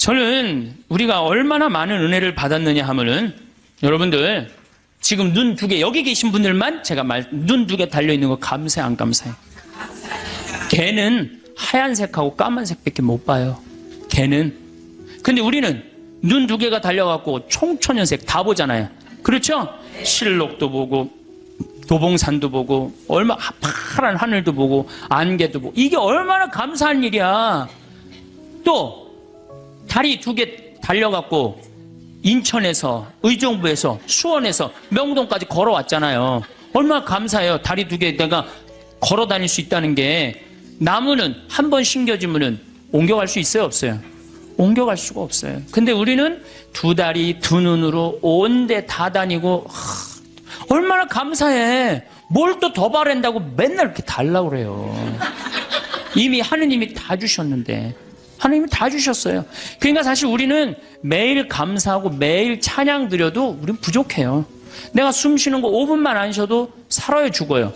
저는 우리가 얼마나 많은 은혜를 받았느냐 하면은 여러분들 지금 눈 두 개, 여기 계신 분들만 제가 눈 두 개 달려있는 거 감사해 안 감사해? 걔는 하얀색하고 까만색밖에 못 봐요. 걔는. 근데 우리는 눈 두 개가 달려갖고 총천연색 다 보잖아요. 그렇죠? 실록도 보고 도봉산도 보고 파란 하늘도 보고 안개도 보고 이게 얼마나 감사한 일이야. 또 다리 두 개 달려갖고 인천에서 의정부에서 수원에서 명동까지 걸어왔잖아요. 얼마나 감사해요. 다리 두 개 내가 걸어 다닐 수 있다는 게. 나무는 한 번 심겨지면은 옮겨갈 수 있어요 없어요? 옮겨갈 수가 없어요. 근데 우리는 두 다리 두 눈으로 온 데 다 다니고 얼마나 감사해. 뭘 또 더 바란다고 맨날 이렇게 달라고 그래요. 이미 하느님이 다 주셨는데. 하느님이 다 주셨어요. 그러니까 사실 우리는 매일 감사하고 매일 찬양 드려도 우린 부족해요. 내가 숨 쉬는 거 5분만 안 쉬어도 살아요 죽어요?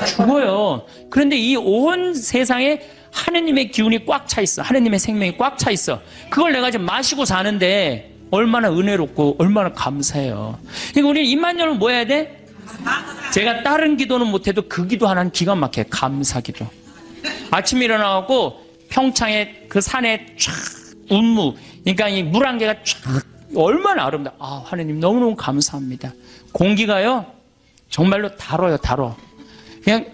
죽어요. 그런데 이 온 세상에 하느님의 기운이 꽉 차 있어. 하느님의 생명이 꽉 차 있어. 그걸 내가 지금 마시고 사는데 얼마나 은혜롭고 얼마나 감사해요. 그러니까 우리는 입만 열면 뭐 해야 돼? 제가 다른 기도는 못해도 그 기도 하나는 기가 막혀요. 감사기도. 아침에 일어나갖고 평창에 그 산에 쫙 운무, 그러니까 이 물안개가 쫙 얼마나 아름다워. 아, 하느님 너무너무 감사합니다. 공기가요 정말로 달아요. 그냥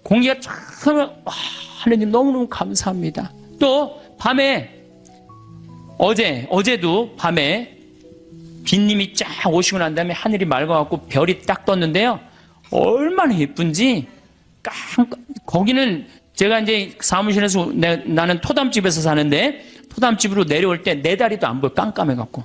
공기가 쫙 하면 하느님 너무너무 감사합니다. 또 밤에 어제도 밤에 빗님이 쫙 오시고 난 다음에 하늘이 맑아갖고 별이 딱 떴는데요. 얼마나 예쁜지 거기는 제가 이제 사무실에서 나는 토담집에서 사는데 토담집으로 내려올 때 내 다리도 안 보여. 깜깜해갖고.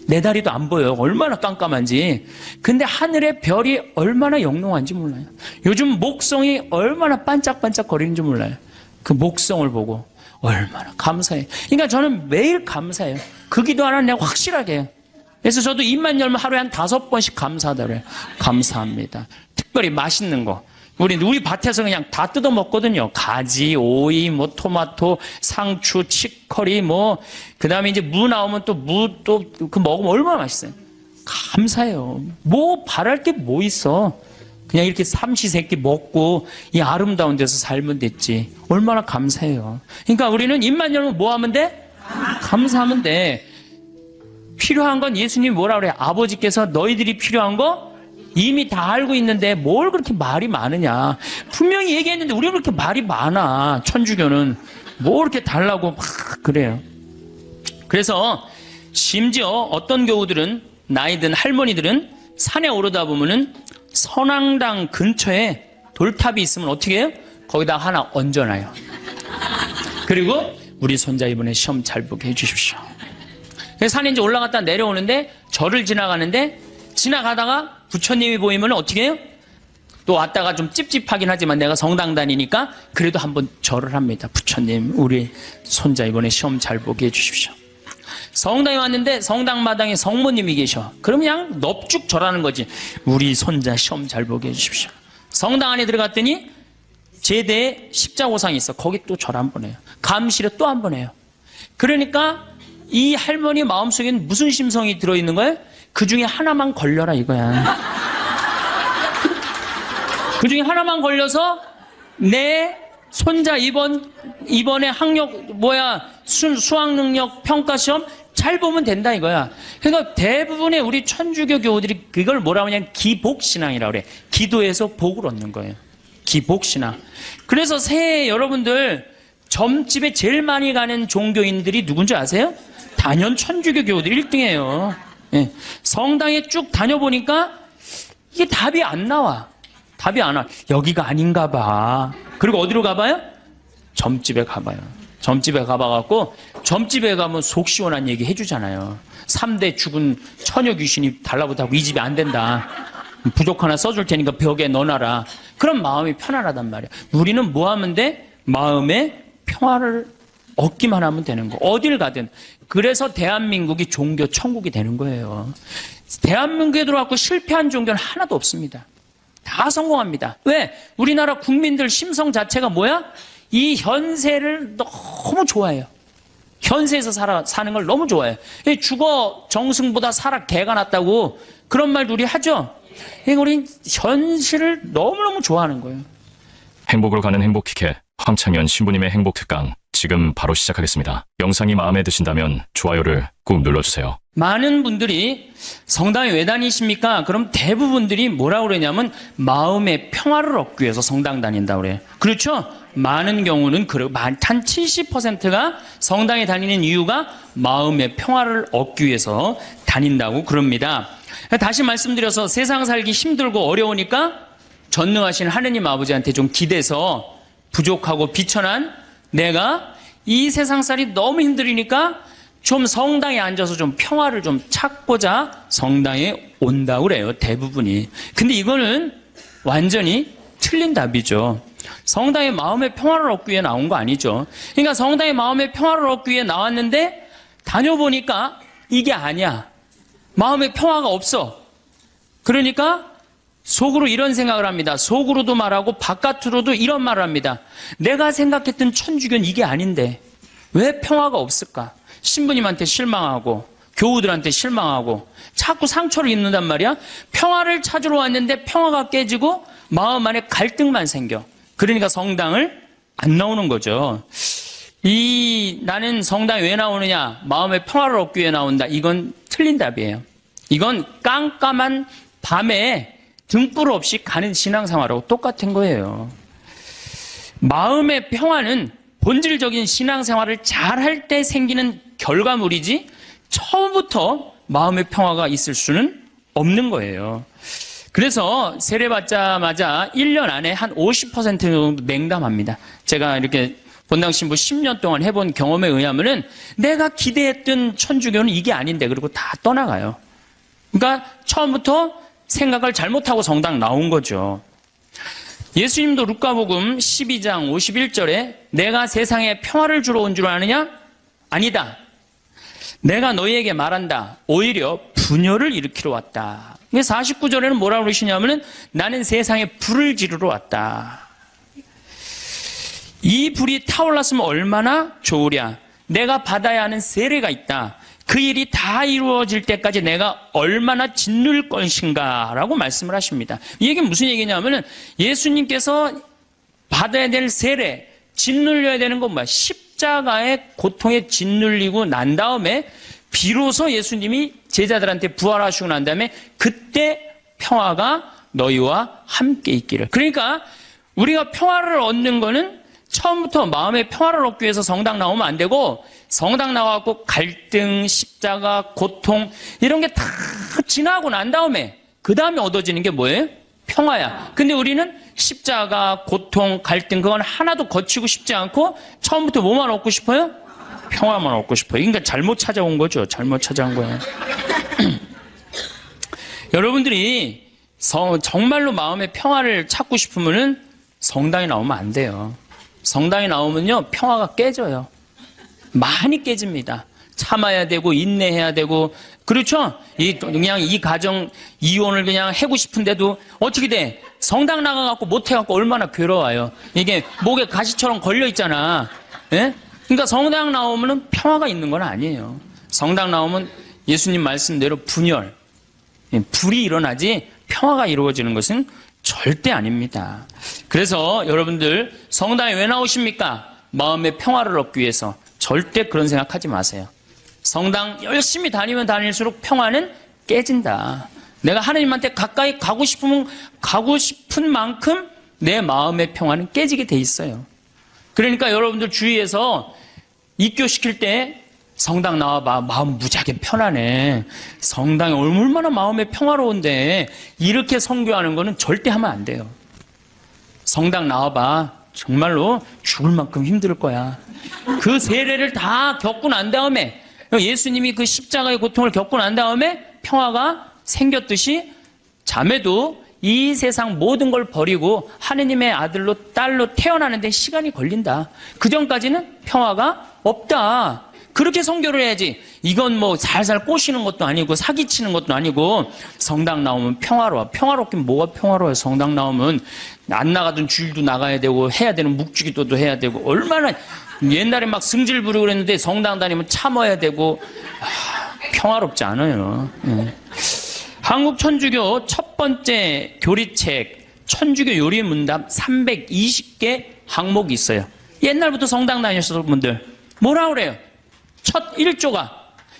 내 다리도 안 보여요. 얼마나 깜깜한지. 근데 하늘의 별이 얼마나 영롱한지 몰라요. 요즘 목성이 얼마나 반짝반짝 거리는지 몰라요. 그 목성을 보고 얼마나 감사해요. 그러니까 저는 매일 감사해요. 그 기도 하나 내가 확실하게 해요. 그래서 저도 입만 열면 하루에 한 5번씩 감사하다 그래요. 감사합니다. 특별히 맛있는 거. 우리 밭에서 그냥 다 뜯어 먹거든요. 가지, 오이, 토마토, 상추, 치커리, 그 다음에 이제 무 나오면 또 그 먹으면 얼마나 맛있어요. 감사해요. 바랄 게 뭐 있어. 그냥 이렇게 삼시세끼 먹고 이 아름다운 데서 살면 됐지. 얼마나 감사해요. 그러니까 우리는 입만 열면 뭐 하면 돼? 감사하면 돼. 필요한 건 예수님이 뭐라 그래요? 아버지께서 너희들이 필요한 거 이미 다 알고 있는데 뭘 그렇게 말이 많으냐. 분명히 얘기했는데 우리가 그렇게 말이 많아. 천주교는 뭐 이렇게 달라고 막 그래요. 그래서 심지어 어떤 교우들은 나이 든 할머니들은 산에 오르다 보면은 선앙당 근처에 돌탑이 있으면 어떻게 해요? 거기다 하나 얹어놔요. 그리고 우리 손자 이번에 시험 잘 보게 해주십시오. 그래서 산에 이제 올라갔다 내려오는데 절을 지나가다가 부처님이 보이면 어떻게 해요? 또 왔다가 좀 찝찝하긴 하지만 내가 성당 다니니까 그래도 한번 절을 합니다. 부처님, 우리 손자 이번에 시험 잘 보게 해주십시오. 성당에 왔는데 성당 마당에 성모님이 계셔. 그럼 그냥 넙죽 절하는 거지. 우리 손자 시험 잘 보게 해주십시오. 성당 안에 들어갔더니 제대에 십자고상이 있어. 거기 또 절 한 번 해요. 감실에 또 한 번 해요. 그러니까 이 할머니 마음속에는 무슨 심성이 들어있는 거예요? 그 중에 하나만 걸려라 이거야. 그 중에 하나만 걸려서 내 손자 이번에 수학 능력 평가 시험 잘 보면 된다 이거야. 그러니까 대부분의 우리 천주교 교우들이 그걸 뭐라고 하냐면 기복신앙이라고 그래. 기도해서 복을 얻는 거예요. 기복신앙. 그래서 새해 여러분들 점집에 제일 많이 가는 종교인들이 누군지 아세요? 단연 천주교 교우들 1등이에요. 예. 성당에 쭉 다녀보니까 이게 답이 안 나와. 답이 안 와. 여기가 아닌가 봐. 그리고 어디로 가봐요? 점집에 가봐요. 점집에 가봐갖고 점집에 가면 속 시원한 얘기 해주잖아요. 3대 죽은 처녀 귀신이 달라붙하고 이 집이 안 된다. 부족 하나 써줄 테니까 벽에 넣어놔라. 그럼 마음이 편안하단 말이야. 우리는 뭐 하면 돼? 마음의 평화를 얻기만 하면 되는 거. 어딜 가든. 그래서 대한민국이 종교 천국이 되는 거예요. 대한민국에 들어왔고 실패한 종교는 하나도 없습니다. 다 성공합니다. 왜? 우리나라 국민들 심성 자체가 뭐야? 이 현세를 너무 좋아해요. 현세에서 사는 걸 너무 좋아해요. 죽어 정승보다 살아 개가 낫다고 그런 말도 우리 하죠. 우리 현실을 너무너무 좋아하는 거예요. 행복으로 가는 행복키켓 황창현 신부님의 행복 특강 지금 바로 시작하겠습니다. 영상이 마음에 드신다면 좋아요를 꾹 눌러주세요. 많은 분들이 성당에 왜 다니십니까? 그럼 대부분들이 뭐라고 그러냐면 마음의 평화를 얻기 위해서 성당 다닌다고 그래요. 그렇죠? 많은 경우는 한 70%가 성당에 다니는 이유가 마음의 평화를 얻기 위해서 다닌다고 그럽니다. 다시 말씀드려서 세상 살기 힘들고 어려우니까 전능하신 하느님 아버지한테 좀 기대서 부족하고 비천한 내가 이 세상살이 너무 힘들으니까 좀 성당에 앉아서 좀 평화를 좀 찾고자 성당에 온다고 그래요. 대부분이. 근데 이거는 완전히 틀린 답이죠. 성당에 마음의 평화를 얻기 위해 나온 거 아니죠. 그러니까 성당에 마음의 평화를 얻기 위해 나왔는데 다녀보니까 이게 아니야. 마음의 평화가 없어. 그러니까 속으로 이런 생각을 합니다. 속으로도 말하고 바깥으로도 이런 말을 합니다. 내가 생각했던 천주교는 이게 아닌데 왜 평화가 없을까? 신부님한테 실망하고 교우들한테 실망하고 자꾸 상처를 입는단 말이야. 평화를 찾으러 왔는데 평화가 깨지고 마음 안에 갈등만 생겨. 그러니까 성당을 안 나오는 거죠. 나는 성당에 왜 나오느냐? 마음의 평화를 얻기 위해 나온다. 이건 틀린 답이에요. 이건 깜깜한 밤에 등불 없이 가는 신앙생활하고 똑같은 거예요. 마음의 평화는 본질적인 신앙생활을 잘할 때 생기는 결과물이지 처음부터 마음의 평화가 있을 수는 없는 거예요. 그래서 세례 받자마자 1년 안에 한 50% 정도 냉담합니다. 제가 이렇게 본당 신부 10년 동안 해본 경험에 의하면은 내가 기대했던 천주교는 이게 아닌데 그리고 다 떠나가요. 그러니까 처음부터 생각을 잘못하고 성당 나온 거죠. 예수님도 루카복음 12장 51절에 내가 세상에 평화를 주러 온 줄 아느냐? 아니다. 내가 너희에게 말한다. 오히려 분열을 일으키러 왔다. 49절에는 뭐라고 그러시냐면은 나는 세상에 불을 지르러 왔다. 이 불이 타올랐으면 얼마나 좋으랴. 내가 받아야 하는 세례가 있다. 그 일이 다 이루어질 때까지 내가 얼마나 짓눌 것인가 라고 말씀을 하십니다. 이 얘기는 무슨 얘기냐면은 예수님께서 받아야 될 세례, 짓눌려야 되는 건 뭐야? 십자가의 고통에 짓눌리고 난 다음에 비로소 예수님이 제자들한테 부활하시고 난 다음에 그때 평화가 너희와 함께 있기를. 그러니까 우리가 평화를 얻는 거는 처음부터 마음의 평화를 얻기 위해서 성당 나오면 안 되고 성당 나와갖고 갈등, 십자가, 고통 이런 게 다 지나고 난 다음에 그 다음에 얻어지는 게 뭐예요? 평화야. 근데 우리는 십자가, 고통, 갈등 그건 하나도 거치고 싶지 않고 처음부터 뭐만 얻고 싶어요? 평화만 얻고 싶어요. 그러니까 잘못 찾아온 거죠. 잘못 찾아온 거예요. 여러분들이 정말로 마음의 평화를 찾고 싶으면은 성당에 나오면 안 돼요. 성당에 나오면요 평화가 깨져요. 많이 깨집니다. 참아야 되고 인내해야 되고 그렇죠? 그냥 이 가정 이혼을 그냥 하고 싶은데도 어떻게 돼? 성당 나가갖고 못해갖고 얼마나 괴로워요. 이게 목에 가시처럼 걸려 있잖아. 예? 그러니까 성당 나오면은 평화가 있는 건 아니에요. 성당 나오면 예수님 말씀대로 분열, 불이 일어나지 평화가 이루어지는 것은 절대 아닙니다. 그래서 여러분들 성당에 왜 나오십니까? 마음의 평화를 얻기 위해서. 절대 그런 생각하지 마세요. 성당 열심히 다니면 다닐수록 평화는 깨진다. 내가 하나님한테 가까이 가고 싶은 만큼 내 마음의 평화는 깨지게 돼 있어요. 그러니까 여러분들 주위에서 입교시킬 때 성당 나와봐. 마음 무지하게 편하네. 성당이 얼마나 마음에 평화로운데 이렇게 선교하는 거는 절대 하면 안 돼요. 성당 나와봐. 정말로 죽을 만큼 힘들 거야. 그 세례를 다 겪고 난 다음에 예수님이 그 십자가의 고통을 겪고 난 다음에 평화가 생겼듯이 자매도 이 세상 모든 걸 버리고 하느님의 아들로 딸로 태어나는데 시간이 걸린다. 그 전까지는 평화가 없다. 그렇게 선교를 해야지. 이건 뭐 살살 꼬시는 것도 아니고 사기치는 것도 아니고 성당 나오면 평화로워. 평화롭긴 뭐가 평화로워요. 성당 나오면 안 나가던 주일도 나가야 되고 해야 되는 묵주기도도 해야 되고 얼마나 옛날에 막 승질 부르고 그랬는데 성당 다니면 참아야 되고 평화롭지 않아요. 한국 천주교 첫 번째 교리책 천주교 요리 문답 320개 항목이 있어요. 옛날부터 성당 다니셨던 분들 뭐라 그래요? 첫 1조가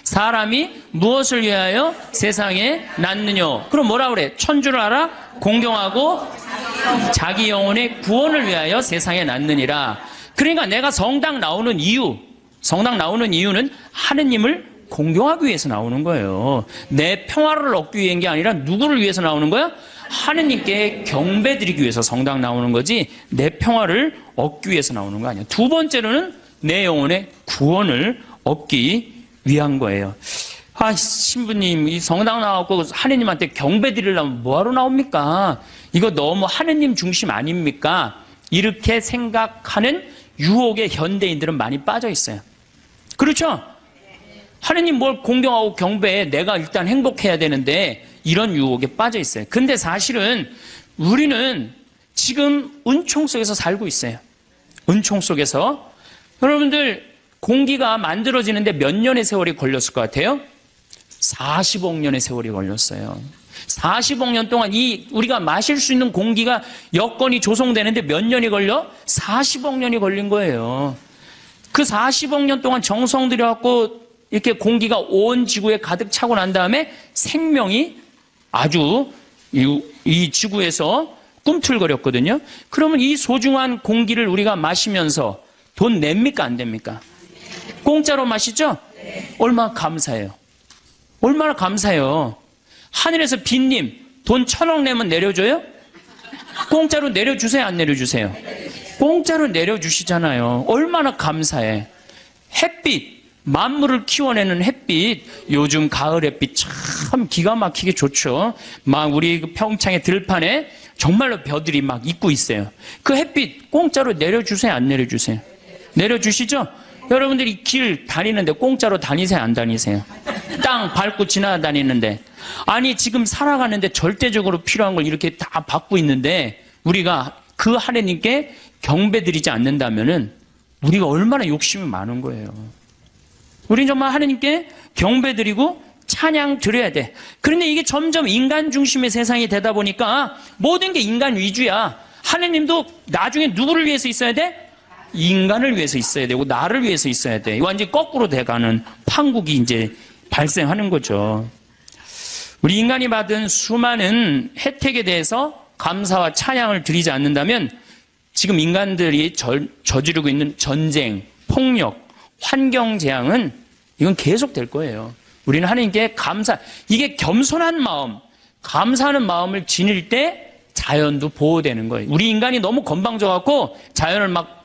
사람이 무엇을 위하여 세상에 낳느냐. 그럼 뭐라 그래? 천주를 알아? 공경하고 자기 영혼의 구원을 위하여 세상에 낳느니라. 그러니까 내가 성당 나오는 이유는 하느님을 공경하기 위해서 나오는 거예요. 내 평화를 얻기 위한 게 아니라 누구를 위해서 나오는 거야? 하느님께 경배드리기 위해서 성당 나오는 거지 내 평화를 얻기 위해서 나오는 거 아니야. 두 번째로는 내 영혼의 구원을 얻기 위한 거예요. 신부님 이 성당 나왔고 하느님한테 경배드리려면 뭐하러 나옵니까? 이거 너무 하느님 중심 아닙니까? 이렇게 생각하는 유혹에 현대인들은 많이 빠져 있어요. 그렇죠? 하느님 뭘 공경하고 경배해. 내가 일단 행복해야 되는데 이런 유혹에 빠져 있어요. 근데 사실은 우리는 지금 은총 속에서 살고 있어요. 은총 속에서. 여러분들 공기가 만들어지는데 몇 년의 세월이 걸렸을 것 같아요? 40억 년의 세월이 걸렸어요. 40억 년 동안 우리가 마실 수 있는 공기가 여건이 조성되는데 몇 년이 걸려? 40억 년이 걸린 거예요. 그 40억 년 동안 정성 들여갖고 이렇게 공기가 온 지구에 가득 차고 난 다음에 생명이 아주 이 지구에서 꿈틀거렸거든요. 그러면 이 소중한 공기를 우리가 마시면서 돈 냅니까 안 됩니까? 공짜로 마시죠? 얼마나 감사해요. 얼마나 감사해요. 하늘에서 빈님 돈 1,000억 내면 내려줘요? 공짜로 내려주세요 안 내려주세요? 공짜로 내려주시잖아요. 얼마나 감사해. 햇빛 만물을 키워내는 햇빛, 요즘 가을 햇빛 참 기가 막히게 좋죠. 막 우리 평창의 들판에 정말로 벼들이 막 있고 있어요. 그 햇빛 공짜로 내려주세요 안 내려주세요? 내려주시죠? 여러분들이 길 다니는데 공짜로 다니세요 안 다니세요? 땅 밟고 지나다니는데 아니 지금 살아가는데 절대적으로 필요한 걸 이렇게 다 받고 있는데 우리가 그 하느님께 경배드리지 않는다면은 우리가 얼마나 욕심이 많은 거예요. 우린 정말 하느님께 경배드리고 찬양 드려야 돼. 그런데 이게 점점 인간 중심의 세상이 되다 보니까 모든 게 인간 위주야. 하느님도 나중에 누구를 위해서 있어야 돼? 인간을 위해서 있어야 되고 나를 위해서 있어야 돼. 완전히 거꾸로 돼가는 판국이 이제 발생하는 거죠. 우리 인간이 받은 수많은 혜택에 대해서 감사와 찬양을 드리지 않는다면 지금 인간들이 저지르고 있는 전쟁, 폭력, 환경 재앙은 이건 계속 될 거예요. 우리는 하나님께 이게 겸손한 마음, 감사하는 마음을 지닐 때 자연도 보호되는 거예요. 우리 인간이 너무 건방져갖고 자연을 막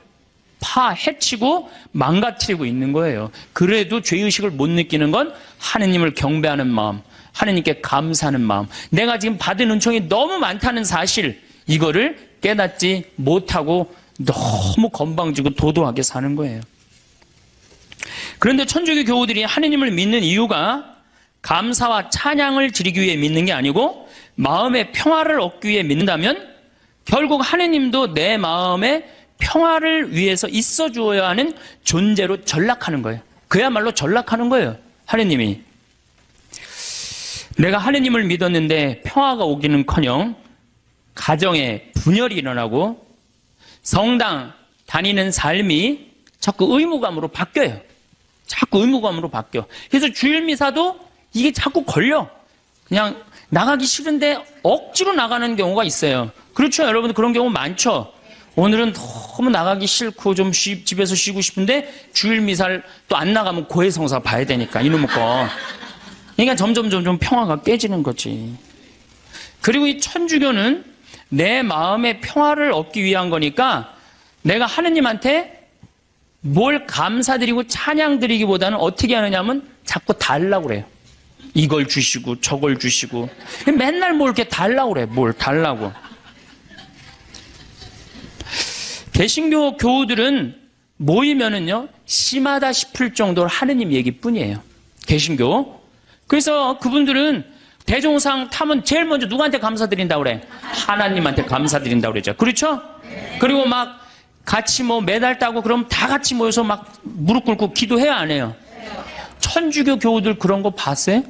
해치고 망가뜨리고 있는 거예요. 그래도 죄의식을 못 느끼는 건 하느님을 경배하는 마음, 하느님께 감사하는 마음. 내가 지금 받은 은총이 너무 많다는 사실, 이거를 깨닫지 못하고 너무 건방지고 도도하게 사는 거예요. 그런데 천주교 교우들이 하느님을 믿는 이유가 감사와 찬양을 드리기 위해 믿는 게 아니고 마음의 평화를 얻기 위해 믿는다면 결국 하느님도 내 마음의 평화를 위해서 있어 주어야 하는 존재로 전락하는 거예요. 그야말로 전락하는 거예요. 하느님이. 내가 하느님을 믿었는데 평화가 오기는커녕 가정에 분열이 일어나고 성당 다니는 삶이 자꾸 의무감으로 바뀌어요. 자꾸 의무감으로 바뀌어. 그래서 주일 미사도 이게 자꾸 걸려. 그냥 나가기 싫은데 억지로 나가는 경우가 있어요. 그렇죠? 여러분 그런 경우 많죠? 오늘은 너무 나가기 싫고 좀 집에서 쉬고 싶은데 주일 미사를 또 안 나가면 고해성사 봐야 되니까 이놈의 거. 그러니까 점점 평화가 깨지는 거지. 그리고 이 천주교는 내 마음의 평화를 얻기 위한 거니까 내가 하느님한테 뭘 감사드리고 찬양드리기보다는 어떻게 하느냐면 자꾸 달라고 그래요. 이걸 주시고 저걸 주시고 맨날 뭘 이렇게 달라고 그래. 뭘 달라고. 개신교 교우들은 모이면은요 심하다 싶을 정도로 하느님 얘기뿐이에요. 개신교. 그래서 그분들은 대종상 타면 제일 먼저 누구한테 감사드린다고 그래? 하나님한테 감사드린다고 그러죠. 그렇죠? 그리고 막 같이 뭐 메달 따고 그럼 다 같이 모여서 막 무릎 꿇고 기도해야 안 해요? 천주교 교우들 그런 거 봤어요?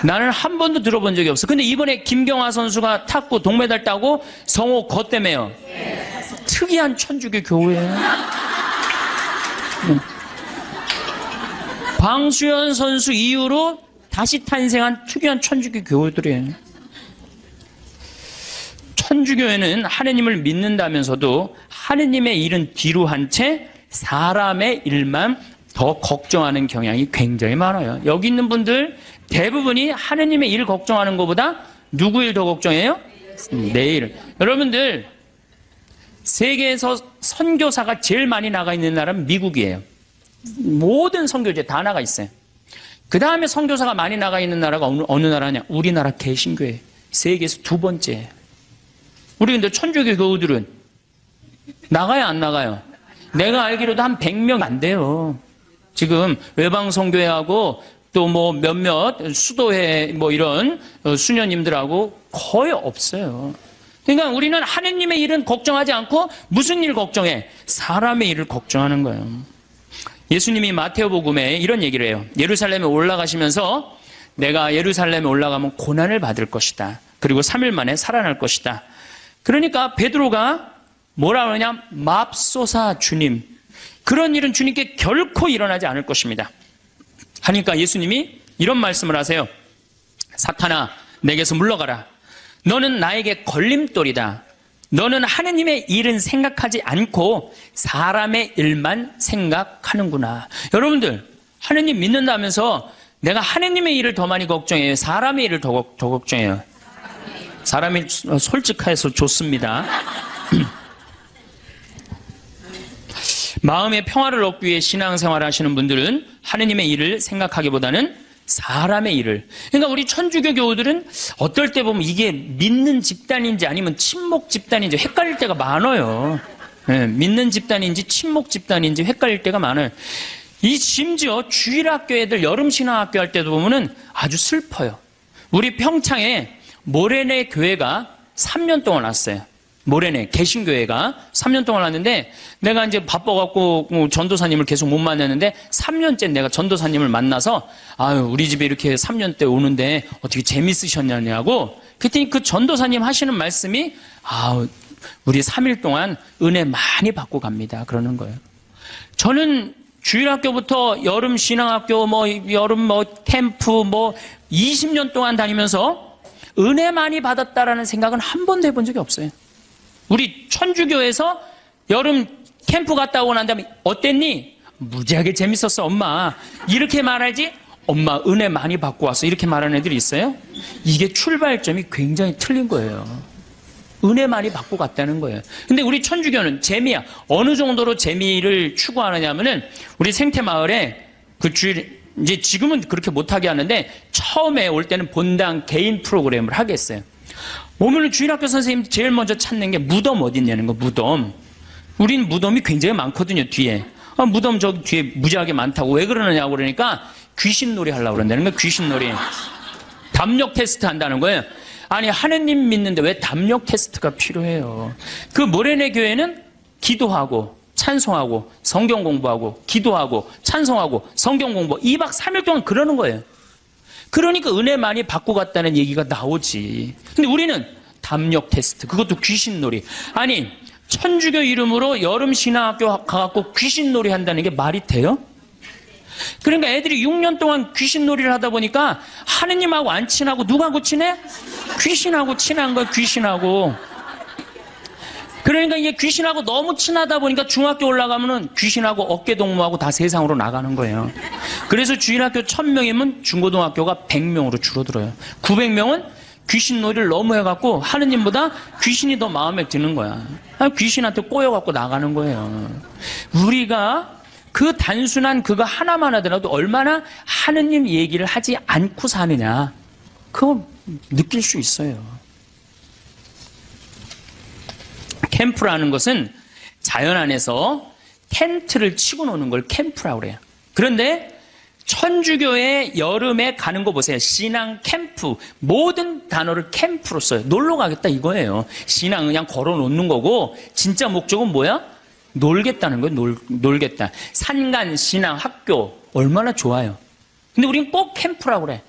나는 한 번도 들어본 적이 없어. 근데 이번에 김경화 선수가 탔고 동메달 따고 성호 거 때문에요. 특이한 천주교 교우예요. 방수현 선수 이후로 다시 탄생한 특이한 천주교 교우들이에요. 천주교회는 하느님을 믿는다면서도 하느님의 일은 뒤로 한 채 사람의 일만 더 걱정하는 경향이 굉장히 많아요. 여기 있는 분들 대부분이 하느님의 일 걱정하는 것보다 누구 일 더 걱정해요? 내 일. 여러분들 세계에서 선교사가 제일 많이 나가 있는 나라는 미국이에요. 모든 선교제 다 나가 있어요. 그 다음에 선교사가 많이 나가 있는 나라가 어느 나라냐? 우리나라 개신교회. 세계에서 두 번째예요. 우리 근데 천주교 교우들은 나가요, 안 나가요? 내가 알기로도 한 100명 안 돼요. 지금 외방선교회하고 또 뭐 몇몇 수도회 뭐 이런 수녀님들하고 거의 없어요. 그러니까 우리는 하느님의 일은 걱정하지 않고 무슨 일 걱정해? 사람의 일을 걱정하는 거예요. 예수님이 마태오복음에 이런 얘기를 해요. 예루살렘에 올라가시면서 내가 예루살렘에 올라가면 고난을 받을 것이다. 그리고 3일 만에 살아날 것이다. 그러니까 베드로가 뭐라 그러냐? 맙소사 주님. 그런 일은 주님께 결코 일어나지 않을 것입니다. 하니까 예수님이 이런 말씀을 하세요. 사탄아, 내게서 물러가라. 너는 나에게 걸림돌이다. 너는 하느님의 일은 생각하지 않고 사람의 일만 생각하는구나. 여러분들, 하느님 믿는다면서 내가 하느님의 일을 더 많이 걱정해요? 사람의 일을 더 걱정해요? 사람이 솔직해서 좋습니다. 마음의 평화를 얻기 위해 신앙생활을 하시는 분들은 하느님의 일을 생각하기보다는 사람의 일을. 그러니까 우리 천주교 교우들은 어떨 때 보면 이게 믿는 집단인지 아니면 친목 집단인지 헷갈릴 때가 많아요. 네, 믿는 집단인지 친목 집단인지 헷갈릴 때가 많아요. 이 심지어 주일학교 애들 여름신앙학교 할 때도 보면은 아주 슬퍼요. 우리 평창에 모래내 교회가 3년 동안 왔어요. 모래내 개신교회가 3년 동안 왔는데 내가 이제 바빠갖고 전도사님을 계속 못 만났는데 3년째 내가 전도사님을 만나서 아유 우리 집에 이렇게 3년 때 오는데 어떻게 재밌으셨냐고 그랬더니 그 전도사님 하시는 말씀이 아우 우리 3일 동안 은혜 많이 받고 갑니다 그러는 거예요. 저는 주일학교부터 여름 신앙학교 여름 캠프 20년 동안 다니면서 은혜 많이 받았다라는 생각은 한 번도 해본 적이 없어요. 우리 천주교에서 여름 캠프 갔다 오고 난 다음에 어땠니? 무지하게 재밌었어 엄마. 이렇게 말하지 엄마 은혜 많이 받고 왔어 이렇게 말하는 애들이 있어요? 이게 출발점이 굉장히 틀린 거예요. 은혜 많이 받고 갔다는 거예요. 근데 우리 천주교는 재미야. 어느 정도로 재미를 추구하느냐면은 우리 생태마을에 그 주일 이제 지금은 그렇게 못하게 하는데 처음에 올 때는 본당 개인 프로그램을 하게 했어요. 오늘 주일학교 선생님 제일 먼저 찾는 게 무덤 어디 있냐는 거. 무덤. 우린 무덤이 굉장히 많거든요 뒤에. 무덤 저기 뒤에 무지하게 많다고. 왜 그러느냐고 그러니까 귀신놀이 하려고 그런다는 거예요. 귀신놀이. 담력 테스트 한다는 거예요. 아니 하느님 믿는데 왜 담력 테스트가 필요해요? 그 모래내 교회는 기도하고 찬송하고 성경 공부하고 기도하고 찬송하고 성경 공부 2박 3일 동안 그러는 거예요. 그러니까 은혜 많이 받고 갔다는 얘기가 나오지. 근데 우리는 담력 테스트, 그것도 귀신놀이. 아니 천주교 이름으로 여름 신앙학교 가갖고 귀신놀이 한다는 게 말이 돼요? 그러니까 애들이 6년 동안 귀신놀이를 하다 보니까 하느님하고 안 친하고 누구하고 친해? 귀신하고 친한 거야. 귀신하고. 그러니까 이게 귀신하고 너무 친하다 보니까 중학교 올라가면은 귀신하고 어깨동무하고 다 세상으로 나가는 거예요. 그래서 주일학교 1000명이면 중고등학교가 100명으로 줄어들어요. 900명은 귀신놀이를 너무 해갖고 하느님보다 귀신이 더 마음에 드는 거야. 귀신한테 꼬여갖고 나가는 거예요. 우리가 그 단순한 그거 하나만 하더라도 얼마나 하느님 얘기를 하지 않고 사느냐 그거 느낄 수 있어요. 캠프라는 것은 자연 안에서 텐트를 치고 노는 걸 캠프라고 그래요. 그런데 천주교의 여름에 가는 거 보세요. 신앙 캠프. 모든 단어를 캠프로 써요. 놀러 가겠다 이거예요. 신앙 그냥 걸어 놓는 거고 진짜 목적은 뭐야? 놀겠다는 거예요. 놀겠다. 산간, 신앙, 학교 얼마나 좋아요. 근데 우린 꼭 캠프라고 그래.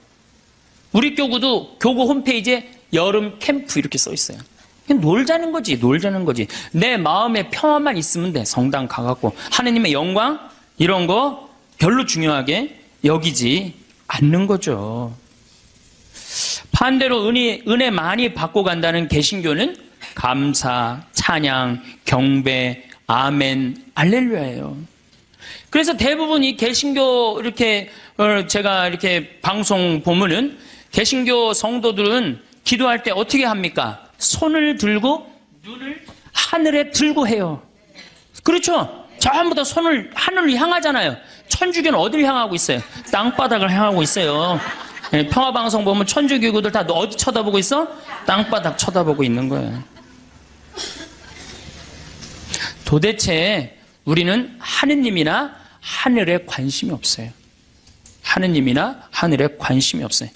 우리 교구도 교구 홈페이지에 여름 캠프 이렇게 써 있어요. 그냥 놀자는 거지. 내 마음의 평화만 있으면 돼. 성당 가갖고 하느님의 영광 이런 거 별로 중요하게 여기지 않는 거죠. 반대로 은혜 많이 받고 간다는 개신교는 감사, 찬양, 경배, 아멘, 알렐루야예요. 그래서 대부분 이 개신교 이렇게 제가 이렇게 방송 보면은 개신교 성도들은 기도할 때 어떻게 합니까? 손을 들고 눈을 하늘에 들고 해요. 그렇죠? 전부 다 손을 하늘을 향하잖아요. 천주교는 어디를 향하고 있어요? 땅바닥을 향하고 있어요. 평화방송 보면 천주교구들 다 어디 쳐다보고 있어? 땅바닥 쳐다보고 있는 거예요. 도대체 우리는 하느님이나 하늘에 관심이 없어요. 하느님이나 하늘에 관심이 없어요.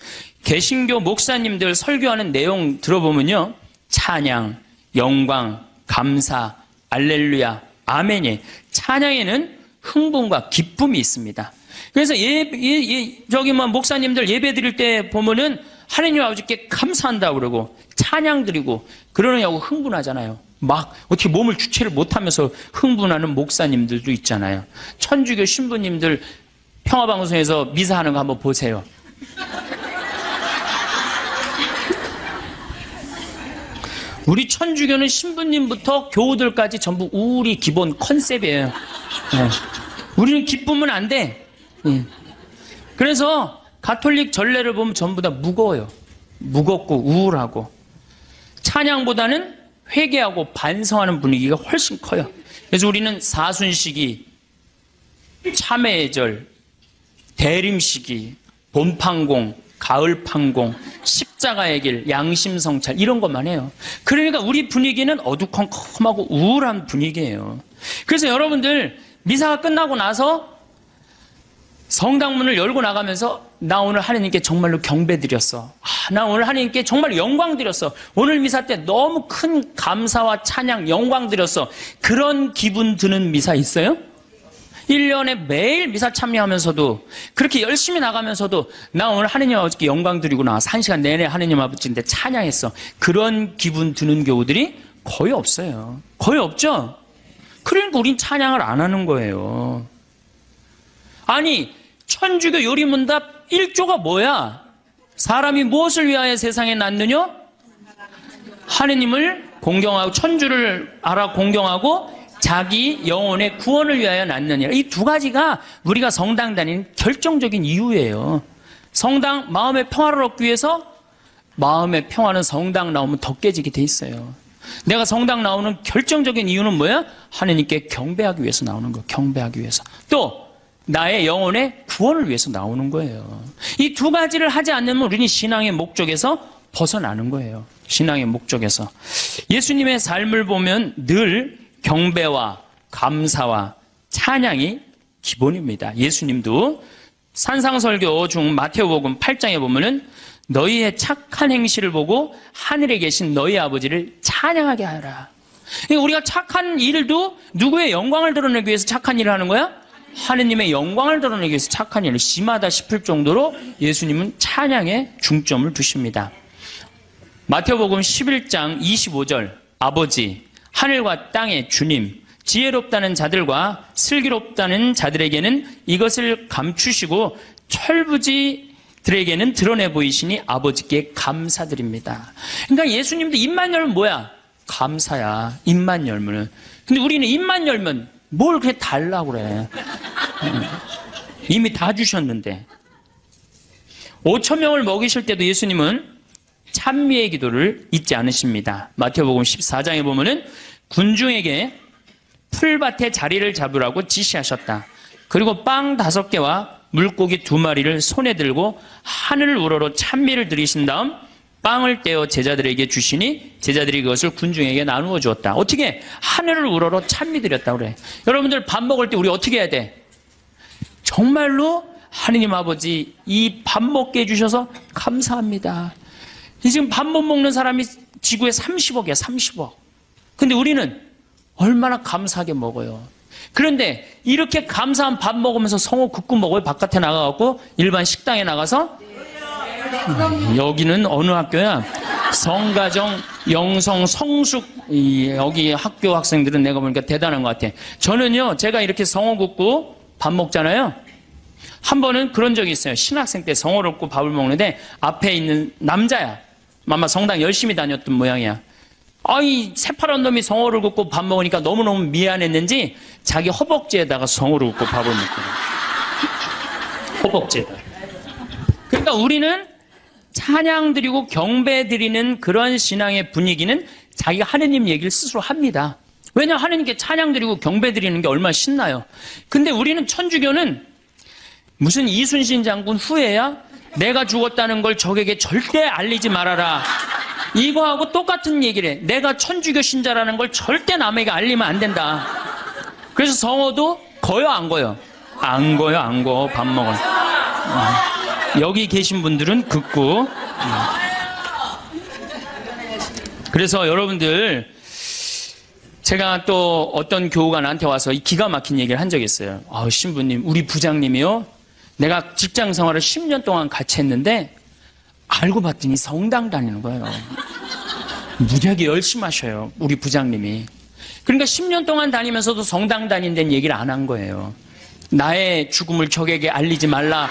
개신교 목사님들 설교하는 내용 들어보면요. 찬양, 영광, 감사, 알렐루야, 아멘이. 찬양에는 흥분과 기쁨이 있습니다. 그래서 저기 목사님들 예배 드릴 때 보면은 하느님 아버지께 감사한다고 그러고 찬양 드리고 그러느냐고 흥분하잖아요. 막 어떻게 몸을 주체를 못하면서 흥분하는 목사님들도 있잖아요. 천주교 신부님들 평화방송에서 미사하는 거 한번 보세요. 우리 천주교는 신부님부터 교우들까지 전부 우리 기본 컨셉이에요. 우리는 기쁘면 안 돼. 그래서 가톨릭 전례를 보면 전부 다 무거워요. 무겁고 우울하고. 찬양보다는 회개하고 반성하는 분위기가 훨씬 커요. 그래서 우리는 사순시기, 참회의 절, 대림시기, 봄판공, 가을판공, 십자가의 길, 양심성찰 이런 것만 해요. 그러니까 우리 분위기는 어두컴컴하고 우울한 분위기예요. 그래서 여러분들 미사가 끝나고 나서 성당문을 열고 나가면서 나 오늘 하나님께 정말로 경배 드렸어. 나 오늘 하나님께 정말 영광 드렸어. 오늘 미사 때 너무 큰 감사와 찬양, 영광 드렸어. 그런 기분 드는 미사 있어요? 1년에 매일 미사 참여하면서도 그렇게 열심히 나가면서도 나 오늘 하느님 아버지께 영광 드리고 나와서 1시간 내내 하느님 아버지인데 찬양했어. 그런 기분 드는 교우들이 거의 없어요. 거의 없죠? 그러니까 우린 찬양을 안 하는 거예요. 아니 천주교 요리문답 1조가 뭐야? 사람이 무엇을 위하여 세상에 났느냐? 하느님을 공경하고 천주를 알아 공경하고 자기 영혼의 구원을 위하여 낳느니라. 이 두 가지가 우리가 성당 다니는 결정적인 이유예요. 성당 마음의 평화를 얻기 위해서 마음의 평화는 성당 나오면 더 깨지게 돼 있어요. 내가 성당 나오는 결정적인 이유는 뭐야? 하느님께 경배하기 위해서 나오는 거. 경배하기 위해서. 또 나의 영혼의 구원을 위해서 나오는 거예요. 이 두 가지를 하지 않으면 우리는 신앙의 목적에서 벗어나는 거예요. 신앙의 목적에서. 예수님의 삶을 보면 늘 경배와 감사와 찬양이 기본입니다. 예수님도 산상설교 중 마태복음 8장에 보면은 너희의 착한 행실을 보고 하늘에 계신 너희 아버지를 찬양하게 하라. 우리가 착한 일도 누구의 영광을 드러내기 위해서 착한 일을 하는 거야? 하느님의 영광을 드러내기 위해서 착한 일을 심하다 싶을 정도로 예수님은 찬양에 중점을 두십니다. 마태복음 11장 25절 아버지 하늘과 땅의 주님 지혜롭다는 자들과 슬기롭다는 자들에게는 이것을 감추시고 철부지들에게는 드러내 보이시니 아버지께 감사드립니다. 그러니까 예수님도 입만 열면 뭐야? 감사야. 입만 열면은. 근데 우리는 입만 열면 뭘 그렇게 달라고 그래. 이미 다 주셨는데. 5,000명을 먹이실 때도 예수님은 찬미의 기도를 잊지 않으십니다. 마태복음 14장에 보면은 군중에게 풀밭에 자리를 잡으라고 지시하셨다. 그리고 빵 5개와 물고기 2마리를 손에 들고 하늘 우러러 찬미를 드리신 다음 빵을 떼어 제자들에게 주시니 제자들이 그것을 군중에게 나누어 주었다. 어떻게? 하늘을 우러러 찬미 드렸다고 그래. 여러분들 밥 먹을 때 우리 어떻게 해야 돼? 정말로 하느님 아버지 이 밥 먹게 해주셔서 감사합니다. 지금 밥 못 먹는 사람이 지구에 30억이야, 30억. 근데 우리는 얼마나 감사하게 먹어요. 그런데 이렇게 감사한 밥 먹으면서 성호 굽고 먹어요? 바깥에 나가갖고 일반 식당에 나가서? 여기는 어느 학교야? 성가정, 영성, 성숙, 여기 학교 학생들은 내가 보니까 대단한 것 같아. 저는요, 제가 이렇게 성호 굽고 밥 먹잖아요. 한 번은 그런 적이 있어요. 신학생 때 성호를 굽고 밥을 먹는데 앞에 있는 남자야. 아마 성당 열심히 다녔던 모양이야. 이 새파란 놈이 성호를 굽고 밥 먹으니까 너무너무 미안했는지 자기 허벅지에다가 성호를 굽고 밥을 먹거든요. 허벅지에다. 그러니까 우리는 찬양 드리고 경배 드리는 그런 신앙의 분위기는 자기가 하느님 얘기를 스스로 합니다. 왜냐하면 하느님께 찬양 드리고 경배 드리는 게 얼마나 신나요. 근데 우리는 천주교는 무슨 이순신 장군 후예야? 내가 죽었다는 걸 적에게 절대 알리지 말아라. 이거하고 똑같은 얘기를 해. 내가 천주교 신자라는 걸 절대 남에게 알리면 안 된다. 그래서 성호도 거요, 안 거요? 안 거요, 안 거. 밥 먹어. 여기 계신 분들은 긋고. 그래서 여러분들, 제가 또 어떤 교우가 나한테 와서 이 기가 막힌 얘기를 한 적이 있어요. 신부님, 우리 부장님이요. 내가 직장 생활을 10년 동안 같이 했는데 알고 봤더니 성당 다니는 거예요. 무지하게 열심히 하셔요, 우리 부장님이. 그러니까 10년 동안 다니면서도 성당 다닌다는 얘기를 안 한 거예요. 나의 죽음을 적에게 알리지 말라.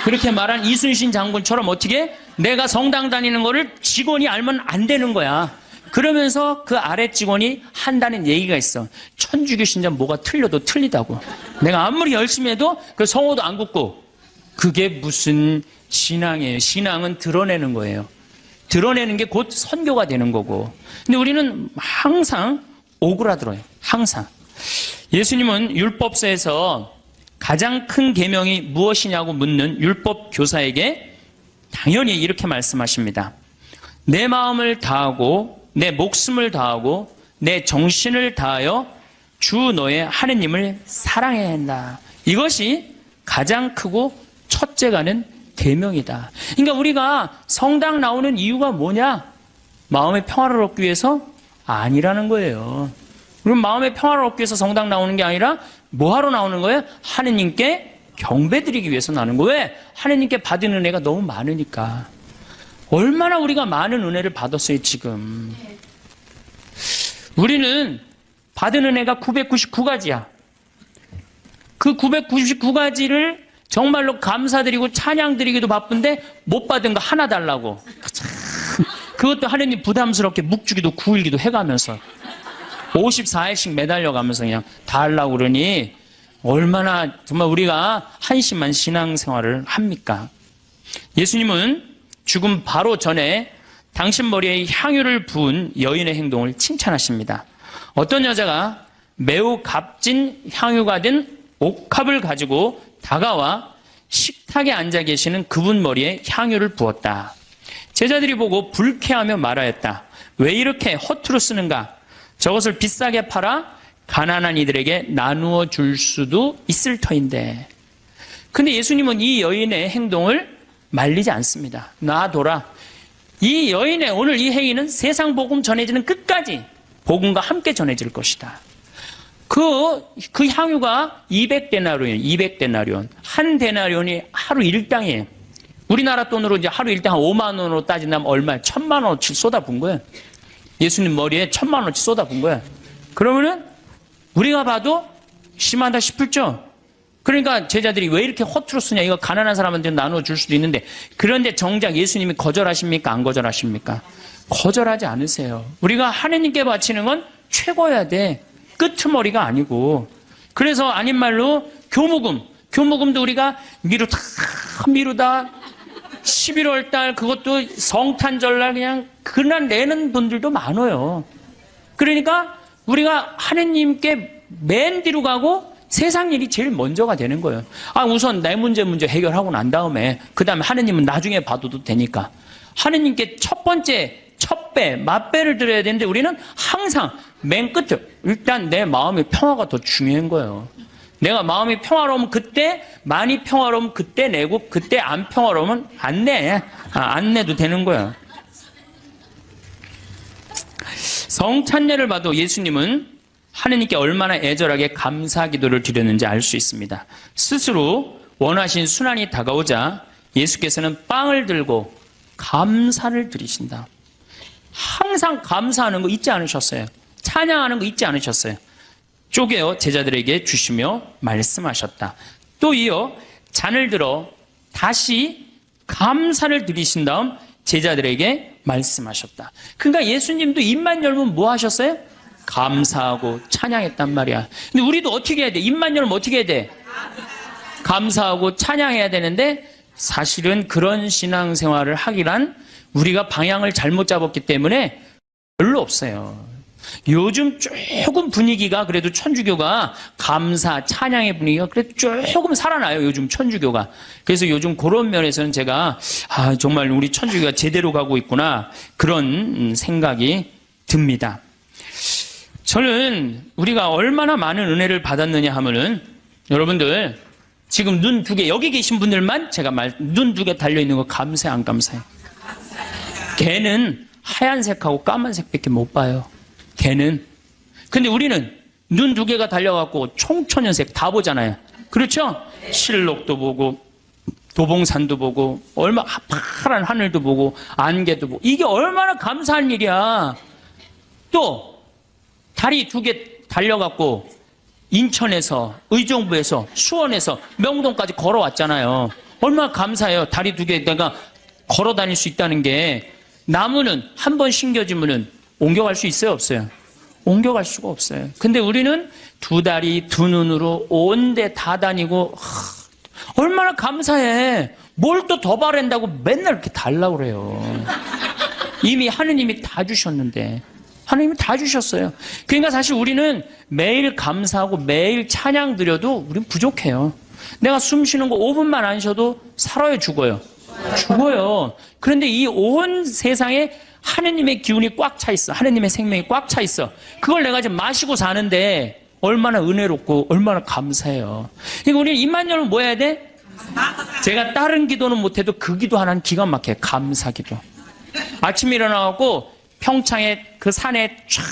그렇게 말한 이순신 장군처럼 어떻게 내가 성당 다니는 거를 직원이 알면 안 되는 거야. 그러면서 그 아래 직원이 한다는 얘기가 있어. 천주교 신자 뭐가 틀려도 틀리다고. 내가 아무리 열심히 해도 그 성호도 안 굽고. 그게 무슨 신앙이에요. 신앙은 드러내는 거예요. 드러내는 게 곧 선교가 되는 거고. 근데 우리는 항상 오그라들어요. 항상. 예수님은 율법서에서 가장 큰 계명이 무엇이냐고 묻는 율법 교사에게 당연히 이렇게 말씀하십니다. 내 마음을 다하고 내 목숨을 다하고 내 정신을 다하여 주 너의 하느님을 사랑해야 한다. 이것이 가장 크고 첫째가는 계명이다. 그러니까 우리가 성당 나오는 이유가 뭐냐? 마음의 평화를 얻기 위해서? 아니라는 거예요. 그럼 마음의 평화를 얻기 위해서 성당 나오는 게 아니라 뭐하러 나오는 거예요? 하느님께 경배드리기 위해서 나오는 거예요. 왜? 하느님께 받은 은혜가 너무 많으니까. 얼마나 우리가 많은 은혜를 받았어요, 지금. 우리는 받은 은혜가 999가지야. 그 999가지를 정말로 감사드리고 찬양드리기도 바쁜데 못 받은 거 하나 달라고. 참, 그것도 하느님 부담스럽게 묵주기도 9일기도 해가면서 54일씩 매달려가면서 그냥 다 하려고 그러니 얼마나 정말 우리가 한심한 신앙생활을 합니까? 예수님은 죽음 바로 전에 당신 머리에 향유를 부은 여인의 행동을 칭찬하십니다. 어떤 여자가 매우 값진 향유가 된 옥합을 가지고 다가와 식탁에 앉아 계시는 그분 머리에 향유를 부었다. 제자들이 보고 불쾌하며 말하였다. 왜 이렇게 허투루 쓰는가? 저것을 비싸게 팔아 가난한 이들에게 나누어 줄 수도 있을 터인데. 근데 예수님은 이 여인의 행동을 말리지 않습니다. 놔둬라. 이 여인의 오늘 이 행위는 세상 복음 전해지는 끝까지 복음과 함께 전해질 것이다. 그 향유가 200데나리온, 200데나리온. 한 데나리온이 하루 일당이에요. 우리나라 돈으로 이제 하루 일당 한 5만 원으로 따진다면 얼마야? 1,000만 원어치 쏟아부은 거예요. 예수님 머리에 1,000만 원어치 쏟아부은 거예요. 그러면은 우리가 봐도 심하다 싶을죠? 그러니까 제자들이 왜 이렇게 허투루 쓰냐? 이거 가난한 사람한테 나누어 줄 수도 있는데. 그런데 정작 예수님이 거절하십니까? 안 거절하십니까? 거절하지 않으세요. 우리가 하느님께 바치는 건 최고여야 돼. 끄트머리가 아니고. 그래서 아닌 말로 교무금도 우리가 미루다 11월 달 그것도 성탄절날 그냥 그날 내는 분들도 많아요. 그러니까 우리가 하느님께 맨 뒤로 가고 세상 일이 제일 먼저가 되는 거예요. 우선 내 문제 해결하고 난 다음에 그 다음에 하느님은 나중에 봐도 되니까. 하느님께 첫 번째 첩배, 맛배를 드려야 되는데 우리는 항상 맨 끝에 일단 내 마음의 평화가 더 중요한 거예요. 내가 마음이 평화로우면 그때, 많이 평화로우면 그때 내고 그때 안 평화로우면 안 내. 안 내도 되는 거야. 성찬례를 봐도 예수님은 하느님께 얼마나 애절하게 감사 기도를 드렸는지 알 수 있습니다. 스스로 원하신 순환이 다가오자 예수께서는 빵을 들고 감사를 드리신다. 항상 감사하는 거 잊지 않으셨어요. 찬양하는 거 잊지 않으셨어요. 쪼개어 제자들에게 주시며 말씀하셨다. 또 이어 잔을 들어 다시 감사를 드리신 다음 제자들에게 말씀하셨다. 그러니까 예수님도 입만 열면 뭐 하셨어요? 감사하고 찬양했단 말이야. 근데 우리도 어떻게 해야 돼? 입만 열면 어떻게 해야 돼? 감사하고 찬양해야 되는데 사실은 그런 신앙생활을 하기란 우리가 방향을 잘못 잡았기 때문에 별로 없어요. 요즘 조금 분위기가 그래도 천주교가 감사, 찬양의 분위기가 그래도 조금 살아나요. 요즘 천주교가. 그래서 요즘 그런 면에서는 제가 정말 우리 천주교가 제대로 가고 있구나 그런 생각이 듭니다. 저는 우리가 얼마나 많은 은혜를 받았느냐 하면은 여러분들 지금 눈 두 개 여기 계신 분들만 제가 눈 두 개 달려있는 거 감사해 안 감사해? 걔는 하얀색하고 까만색밖에 못 봐요. 걔는. 근데 우리는 눈 두 개가 달려갖고 총천연색 다 보잖아요. 그렇죠? 실록도 보고 도봉산도 보고 얼마 파란 하늘도 보고 안개도 보고 이게 얼마나 감사한 일이야. 또 다리 두 개 달려갖고 인천에서 의정부에서 수원에서 명동까지 걸어왔잖아요. 얼마나 감사해요. 다리 두 개 내가 걸어 다닐 수 있다는 게. 나무는 한 번 심겨지면은 옮겨갈 수 있어요, 없어요? 옮겨갈 수가 없어요. 근데 우리는 두 다리, 두 눈으로 온 데 다 다니고, 얼마나 감사해. 뭘 또 더 바란다고 맨날 이렇게 달라고 그래요. 이미 하느님이 다 주셨는데. 하느님이 다 주셨어요. 그러니까 사실 우리는 매일 감사하고 매일 찬양 드려도 우리는 부족해요. 내가 숨 쉬는 거 5분만 안 쉬어도 살아요, 죽어요? 죽어요. 그런데 이 온 세상에 하느님의 기운이 꽉 차 있어. 하느님의 생명이 꽉 차 있어. 그걸 내가 지금 마시고 사는데 얼마나 은혜롭고 얼마나 감사해요. 그러니까 우리는 입만 열면 뭐 해야 돼? 제가 다른 기도는 못해도 그 기도 하나는 기가 막혀요. 감사 기도. 아침에 일어나갖고 평창에 그 산에 쫙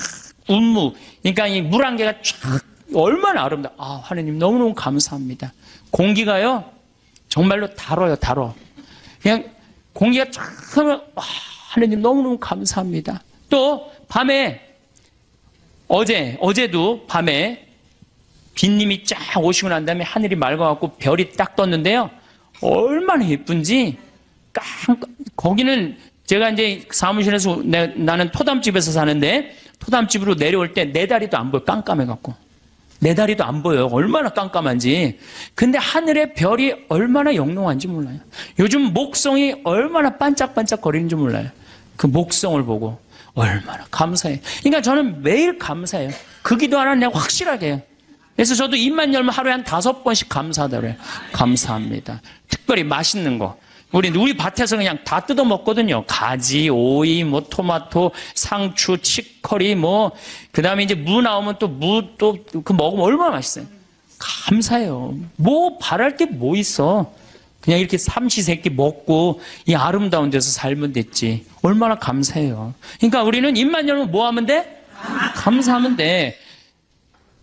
운무, 그러니까 이 물안개가 쫙 얼마나 아름다워. 하느님 너무너무 감사합니다. 공기가요 정말로 달아요, 달아. 그냥 공기가 쫙 하면 하느님 너무너무 감사합니다. 또 밤에 어제도 밤에 빈님이 쫙 오시고 난 다음에 하늘이 맑아갖고 별이 딱 떴는데요. 얼마나 예쁜지 거기는 제가 이제 사무실에서 나는 토담집에서 사는데 토담집으로 내려올 때 내 다리도 안 보여. 깜깜해갖고. 내 다리도 안 보여요. 얼마나 깜깜한지. 근데 하늘의 별이 얼마나 영롱한지 몰라요. 요즘 목성이 얼마나 반짝반짝 거리는지 몰라요. 그 목성을 보고 얼마나 감사해요. 그러니까 저는 매일 감사해요. 그 기도 하나는 내가 확실하게 해요. 그래서 저도 입만 열면 하루에 한 5번씩 감사하다고 해요. 감사합니다. 특별히 맛있는 거. 우리 밭에서 그냥 다 뜯어 먹거든요. 가지, 오이, 토마토, 상추, 치커리, 그 다음에 이제 무 나오면 또 그 먹으면 얼마나 맛있어요. 감사해요. 바랄 게 뭐 있어. 그냥 이렇게 삼시세끼 먹고 이 아름다운 데서 살면 됐지. 얼마나 감사해요. 그러니까 우리는 입만 열면 뭐 하면 돼? 감사하면 돼.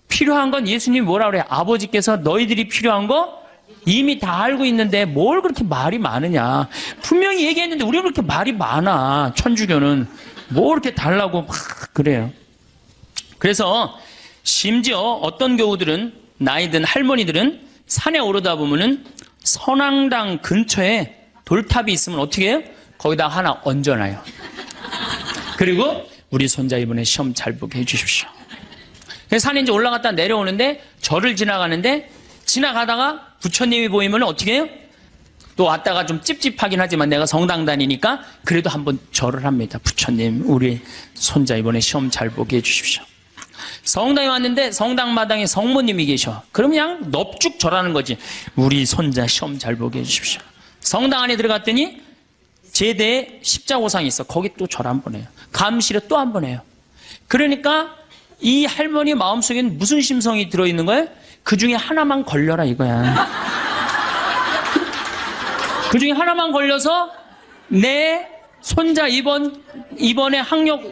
필요한 건 예수님이 뭐라 그래요? 아버지께서 너희들이 필요한 거 이미 다 알고 있는데 뭘 그렇게 말이 많으냐. 분명히 얘기했는데 우리는 그렇게 말이 많아. 천주교는 뭐 이렇게 달라고 막 그래요. 그래서 심지어 어떤 교우들은 나이 든 할머니들은 산에 오르다 보면은 선앙당 근처에 돌탑이 있으면 어떻게 해요? 거기다 하나 얹어놔요. 그리고 우리 손자 이번에 시험 잘 보게 해주십시오. 그래서 산에 이제 올라갔다 내려오는데 절을 지나가는데 지나가다가 부처님이 보이면 어떻게 해요? 또 왔다가 좀 찝찝하긴 하지만 내가 성당 다니니까 그래도 한번 절을 합니다. 부처님, 우리 손자 이번에 시험 잘 보게 해주십시오. 성당에 왔는데 성당 마당에 성모님이 계셔. 그럼 그냥 넙죽 절하는 거지. 우리 손자 시험 잘 보게 해주십시오. 성당 안에 들어갔더니 제대에 십자고상이 있어. 거기 또 절 한 번 해요. 감실에 또 한 번 해요. 그러니까 이 할머니 마음속에는 무슨 심성이 들어있는 거예요? 그 중에 하나만 걸려라 이거야. 그 중에 하나만 걸려서 내 손자 이번에 학력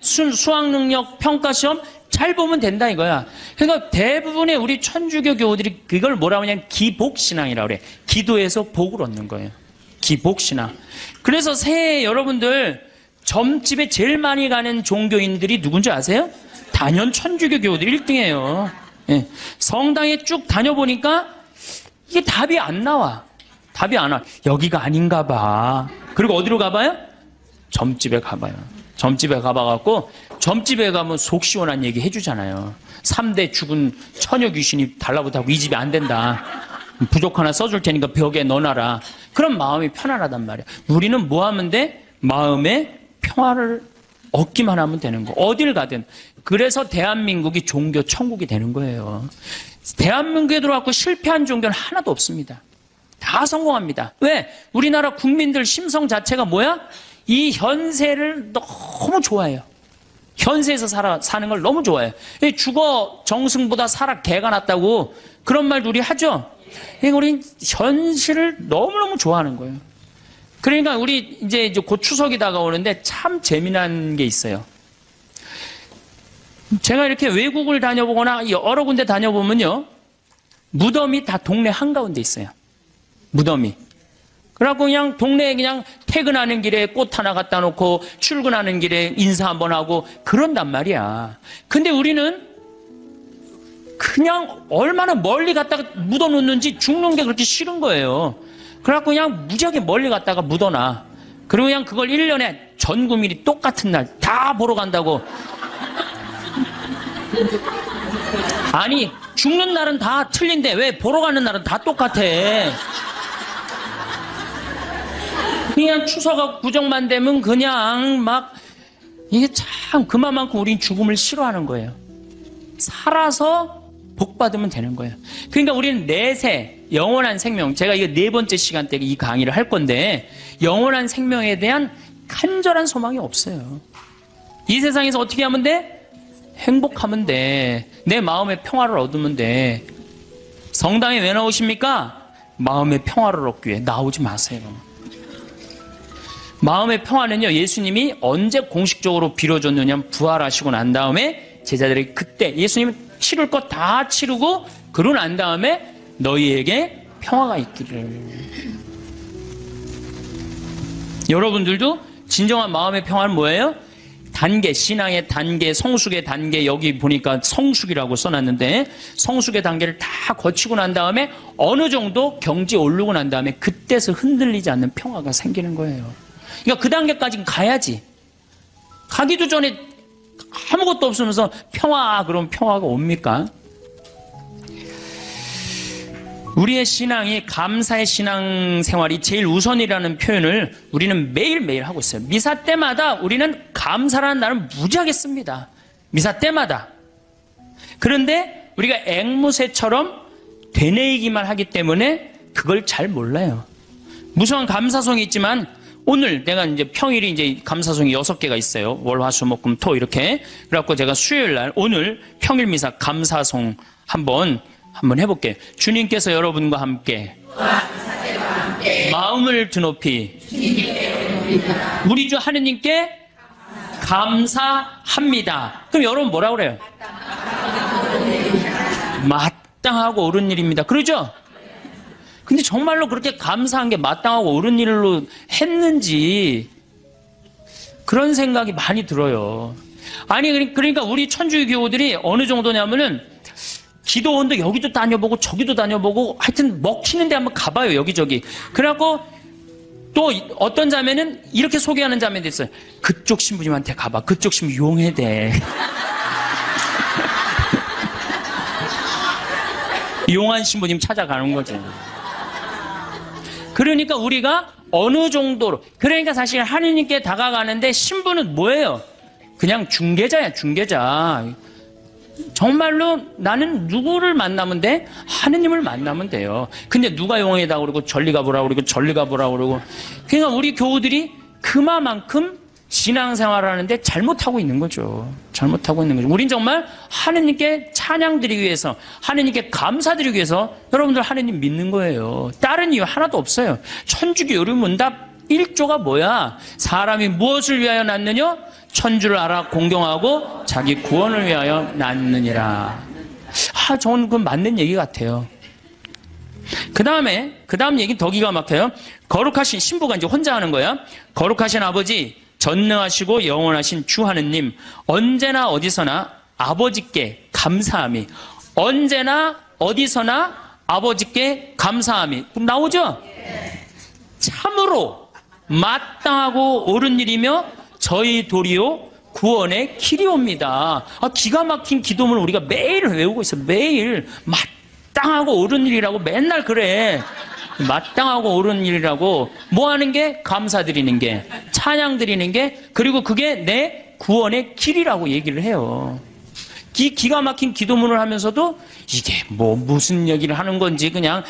수학 능력 평가 시험 잘 보면 된다 이거야. 그러니까 대부분의 우리 천주교 교우들이 그걸 뭐라고 하냐면 기복신앙이라고 그래. 기도해서 복을 얻는 거예요. 기복신앙. 그래서 새해 여러분들 점집에 제일 많이 가는 종교인들이 누군지 아세요? 단연 천주교 교우들 1등이에요. 예. 성당에 쭉 다녀보니까 이게 답이 안 나와. 답이 안 와. 여기가 아닌가 봐. 그리고 어디로 가봐요? 점집에 가봐요. 점집에 가봐갖고 점집에 가면 속 시원한 얘기 해주잖아요. 3대 죽은 처녀 귀신이 달라붙하고 이 집이 안 된다. 부족 하나 써줄 테니까 벽에 넣어놔라. 그럼 마음이 편안하단 말이야. 우리는 뭐 하면 돼? 마음에 평화를 얻기만 하면 되는 거. 어딜 가든. 그래서 대한민국이 종교 천국이 되는 거예요. 대한민국에 들어왔고 실패한 종교는 하나도 없습니다. 다 성공합니다. 왜? 우리나라 국민들 심성 자체가 뭐야? 이 현세를 너무 좋아해요. 현세에서 사는 걸 너무 좋아해요. 죽어 정승보다 살아 개가 낫다고 그런 말도 우리 하죠? 그러니까 우리 현실을 너무너무 좋아하는 거예요. 그러니까 우리 이제 곧 추석이 다가오는데 참 재미난 게 있어요. 제가 이렇게 외국을 다녀보거나 여러 군데 다녀보면요. 무덤이 다 동네 한가운데 있어요. 무덤이. 그래갖고 그냥 동네에 그냥 퇴근하는 길에 꽃 하나 갖다 놓고 출근하는 길에 인사 한번 하고 그런단 말이야. 근데 우리는 그냥 얼마나 멀리 갔다가 묻어놓는지 죽는 게 그렇게 싫은 거예요. 그래갖고 그냥 무지하게 멀리 갔다가 묻어놔. 그리고 그냥 그걸 1년에 전 국민이 똑같은 날 다 보러 간다고. 아니 죽는 날은 다 틀린데 왜 보러 가는 날은 다 똑같아. 그냥 추석하고 구정만 되면 그냥 막 이게 참 그만큼 우린 죽음을 싫어하는 거예요. 살아서 복 받으면 되는 거예요. 그러니까 우리는 내세 영원한 생명, 제가 이거 4번째 시간 때 이 강의를 할 건데 영원한 생명에 대한 간절한 소망이 없어요. 이 세상에서 어떻게 하면 돼? 행복하면 돼. 내 마음의 평화를 얻으면 돼. 성당에 왜 나오십니까? 마음의 평화를 얻기 위해. 나오지 마세요. 마음의 평화는요, 예수님이 언제 공식적으로 빌어줬느냐, 부활하시고 난 다음에 제자들이 그때 예수님은 치를 것 다 치르고 그러고 난 다음에 너희에게 평화가 있기를. 여러분들도 진정한 마음의 평화는 뭐예요? 단계, 신앙의 단계, 성숙의 단계, 여기 보니까 성숙이라고 써놨는데 성숙의 단계를 다 거치고 난 다음에 어느 정도 경지에 오르고 난 다음에 그때서 흔들리지 않는 평화가 생기는 거예요. 그러니까 그 단계까지 가야지. 가기도 전에 아무것도 없으면서 평화, 그럼 평화가 옵니까? 우리의 신앙이 감사의 신앙생활이 제일 우선이라는 표현을 우리는 매일매일 하고 있어요. 미사 때마다 우리는 감사라는 날을 무지하게 씁니다. 미사 때마다. 그런데 우리가 앵무새처럼 되뇌이기만 하기 때문에 그걸 잘 몰라요. 무수한 감사성이 있지만 오늘 내가 이제 평일이 이제 감사성이 6개가 있어요. 월, 화, 수, 목, 금, 토 이렇게. 그래갖고 제가 수요일 날 오늘 평일 미사 감사성 한번 해볼게요. 주님께서 여러분과 함께 마음을 드높이 우리 주 하느님께 감사합니다. 그럼 여러분 뭐라고 그래요? 마땅하고 옳은 일입니다. 그러죠? 근데 정말로 그렇게 감사한 게 마땅하고 옳은 일로 했는지 그런 생각이 많이 들어요. 아니 그러니까 우리 천주교 교우들이 어느 정도냐면은 기도원도 여기도 다녀보고 저기도 다녀보고 하여튼 먹히는 데 한번 가봐요. 여기저기. 그래갖고 또 어떤 자매는 이렇게 소개하는 자매도 있어요. 그쪽 신부님한테 가봐. 그쪽 신부 용해대. 용한 신부님 찾아가는 거죠. 그러니까 우리가 어느 정도로, 그러니까 사실 하느님께 다가가는데 신부는 뭐예요? 그냥 중개자야, 중개자. 정말로 나는 누구를 만나면 돼? 하느님을 만나면 돼요. 근데 누가 용해다 그러고 전리 가보라고 그러고 전리 가보라고 그러고. 그러니까 우리 교우들이 그만큼 신앙생활을 하는데 잘못하고 있는 거죠. 잘못하고 있는 거죠. 우린 정말 하느님께 찬양드리기 위해서, 하느님께 감사드리기 위해서 여러분들 하느님 믿는 거예요. 다른 이유 하나도 없어요. 천주교 요리 문답 1조가 뭐야? 사람이 무엇을 위하여 낳느냐? 천주를 알아 공경하고 자기 구원을 위하여 낳느니라. 저는 그건 맞는 얘기 같아요. 그 다음 얘기 더 기가 막혀요. 거룩하신 신부가 이제 혼자 하는 거야. 거룩하신 아버지, 전능하시고 영원하신 주 하느님, 언제나 어디서나 아버지께 감사함이, 언제나 어디서나 아버지께 감사함이 나오죠? 참으로 마땅하고 옳은 일이며 저희 도리요 구원의 길이옵니다. 기가 막힌 기도문을 우리가 매일 외우고 있어. 매일 마땅하고 옳은 일이라고 맨날 그래. 마땅하고 옳은 일이라고 뭐 하는 게? 감사드리는 게, 찬양 드리는 게, 그리고 그게 내 구원의 길이라고 얘기를 해요. 기가 막힌 기도문을 하면서도 이게 뭐 무슨 얘기를 하는 건지 그냥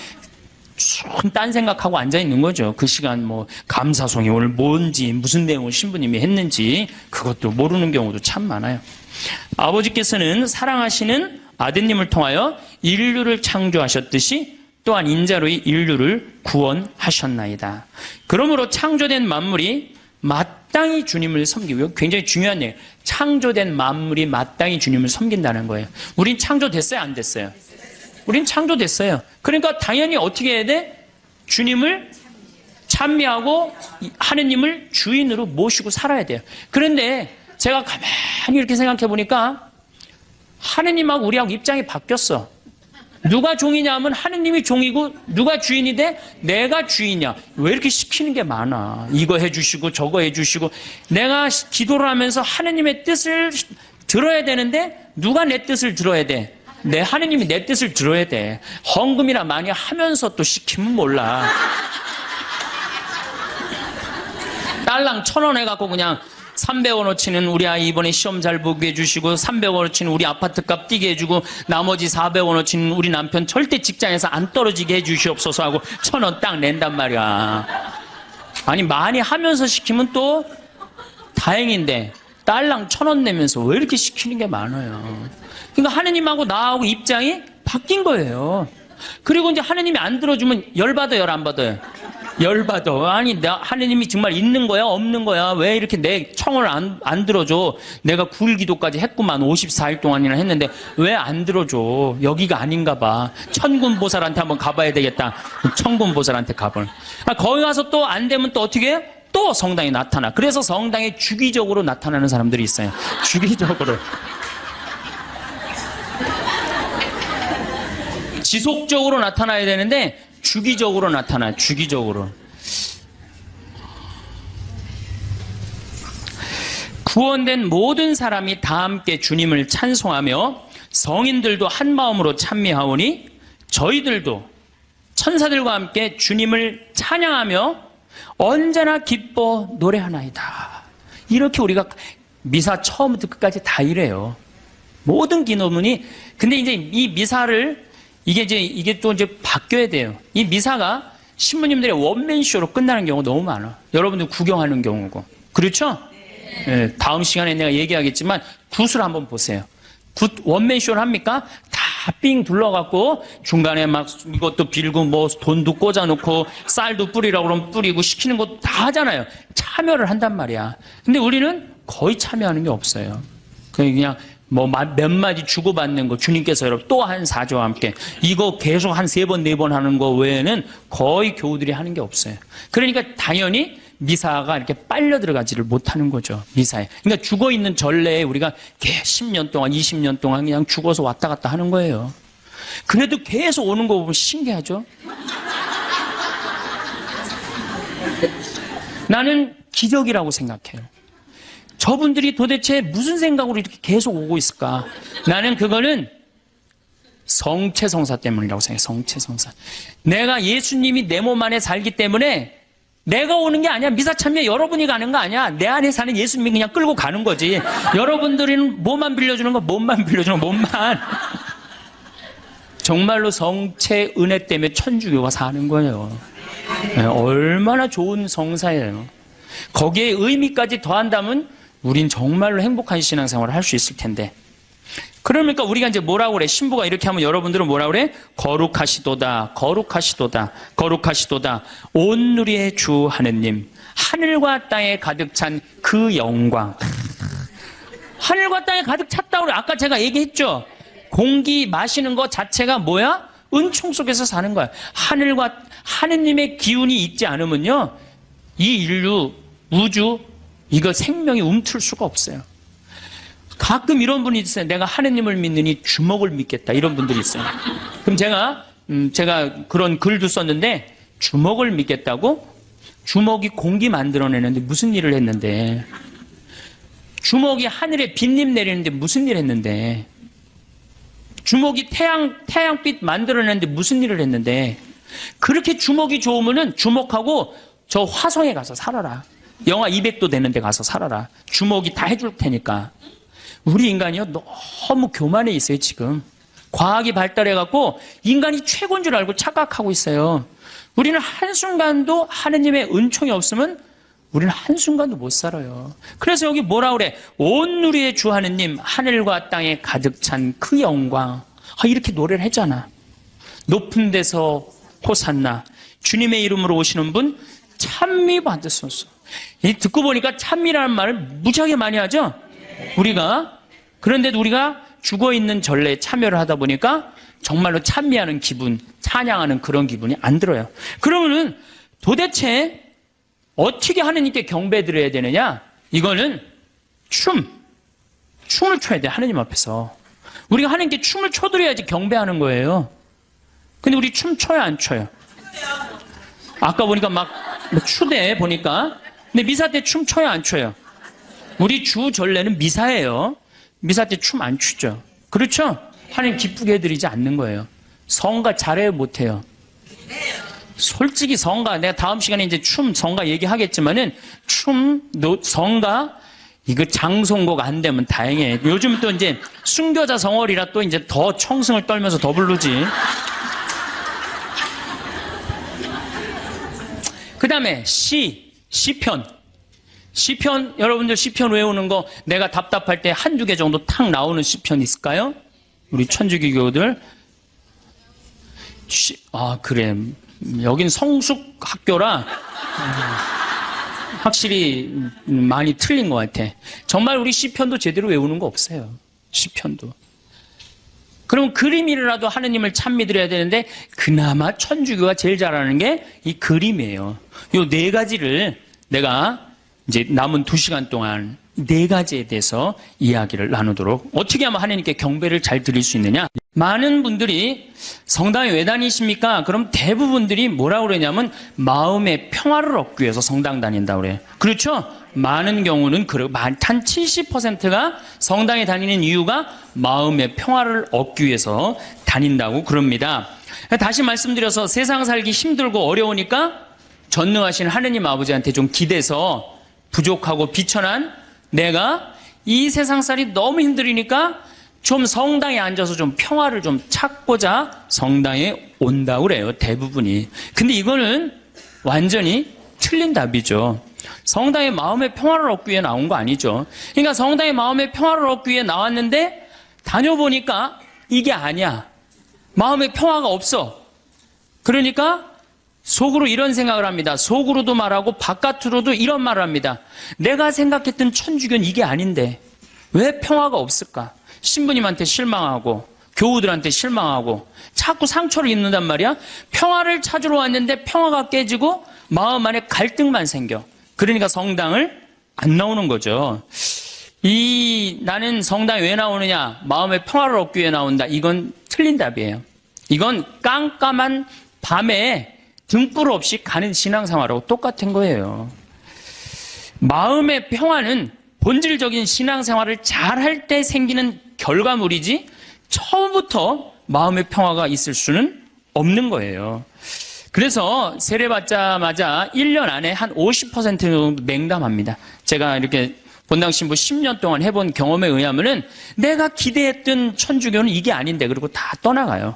딴 생각하고 앉아 있는 거죠. 그 시간 뭐 감사송이 오늘 뭔지, 무슨 내용을 신부님이 했는지 그것도 모르는 경우도 참 많아요. 아버지께서는 사랑하시는 아드님을 통하여 인류를 창조하셨듯이 또한 인자로의 인류를 구원하셨나이다. 그러므로 창조된 만물이 마땅히 주님을 섬기고, 굉장히 중요한 얘기예요. 창조된 만물이 마땅히 주님을 섬긴다는 거예요. 우린 창조됐어요, 안 됐어요? 우린 창조됐어요. 그러니까 당연히 어떻게 해야 돼? 주님을 찬미하고 하느님을 주인으로 모시고 살아야 돼요. 그런데 제가 가만히 이렇게 생각해 보니까 하느님하고 우리하고 입장이 바뀌었어. 누가 종이냐 하면 하느님이 종이고, 누가 주인이 돼? 내가 주인이야. 왜 이렇게 시키는 게 많아? 이거 해주시고 저거 해주시고. 내가 기도를 하면서 하느님의 뜻을 들어야 되는데 누가 내 뜻을 들어야 돼? 내 하느님이 내 뜻을 들어야 돼. 헌금이나 많이 하면서 또 시키면 몰라. 딸랑 1,000원 해갖고 그냥 300원어치는 우리 아이 이번에 시험 잘 보게 해주시고, 300원어치는 우리 아파트값 뛰게 해주고, 나머지 400원어치는 우리 남편 절대 직장에서 안 떨어지게 해주시옵소서 하고 1,000원 딱 낸단 말이야. 아니 많이 하면서 시키면 또 다행인데 딸랑 1,000원 내면서 왜 이렇게 시키는 게 많아요? 그러니까 하느님하고 나하고 입장이 바뀐 거예요. 그리고 이제 하느님이 안 들어주면 열받아요, 안 받아요? 열받아. 아니, 하느님이 정말 있는 거야, 없는 거야? 왜 이렇게 내 청을 안 들어줘? 내가 9일 기도까지 했구만. 54일 동안이나 했는데 왜 안 들어줘? 여기가 아닌가 봐. 천군보살한테 한번 가봐야 되겠다. 천군보살한테 가볼. 거기 가서 또 안 되면 또 어떻게 해? 또 성당에 나타나. 그래서 성당에 주기적으로 나타나는 사람들이 있어요. 주기적으로. 지속적으로 나타나야 되는데 주기적으로 나타나요. 주기적으로. 구원된 모든 사람이 다 함께 주님을 찬송하며 성인들도 한 마음으로 찬미하오니 저희들도 천사들과 함께 주님을 찬양하며 언제나 기뻐 노래하나이다. 이렇게 우리가 미사 처음부터 끝까지 다 이래요. 모든 기도문이. 근데 이제 이 미사를 이게 또 이제 바뀌어야 돼요. 이 미사가 신부님들의 원맨쇼로 끝나는 경우가 너무 많아. 여러분들 구경하는 경우고. 그렇죠? 네, 다음 시간에 내가 얘기하겠지만 굿을 한번 보세요. 굿 원맨쇼를 합니까? 다 삥 둘러갖고 중간에 막 이것도 빌고 뭐 돈도 꽂아놓고 쌀도 뿌리라고 그러면 뿌리고 시키는 것도 다 하잖아요. 참여를 한단 말이야. 근데 우리는 거의 참여하는 게 없어요. 그냥 뭐 몇 마디 주고받는 거, 주님께서 여러분 또 한 사조와 함께 이거 계속 한 3번 4번 하는 거 외에는 거의 교우들이 하는 게 없어요. 그러니까 당연히 미사가 이렇게 빨려 들어가지를 못하는 거죠. 미사에. 그러니까 죽어있는 전례에 우리가 10년 동안 20년 동안 그냥 죽어서 왔다 갔다 하는 거예요. 그래도 계속 오는 거 보면 신기하죠. 나는 기적이라고 생각해요. 저분들이 도대체 무슨 생각으로 이렇게 계속 오고 있을까? 나는 그거는 성체성사 때문이라고 생각해요. 성체성사. 내가 예수님이 내 몸 안에 살기 때문에 내가 오는 게 아니야. 미사 참여 여러분이 가는 거 아니야. 내 안에 사는 예수님이 그냥 끌고 가는 거지. 여러분들은 몸만 빌려주는 거, 몸만 빌려주는 거, 몸만. 정말로 성체 은혜 때문에 천주교가 사는 거예요. 얼마나 좋은 성사예요. 거기에 의미까지 더한다면 우린 정말로 행복한 신앙생활을 할 수 있을 텐데. 그러니까 우리가 이제 뭐라고 그래? 신부가 이렇게 하면 여러분들은 뭐라고 그래? 거룩하시도다, 거룩하시도다, 거룩하시도다. 온 누리의 주 하느님, 하늘과 땅에 가득 찬 그 영광. 하늘과 땅에 가득 찼다고 그래. 아까 제가 얘기했죠. 공기 마시는 것 자체가 뭐야? 은총 속에서 사는 거야. 하늘과 하느님의 기운이 있지 않으면요, 이 인류, 우주, 이거 생명이 움틀 수가 없어요. 가끔 이런 분이 있어요. 내가 하느님을 믿느니 주먹을 믿겠다. 이런 분들이 있어요. 그럼 제가 그런 글도 썼는데, 주먹을 믿겠다고? 주먹이 공기 만들어내는데 무슨 일을 했는데, 주먹이 하늘에 빗님 내리는데 무슨 일을 했는데, 주먹이 태양빛 만들어내는데 무슨 일을 했는데, 그렇게 주먹이 좋으면은 주먹하고 저 화성에 가서 살아라. 영하 200도 되는 데 가서 살아라. 주먹이 다 해줄 테니까. 우리 인간이요, 너무 교만해 있어요, 지금. 과학이 발달해갖고 인간이 최고인 줄 알고 착각하고 있어요. 우리는 한순간도 하느님의 은총이 없으면 우리는 한순간도 못 살아요. 그래서 여기 뭐라 그래? 온 누리의 주 하느님, 하늘과 땅에 가득 찬 그 영광. 이렇게 노래를 했잖아. 높은 데서 호산나. 주님의 이름으로 오시는 분 찬미 받으소서. 듣고 보니까 찬미라는 말을 무지하게 많이 하죠? 우리가. 그런데도 우리가 죽어있는 전례에 참여를 하다 보니까 정말로 찬미하는 기분, 찬양하는 그런 기분이 안 들어요. 그러면은 도대체 어떻게 하느님께 경배 드려야 되느냐? 이거는 춤을 춰야 돼, 하느님 앞에서. 우리가 하느님께 춤을 춰드려야지 경배하는 거예요. 근데 우리 춤 춰요, 안 춰요? 아까 보니까 막 추대 보니까. 근데 미사 때 춤 춰요, 안 춰요? 우리 주 전례는 미사예요. 미사 때 춤 안 추죠. 그렇죠? 하나님 기쁘게 해드리지 않는 거예요. 성가 잘해요, 못해요? 솔직히 성가, 내가 다음 시간에 이제 성가 얘기하겠지만은 성가, 이거 장송곡 안 되면 다행이에요. 요즘 또 이제 순교자 성월이라 또 이제 더 청승을 떨면서 더 부르지. 그 다음에 시편. 여러분들 시편 외우는 거 내가 답답할 때 한두 개 정도 탁 나오는 시편 있을까요? 우리 천주교교들. 그래. 여긴 성숙 학교라 확실히 많이 틀린 것 같아. 정말 우리 시편도 제대로 외우는 거 없어요. 시편도. 그럼 그림이라도 하느님을 찬미드려야 되는데 그나마 천주교가 제일 잘하는 게 이 그림이에요. 요 네 가지를 내가 이제 남은 2시간 동안 4가지에 대해서 이야기를 나누도록. 어떻게 하면 하느님께 경배를 잘 드릴 수 있느냐? 많은 분들이 성당에 왜 다니십니까? 그럼 대부분들이 뭐라고 그러냐면 마음의 평화를 얻기 위해서 성당 다닌다고 그래요. 그렇죠? 많은 경우는 한 70%가 성당에 다니는 이유가 마음의 평화를 얻기 위해서 다닌다고 그럽니다. 다시 말씀드려서 세상 살기 힘들고 어려우니까 전능하신 하느님 아버지한테 좀 기대서 부족하고 비천한 내가 이 세상살이 너무 힘들으니까 좀 성당에 앉아서 좀 평화를 좀 찾고자 성당에 온다고 그래요, 대부분이. 근데 이거는 완전히 틀린 답이죠. 성당에 마음의 평화를 얻기 위해 나온 거 아니죠. 그러니까 성당에 마음의 평화를 얻기 위해 나왔는데 다녀보니까 이게 아니야. 마음의 평화가 없어. 그러니까 속으로 이런 생각을 합니다. 속으로도 말하고 바깥으로도 이런 말을 합니다. 내가 생각했던 천주교는 이게 아닌데 왜 평화가 없을까? 신부님한테 실망하고 교우들한테 실망하고 자꾸 상처를 입는단 말이야. 평화를 찾으러 왔는데 평화가 깨지고 마음 안에 갈등만 생겨. 그러니까 성당을 안 나오는 거죠. 나는 성당에 왜 나오느냐? 마음의 평화를 얻기 위해 나온다. 이건 틀린 답이에요. 이건 깜깜한 밤에 등불 없이 가는 신앙생활하고 똑같은 거예요. 마음의 평화는 본질적인 신앙생활을 잘할 때 생기는 결과물이지 처음부터 마음의 평화가 있을 수는 없는 거예요. 그래서 세례받자마자 1년 안에 한 50% 정도 냉담합니다. 제가 이렇게 본당 신부 10년 동안 해본 경험에 의하면은 내가 기대했던 천주교는 이게 아닌데 그리고 다 떠나가요.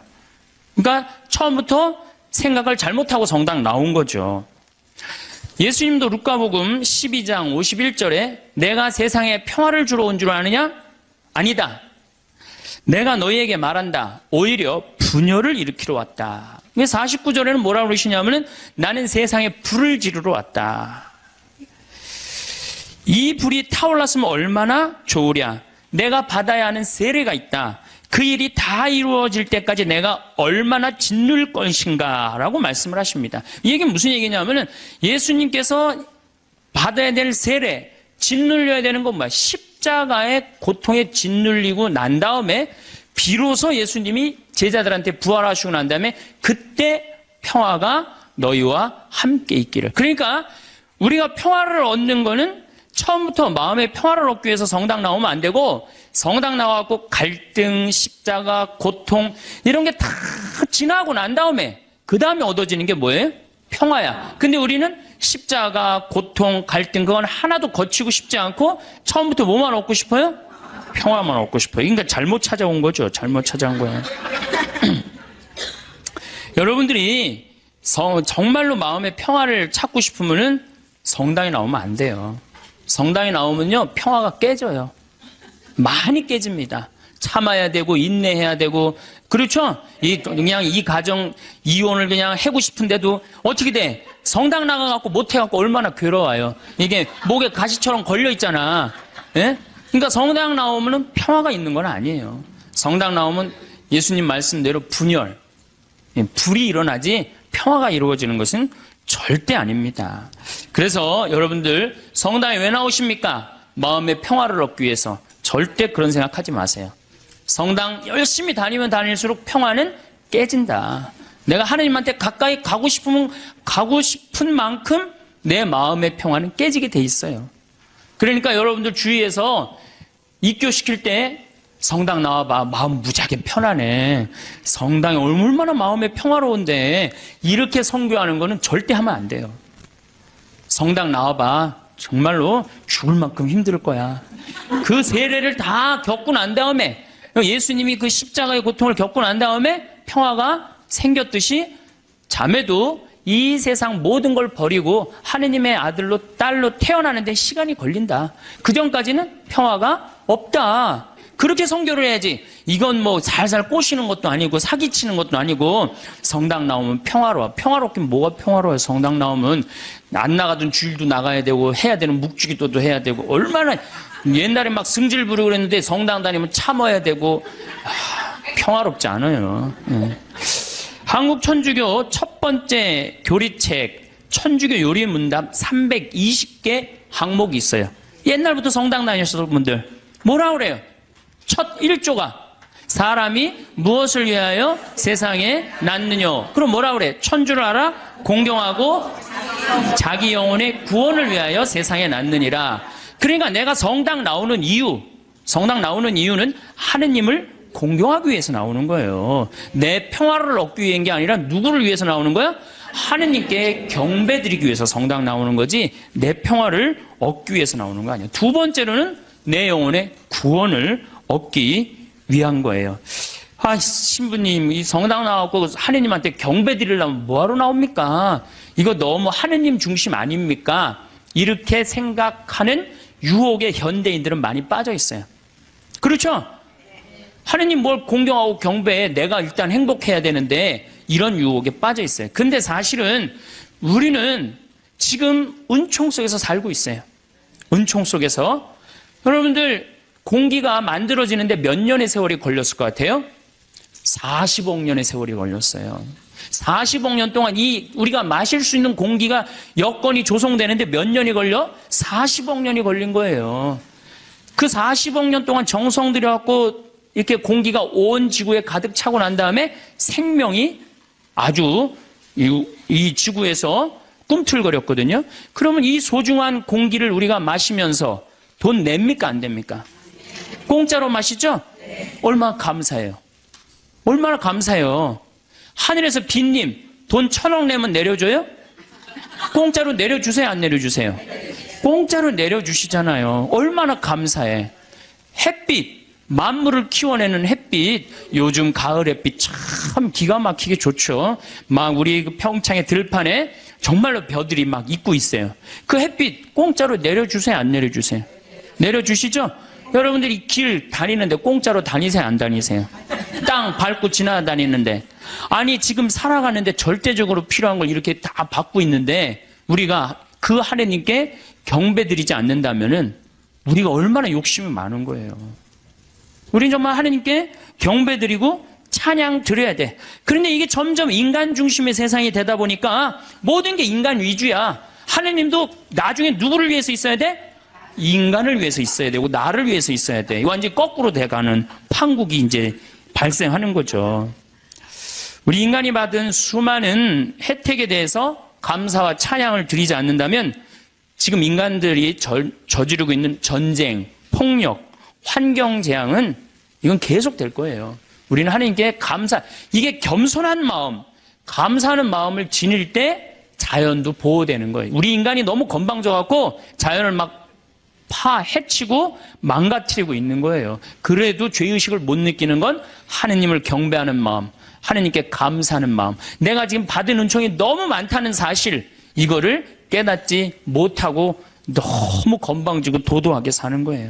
그러니까 처음부터 생각을 잘못하고 성당 나온 거죠. 예수님도 루카복음 12장 51절에 내가 세상에 평화를 주러 온 줄 아느냐? 아니다. 내가 너희에게 말한다. 오히려 분열을 일으키러 왔다. 49절에는 뭐라고 그러시냐면은 나는 세상에 불을 지르러 왔다. 이 불이 타올랐으면 얼마나 좋으랴. 내가 받아야 하는 세례가 있다. 그 일이 다 이루어질 때까지 내가 얼마나 짓눌 것인가라고 말씀을 하십니다. 이 얘기는 무슨 얘기냐면은 예수님께서 받아야 될 세례, 짓눌려야 되는 건 뭐야? 십자가의 고통에 짓눌리고 난 다음에 비로소 예수님이 제자들한테 부활하시고 난 다음에 그때 평화가 너희와 함께 있기를. 그러니까 우리가 평화를 얻는 거는 처음부터 마음의 평화를 얻기 위해서 성당 나오면 안 되고, 성당 나와갖고 갈등, 십자가, 고통 이런 게 다 지나고 난 다음에 그 다음에 얻어지는 게 뭐예요? 평화야. 근데 우리는 십자가, 고통, 갈등 그건 하나도 거치고 싶지 않고 처음부터 뭐만 얻고 싶어요? 평화만 얻고 싶어요. 그러니까 잘못 찾아온 거죠. 잘못 찾아온 거예요. 여러분들이 정말로 마음의 평화를 찾고 싶으면은 성당에 나오면 안 돼요. 성당에 나오면요, 평화가 깨져요. 많이 깨집니다. 참아야 되고, 인내해야 되고, 그렇죠? 그냥 이 가정, 이혼을 그냥 하고 싶은데도 어떻게 돼? 성당 나가갖고 못해갖고 얼마나 괴로워요. 이게 목에 가시처럼 걸려있잖아. 예? 그러니까 성당 나오면은 평화가 있는 건 아니에요. 성당 나오면 예수님 말씀대로 분열, 불이 일어나지 평화가 이루어지는 것은 절대 아닙니다. 그래서 여러분들 성당에 왜 나오십니까? 마음의 평화를 얻기 위해서. 절대 그런 생각하지 마세요. 성당 열심히 다니면 다닐수록 평화는 깨진다. 내가 하나님한테 가까이 가고 싶으면 가고 싶은 만큼 내 마음의 평화는 깨지게 돼 있어요. 그러니까 여러분들 주위에서 입교시킬 때 성당 나와봐. 마음 무지하게 편하네. 성당이 얼마나 마음에 평화로운데 이렇게 선교하는 거는 절대 하면 안 돼요. 성당 나와봐. 정말로 죽을 만큼 힘들 거야. 그 세례를 다 겪고 난 다음에 예수님이 그 십자가의 고통을 겪고 난 다음에 평화가 생겼듯이 자매도 이 세상 모든 걸 버리고 하느님의 아들로 딸로 태어나는데 시간이 걸린다. 그 전까지는 평화가 없다. 그렇게 선교를 해야지. 이건 뭐 살살 꼬시는 것도 아니고 사기치는 것도 아니고 성당 나오면 평화로워. 평화롭긴 뭐가 평화로워요. 성당 나오면 안 나가던 주일도 나가야 되고 해야 되는 묵주기도도 해야 되고 얼마나 옛날에 막 승질 부르고 그랬는데 성당 다니면 참아야 되고 평화롭지 않아요. 한국 천주교 첫 번째 교리책 천주교 요리 문답 320개 항목이 있어요. 옛날부터 성당 다니셨던 분들 뭐라 그래요? 첫 1조가 사람이 무엇을 위하여 세상에 낳느냐. 그럼 뭐라 그래? 천주를 알아? 공경하고 자기 영혼의 구원을 위하여 세상에 낳느니라. 그러니까 내가 성당 나오는 이유는 하느님을 공경하기 위해서 나오는 거예요. 내 평화를 얻기 위한 게 아니라 누구를 위해서 나오는 거야? 하느님께 경배드리기 위해서 성당 나오는 거지 내 평화를 얻기 위해서 나오는 거 아니에요. 두 번째로는 내 영혼의 구원을 얻기 위한 거예요. 신부님, 이 성당 나왔고 하느님한테 경배 드리려면 뭐하러 나옵니까? 이거 너무 하느님 중심 아닙니까? 이렇게 생각하는 유혹에 현대인들은 많이 빠져 있어요. 그렇죠? 하느님 뭘 공경하고 경배해. 내가 일단 행복해야 되는데 이런 유혹에 빠져 있어요. 근데 사실은 우리는 지금 은총 속에서 살고 있어요. 은총 속에서. 여러분들 공기가 만들어지는데 몇 년의 세월이 걸렸을 것 같아요? 40억 년의 세월이 걸렸어요. 40억 년 동안 우리가 마실 수 있는 공기가 여건이 조성되는데 몇 년이 걸려? 40억 년이 걸린 거예요. 그 40억 년 동안 정성 들여갖고 이렇게 공기가 온 지구에 가득 차고 난 다음에 생명이 아주 이 지구에서 꿈틀거렸거든요. 그러면 이 소중한 공기를 우리가 마시면서 돈 냅니까? 안 됩니까? 공짜로 마시죠? 얼마나 감사해요. 얼마나 감사해요. 하늘에서 빈님 돈 1,000억 내면 내려줘요? 공짜로 내려주세요? 안 내려주세요? 공짜로 내려주시잖아요. 얼마나 감사해. 햇빛, 만물을 키워내는 햇빛, 요즘 가을 햇빛 참 기가 막히게 좋죠. 막 우리 그 평창의 들판에 정말로 벼들이 막 있고 있어요. 그 햇빛 공짜로 내려주세요? 안 내려주세요? 내려주시죠? 여러분들이 길 다니는데 공짜로 다니세요? 안 다니세요? 땅 밟고 지나다니는데. 아니 지금 살아가는데 절대적으로 필요한 걸 이렇게 다 받고 있는데 우리가 그 하느님께 경배드리지 않는다면은 우리가 얼마나 욕심이 많은 거예요. 우린 정말 하나님께 경배드리고 찬양 드려야 돼. 그런데 이게 점점 인간 중심의 세상이 되다 보니까 모든 게 인간 위주야. 하나님도 나중에 누구를 위해서 있어야 돼? 인간을 위해서 있어야 되고 나를 위해서 있어야 돼. 완전히 거꾸로 돼가는 판국이 이제 발생하는 거죠. 우리 인간이 받은 수많은 혜택에 대해서 감사와 찬양을 드리지 않는다면 지금 인간들이 저지르고 있는 전쟁, 폭력, 환경 재앙은 이건 계속될 거예요. 우리는 하나님께 이게 겸손한 마음, 감사하는 마음을 지닐 때 자연도 보호되는 거예요. 우리 인간이 너무 건방져갖고 자연을 막 해치고 망가뜨리고 있는 거예요. 그래도 죄의식을 못 느끼는 건 하느님을 경배하는 마음, 하느님께 감사하는 마음, 내가 지금 받은 은총이 너무 많다는 사실, 이거를 깨닫지 못하고 너무 건방지고 도도하게 사는 거예요.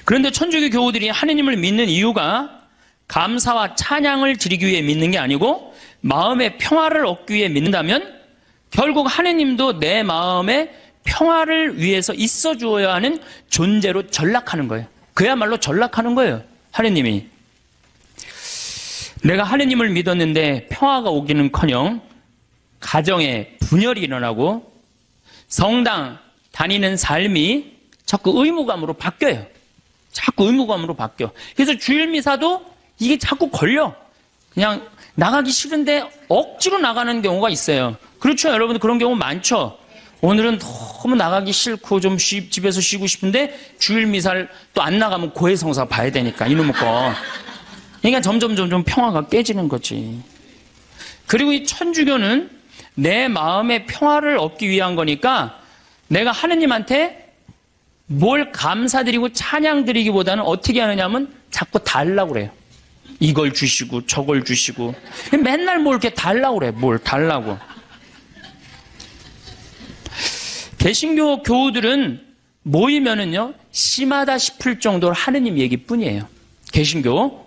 그런데 천주교 교우들이 하느님을 믿는 이유가 감사와 찬양을 드리기 위해 믿는 게 아니고 마음의 평화를 얻기 위해 믿는다면 결국 하느님도 내 마음의 평화를 위해서 있어 주어야 하는 존재로 전락하는 거예요. 그야말로 전락하는 거예요. 하느님이. 내가 하느님을 믿었는데 평화가 오기는커녕 가정에 분열이 일어나고 성당 다니는 삶이 자꾸 의무감으로 바뀌어요. 자꾸 의무감으로 바뀌어. 그래서 주일 미사도 이게 자꾸 걸려. 그냥 나가기 싫은데 억지로 나가는 경우가 있어요. 그렇죠? 여러분 그런 경우 많죠? 오늘은 너무 나가기 싫고 좀 집에서 쉬고 싶은데 주일 미사를 또 안 나가면 고해성사 봐야 되니까 이놈의 거. 그러니까 점점 평화가 깨지는 거지. 그리고 이 천주교는 내 마음의 평화를 얻기 위한 거니까 내가 하느님한테 뭘 감사드리고 찬양드리기보다는 어떻게 하느냐면 자꾸 달라고 그래요. 이걸 주시고 저걸 주시고 맨날 뭘 이렇게 달라고 그래. 뭘 달라고. 개신교 교우들은 모이면은요 심하다 싶을 정도로 하느님 얘기뿐이에요. 개신교.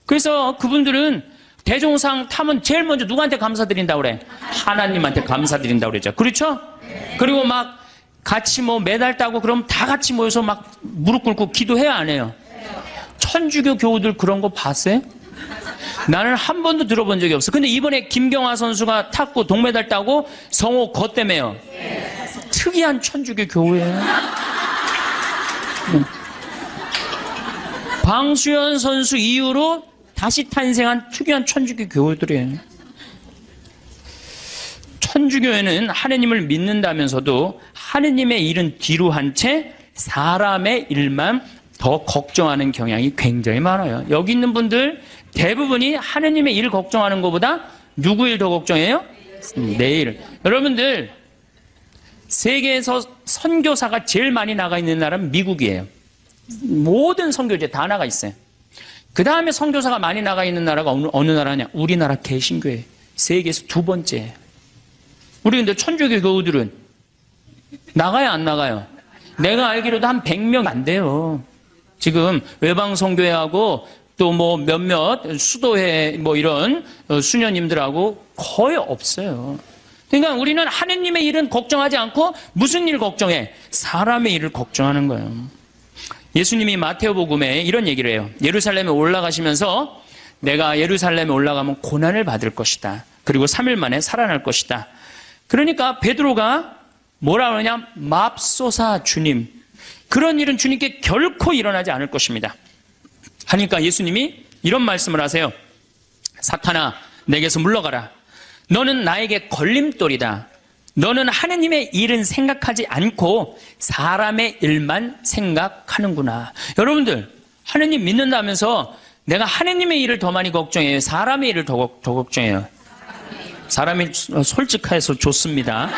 그래서 그분들은 대종상 타면 제일 먼저 누구한테 감사드린다고 그래? 하나님한테 감사드린다고 그러죠. 그렇죠? 그리고 막 같이 메달 따고 그럼 다 같이 모여서 막 무릎 꿇고 기도해야 안 해요? 천주교 교우들 그런 거 봤어요? 나는 한 번도 들어본 적이 없어. 근데 이번에 김경화 선수가 탔고 동메달 따고 성호 거 때문에요. 특이한 천주교 교우예요. 방수현 선수 이후로 다시 탄생한 특이한 천주교 교우들이에요. 천주교에는 하느님을 믿는다면서도 하느님의 일은 뒤로 한 채 사람의 일만 더 걱정하는 경향이 굉장히 많아요. 여기 있는 분들 대부분이 하느님의 일 걱정하는 것보다 누구 일 더 걱정해요? 내일. 여러분들 세계에서 선교사가 제일 많이 나가 있는 나라는 미국이에요. 모든 선교제 다 나가 있어요. 그 다음에 선교사가 많이 나가 있는 나라가 어느 나라냐? 우리나라 개신교예요. 세계에서 두 번째예요. 우리 근데 천주교 교우들은 나가요 안 나가요? 내가 알기로도 한 100명 안 돼요. 지금 외방선교회하고 또 몇몇 수도회 이런 수녀님들하고 거의 없어요. 그러니까 우리는 하느님의 일은 걱정하지 않고 무슨 일 걱정해? 사람의 일을 걱정하는 거예요. 예수님이 마태오복음에 이런 얘기를 해요. 예루살렘에 올라가시면서 내가 예루살렘에 올라가면 고난을 받을 것이다. 그리고 3일 만에 살아날 것이다. 그러니까 베드로가 뭐라 그러냐? 맙소사 주님. 그런 일은 주님께 결코 일어나지 않을 것입니다. 하니까 예수님이 이런 말씀을 하세요. 사탄아, 내게서 물러가라. 너는 나에게 걸림돌이다. 너는 하느님의 일은 생각하지 않고 사람의 일만 생각하는구나. 여러분들, 하느님 믿는다면서 내가 하느님의 일을 더 많이 걱정해요? 사람의 일을 더 걱정해요? 사람이 솔직해서 좋습니다.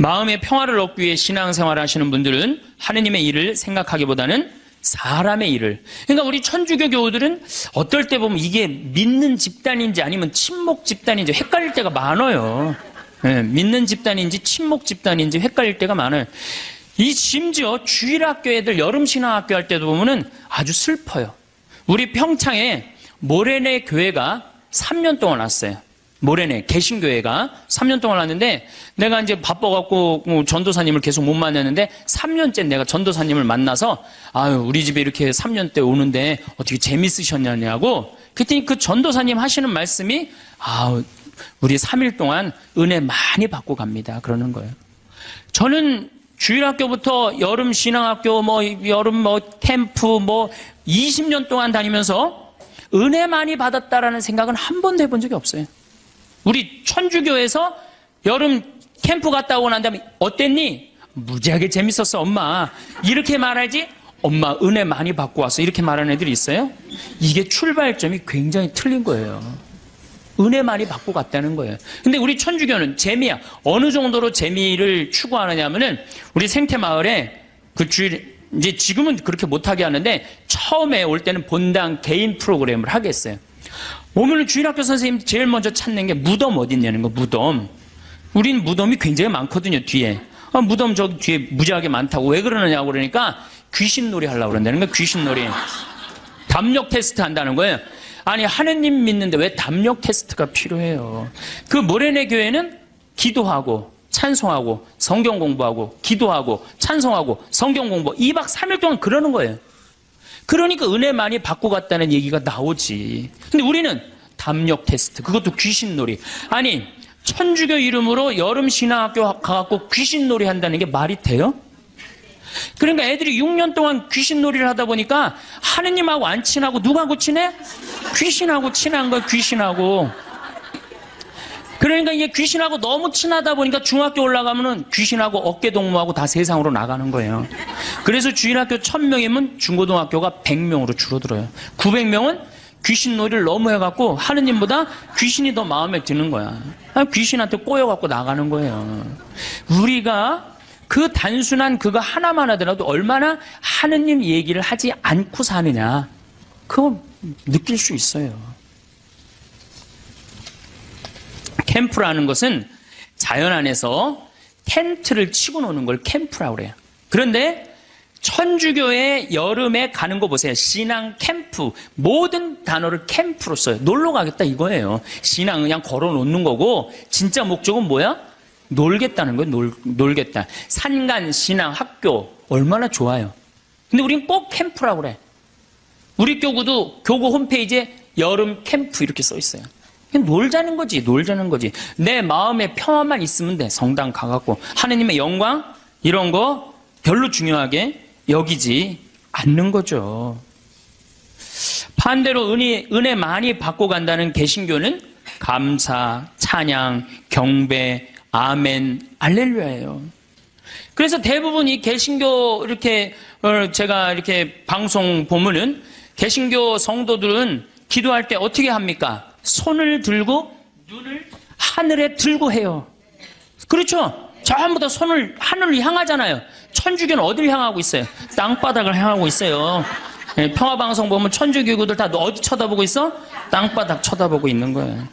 마음의 평화를 얻기 위해 신앙생활을 하시는 분들은 하느님의 일을 생각하기보다는 사람의 일을. 그러니까 우리 천주교 교우들은 어떨 때 보면 이게 믿는 집단인지 아니면 친목 집단인지 헷갈릴 때가 많아요. 네, 믿는 집단인지 친목 집단인지 헷갈릴 때가 많아요. 이 심지어 주일학교 애들 여름신앙학교 할 때도 보면은 아주 슬퍼요. 우리 평창에 모래내 교회가 3년 동안 왔어요. 모래내 개신교회가 3년 동안 왔는데 내가 이제 바빠갖고 전도사님을 계속 못 만났는데 3년째 내가 전도사님을 만나서 아유 우리 집에 이렇게 3년 때 오는데 어떻게 재밌으셨냐고 그랬더니 그 전도사님 하시는 말씀이 아우 우리 3일 동안 은혜 많이 받고 갑니다 그러는 거예요. 저는 주일학교부터 여름 신앙학교 여름 캠프 20년 동안 다니면서 은혜 많이 받았다라는 생각은 한 번도 해본 적이 없어요. 우리 천주교에서 여름 캠프 갔다 오고 난 다음에 어땠니? 무지하게 재밌었어 엄마 이렇게 말하지 엄마 은혜 많이 받고 왔어 이렇게 말하는 애들이 있어요? 이게 출발점이 굉장히 틀린 거예요. 은혜 많이 받고 갔다는 거예요. 근데 우리 천주교는 재미야. 어느 정도로 재미를 추구하느냐면은 우리 생태마을에 그 주일 이제 지금은 그렇게 못하게 하는데 처음에 올 때는 본당 개인 프로그램을 하겠어요. 오면은 주일학교 선생님 제일 먼저 찾는 게 무덤 어딨냐는 거. 무덤. 우린 무덤이 굉장히 많거든요 뒤에. 무덤 저기 뒤에 무지하게 많다고 왜 그러느냐고 그러니까 귀신놀이 하려고 그런다는 거예요. 귀신놀이. 담력 테스트 한다는 거예요. 아니 하느님 믿는데 왜 담력 테스트가 필요해요. 그 모래내 교회는 기도하고 찬송하고 성경 공부하고 기도하고 찬송하고 성경 공부 2박 3일 동안 그러는 거예요. 그러니까 은혜 많이 받고 갔다는 얘기가 나오지. 근데 우리는 담력 테스트 그것도 귀신놀이. 아니 천주교 이름으로 여름 신앙학교 가갖고 귀신놀이 한다는 게 말이 돼요? 그러니까 애들이 6년 동안 귀신놀이를 하다 보니까 하느님하고 안 친하고 누구하고 친해? 귀신하고 친한 거야. 귀신하고. 그러니까 이게 귀신하고 너무 친하다 보니까 중학교 올라가면은 귀신하고 어깨동무하고 다 세상으로 나가는 거예요. 그래서 주일학교 1000명이면 중고등학교가 100명으로 줄어들어요. 900명은 귀신놀이를 너무 해갖고 하느님보다 귀신이 더 마음에 드는 거야. 귀신한테 꼬여갖고 나가는 거예요. 우리가 그 단순한 그거 하나만 하더라도 얼마나 하느님 얘기를 하지 않고 사느냐 그거 느낄 수 있어요. 캠프라는 것은 자연 안에서 텐트를 치고 노는 걸 캠프라고 그래요. 그런데 천주교의 여름에 가는 거 보세요. 신앙 캠프. 모든 단어를 캠프로 써요. 놀러 가겠다 이거예요. 신앙 그냥 걸어 놓는 거고 진짜 목적은 뭐야? 놀겠다는 거예요. 놀겠다. 산간 신앙 학교 얼마나 좋아요. 근데 우린 꼭 캠프라고 그래. 우리 교구도 교구 홈페이지에 여름 캠프 이렇게 써 있어요. 그냥 놀자는 거지. 놀자는 거지. 내 마음에 평화만 있으면 돼. 성당 가갖고 하느님의 영광 이런 거 별로 중요하게 여기지 않는 거죠. 반대로 은혜 많이 받고 간다는 개신교는 감사, 찬양, 경배, 아멘, 알렐루야예요. 그래서 대부분 이 개신교 이렇게 제가 이렇게 방송 보면은 개신교 성도들은 기도할 때 어떻게 합니까? 손을 들고 눈을 하늘에 들고 해요. 그렇죠? 전부 다 손을 하늘을 향하잖아요. 천주교는 어디를 향하고 있어요? 땅바닥을 향하고 있어요. 평화방송 보면 천주교구들 다 어디 쳐다보고 있어? 땅바닥 쳐다보고 있는 거예요.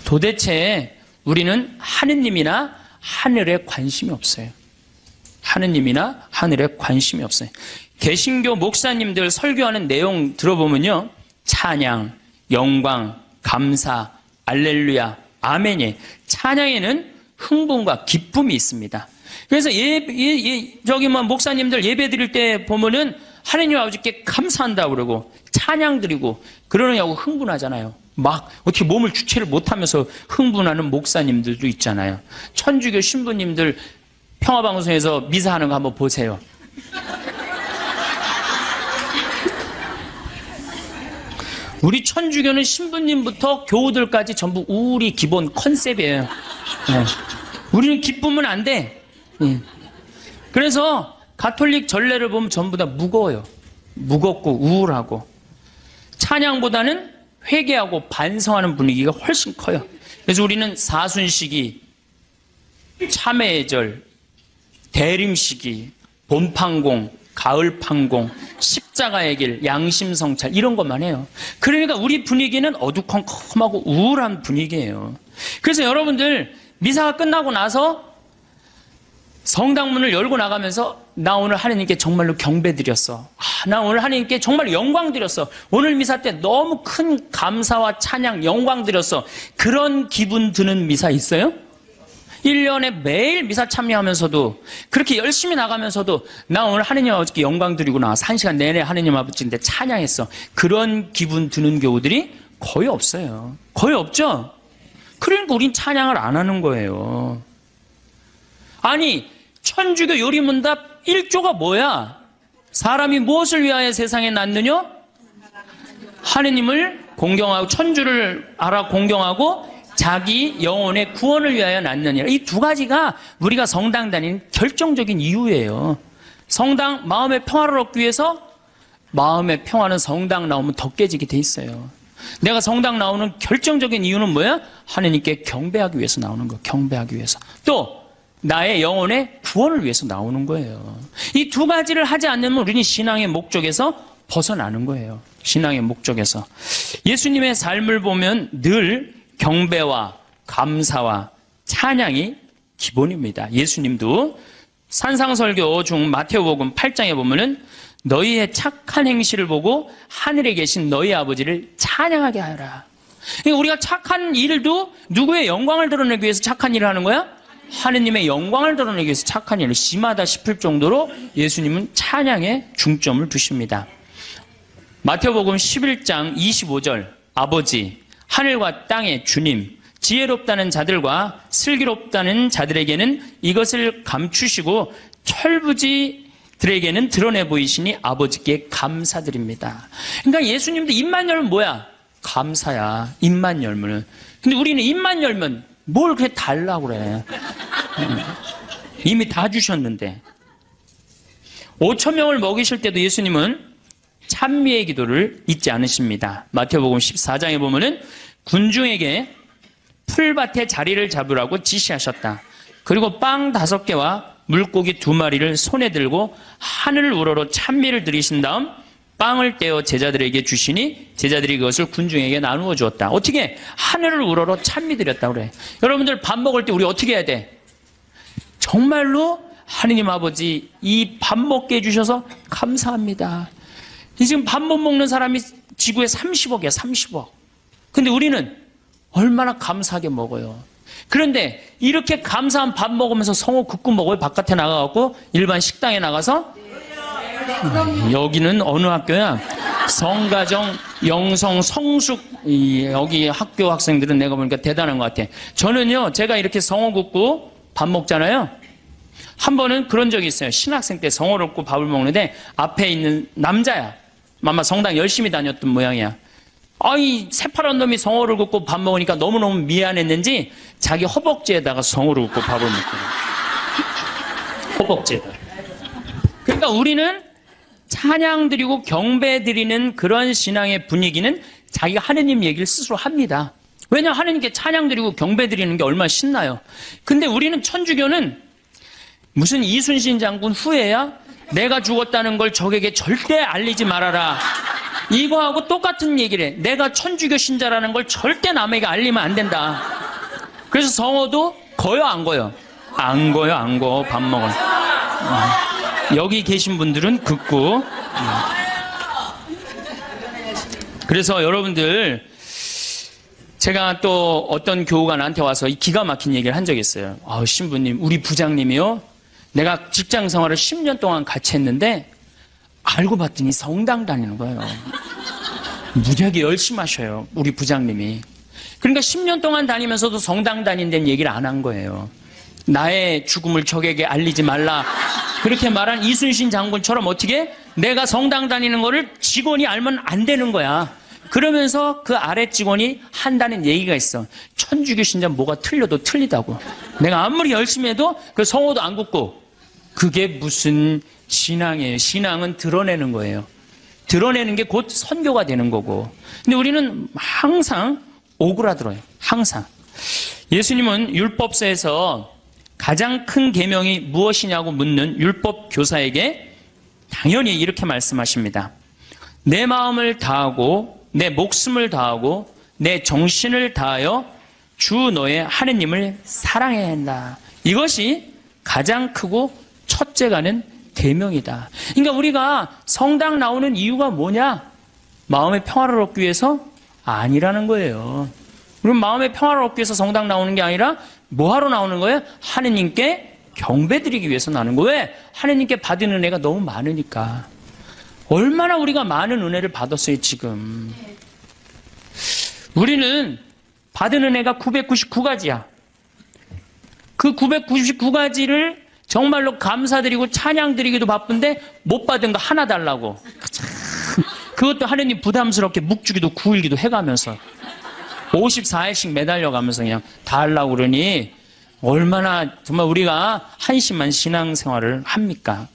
도대체 우리는 하느님이나 하늘에 관심이 없어요. 하느님이나 하늘에 관심이 없어요. 개신교 목사님들 설교하는 내용 들어보면요. 찬양, 영광, 감사, 알렐루야, 아멘이. 찬양에는 흥분과 기쁨이 있습니다. 그래서 저기 목사님들 예배 드릴 때 보면은 하느님 아버지께 감사한다 그러고 찬양 드리고 그러느냐고 흥분하잖아요. 막 어떻게 몸을 주체를 못하면서 흥분하는 목사님들도 있잖아요. 천주교 신부님들 평화방송에서 미사하는 거 한번 보세요. 우리 천주교는 신부님부터 교우들까지 전부 우리 기본 컨셉이에요. 네. 우리는 기쁘면 안 돼. 네. 그래서 가톨릭 전례를 보면 전부 다 무거워요. 무겁고 우울하고. 찬양보다는 회개하고 반성하는 분위기가 훨씬 커요. 그래서 우리는 사순시기, 참회의 절, 대림시기, 봄판공, 가을판공, 십자가의 길, 양심성찰 이런 것만 해요. 그러니까 우리 분위기는 어두컴컴하고 우울한 분위기예요. 그래서 여러분들 미사가 끝나고 나서 성당문을 열고 나가면서 나 오늘 하나님께 정말로 경배드렸어. 나 오늘 하나님께 정말 영광 드렸어. 오늘 미사 때 너무 큰 감사와 찬양, 영광 드렸어. 그런 기분 드는 미사 있어요? 1년에 매일 미사 참여하면서도 그렇게 열심히 나가면서도 나 오늘 하나님 아버지께 영광 드리고 나와서 1시간 내내 하나님 아버지인데 찬양했어. 그런 기분 드는 교우들이 거의 없어요. 거의 없죠? 그러니까 우린 찬양을 안 하는 거예요. 아니, 천주교 요리문답 1조가 뭐야? 사람이 무엇을 위하여 세상에 났느냐? 하느님을 공경하고 천주를 알아 공경하고 자기 영혼의 구원을 위하여 낳느니라. 이 두 가지가 우리가 성당 다니는 결정적인 이유예요. 성당, 마음의 평화를 얻기 위해서 마음의 평화는 성당 나오면 더 깨지게 돼 있어요. 내가 성당 나오는 결정적인 이유는 뭐야? 하느님께 경배하기 위해서 나오는 거, 경배하기 위해서. 또 나의 영혼의 구원을 위해서 나오는 거예요. 이 두 가지를 하지 않으면 우리는 신앙의 목적에서 벗어나는 거예요. 신앙의 목적에서. 예수님의 삶을 보면 늘 경배와 감사와 찬양이 기본입니다. 예수님도 산상설교 중 마태복음 8장에 보면은 너희의 착한 행실을 보고 하늘에 계신 너희 아버지를 찬양하게 하라. 그러니까 우리가 착한 일도 누구의 영광을 드러내기 위해서 착한 일을 하는 거야? 하느님의 영광을 드러내기 위해서 착한 일을 심하다 싶을 정도로 예수님은 찬양에 중점을 두십니다. 마태복음 11장 25절 아버지 하늘과 땅의 주님 지혜롭다는 자들과 슬기롭다는 자들에게는 이것을 감추시고 철부지들에게는 드러내 보이시니 아버지께 감사드립니다. 그러니까 예수님도 입만 열면 뭐야? 감사야. 입만 열면. 근데 우리는 입만 열면 뭘 그렇게 달라고 그래. 이미 다 주셨는데. 5천 명을 먹이실 때도 예수님은 찬미의 기도를 잊지 않으십니다. 마태복음 14장에 보면은 군중에게 풀밭에 자리를 잡으라고 지시하셨다. 그리고 빵 5개와 물고기 2마리를 손에 들고 하늘을 우러러 찬미를 드리신 다음 빵을 떼어 제자들에게 주시니 제자들이 그것을 군중에게 나누어 주었다. 어떻게? 하늘을 우러러 찬미 드렸다 그래. 여러분들 밥 먹을 때 우리 어떻게 해야 돼? 정말로 하느님 아버지 이 밥 먹게 해주셔서 감사합니다. 지금 밥 못 먹는 사람이 지구에 30억이야 30억. 근데 우리는 얼마나 감사하게 먹어요. 그런데 이렇게 감사한 밥 먹으면서 성호 굽고 먹어요? 바깥에 나가갖고 일반 식당에 나가서? 여기는 어느 학교야? 성가정, 영성, 성숙 여기 학교 학생들은 내가 보니까 대단한 것 같아. 저는요 제가 이렇게 성호 굽고 밥 먹잖아요. 한 번은 그런 적이 있어요. 신학생 때 성호를 굽고 밥을 먹는데 앞에 있는 남자야. 아마 성당 열심히 다녔던 모양이야. 아이 새파란 놈이 성호를 굽고 밥 먹으니까 너무너무 미안했는지 자기 허벅지에다가 성호를 굽고 밥을 먹거든요. 허벅지에다. 그러니까 우리는 찬양 드리고 경배 드리는 그런 신앙의 분위기는 자기가 하느님 얘기를 스스로 합니다. 왜냐 하느님께 찬양 드리고 경배 드리는 게 얼마나 신나요. 근데 우리는 천주교는 무슨 이순신 장군 후예야? 내가 죽었다는 걸 적에게 절대 알리지 말아라. 이거하고 똑같은 얘기를 해. 내가 천주교 신자라는 걸 절대 남에게 알리면 안 된다. 그래서 성호도 거요 안 거요? 안 거요 안 거. 밥 먹어. 여기 계신 분들은 긋고. 그래서 여러분들 제가 또 어떤 교우가 나한테 와서 이 기가 막힌 얘기를 한 적이 있어요. 신부님 우리 부장님이요 내가 직장 생활을 10년 동안 같이 했는데 알고 봤더니 성당 다니는 거예요. 무지하게 열심히 하셔요. 우리 부장님이. 그러니까 10년 동안 다니면서도 성당 다닌다는 얘기를 안 한 거예요. 나의 죽음을 적에게 알리지 말라. 그렇게 말한 이순신 장군처럼 어떻게? 내가 성당 다니는 거를 직원이 알면 안 되는 거야. 그러면서 그 아래 직원이 한다는 얘기가 있어. 천주교 신자 뭐가 틀려도 틀리다고. 내가 아무리 열심히 해도 그 성호도 안 굽고. 그게 무슨 신앙이에요. 신앙은 드러내는 거예요. 드러내는 게 곧 선교가 되는 거고. 근데 우리는 항상 오그라들어요. 항상. 예수님은 율법서에서 가장 큰 계명이 무엇이냐고 묻는 율법 교사에게 당연히 이렇게 말씀하십니다. 내 마음을 다하고 내 목숨을 다하고 내 정신을 다하여 주 너의 하느님을 사랑해야 한다. 이것이 가장 크고 첫째가는 계명이다. 그러니까 우리가 성당 나오는 이유가 뭐냐? 마음의 평화를 얻기 위해서? 아니라는 거예요. 그럼 마음의 평화를 얻기 위해서 성당 나오는 게 아니라 뭐하러 나오는 거예요? 하느님께 경배드리기 위해서 나오는 거예요. 왜? 하느님께 받은 은혜가 너무 많으니까. 얼마나 우리가 많은 은혜를 받았어요, 지금. 우리는 받은 은혜가 999가지야. 그 999가지를 정말로 감사드리고 찬양드리기도 바쁜데 못 받은 거 하나 달라고. 참, 그것도 하느님 부담스럽게 묵주기도 9일기도 해가면서 54일씩 매달려가면서 그냥 다 하려고 그러니 얼마나 정말 우리가 한심한 신앙생활을 합니까?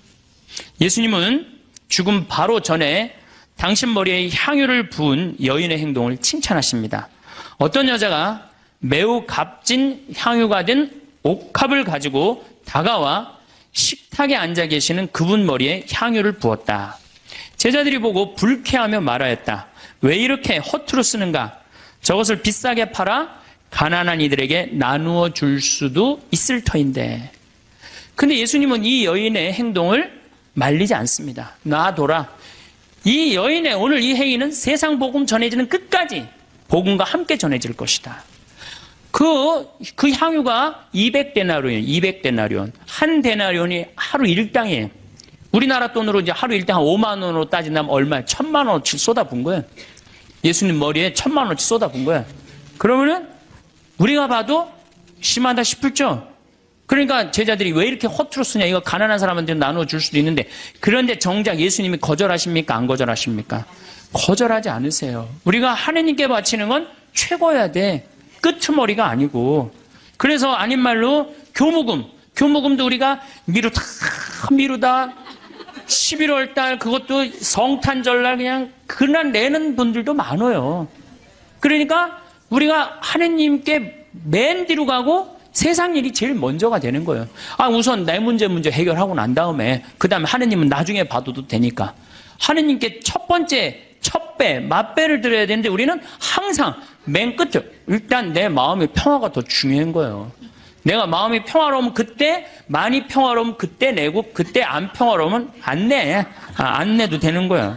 예수님은 죽음 바로 전에 당신 머리에 향유를 부은 여인의 행동을 칭찬하십니다. 어떤 여자가 매우 값진 향유가 된 옥합을 가지고 다가와 식탁에 앉아 계시는 그분 머리에 향유를 부었다. 제자들이 보고 불쾌하며 말하였다. 왜 이렇게 허투루 쓰는가? 저것을 비싸게 팔아 가난한 이들에게 나누어 줄 수도 있을 터인데. 근데 예수님은 이 여인의 행동을 말리지 않습니다. 놔둬라. 이 여인의 오늘 이 행위는 세상 복음 전해지는 끝까지 복음과 함께 전해질 것이다. 그 향유가 200데나리온, 200데나리온. 한 데나리온이 하루 일당이에요. 우리나라 돈으로 이제 하루 일당 한 5만 원으로 따진다면 얼마야? 1,000만 원어치 쏟아부은 거예요. 예수님 머리에 1,000만 원어치 쏟아부은 거예요. 그러면은 우리가 봐도 심하다 싶을죠? 그러니까 제자들이 왜 이렇게 허투루 쓰냐? 이거 가난한 사람한테 나누어 줄 수도 있는데. 그런데 정작 예수님이 거절하십니까? 안 거절하십니까? 거절하지 않으세요. 우리가 하느님께 바치는 건 최고여야 돼. 끄트머리가 아니고. 그래서 아닌 말로 교무금도 우리가 미루다 11월 달 그것도 성탄절날 그냥 그날 내는 분들도 많아요. 그러니까 우리가 하느님께 맨 뒤로 가고 세상 일이 제일 먼저가 되는 거예요. 우선 내 문제 해결하고 난 다음에 그 다음에 하느님은 나중에 봐도 되니까. 하느님께 첫 번째 첩배, 맛배를 드려야 되는데 우리는 항상 맨 끝에 일단 내 마음의 평화가 더 중요한 거예요. 내가 마음이 평화로우면 그때, 많이 평화로우면 그때 내고, 그때 안 평화로우면 안 내. 안 내도 되는 거예요.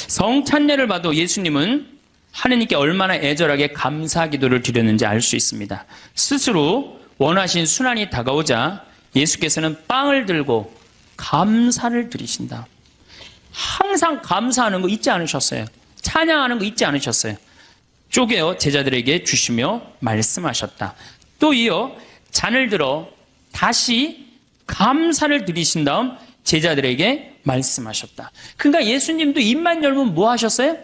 성찬례를 봐도 예수님은 하느님께 얼마나 애절하게 감사 기도를 드렸는지 알 수 있습니다. 스스로 원하신 순환이 다가오자 예수께서는 빵을 들고 감사를 드리신다. 항상 감사하는 거 잊지 않으셨어요. 찬양하는 거 잊지 않으셨어요. 쪼개어 제자들에게 주시며 말씀하셨다. 또 이어 잔을 들어 다시 감사를 드리신 다음 제자들에게 말씀하셨다. 그러니까 예수님도 입만 열면 뭐 하셨어요?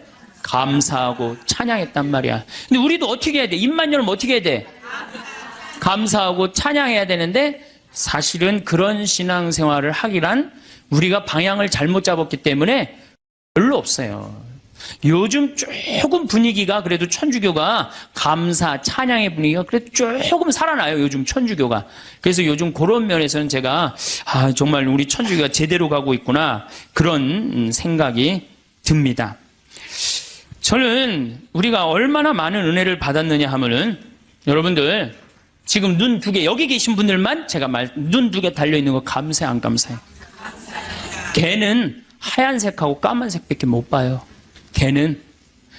감사하고 찬양했단 말이야. 근데 우리도 어떻게 해야 돼? 입만 열면 어떻게 해야 돼? 감사하고 찬양해야 되는데 사실은 그런 신앙생활을 하기란 우리가 방향을 잘못 잡았기 때문에 별로 없어요. 요즘 조금 분위기가 그래도 천주교가 감사, 찬양의 분위기가 그래도 조금 살아나요. 요즘 천주교가. 그래서 요즘 그런 면에서는 제가 정말 우리 천주교가 제대로 가고 있구나 그런 생각이 듭니다. 저는 우리가 얼마나 많은 은혜를 받았느냐 하면은 여러분들 지금 눈 두 개 여기 계신 분들만 제가 눈 두 개 달려있는 거 감사해 안 감사해? 걔는 하얀색하고 까만색밖에 못 봐요. 걔는.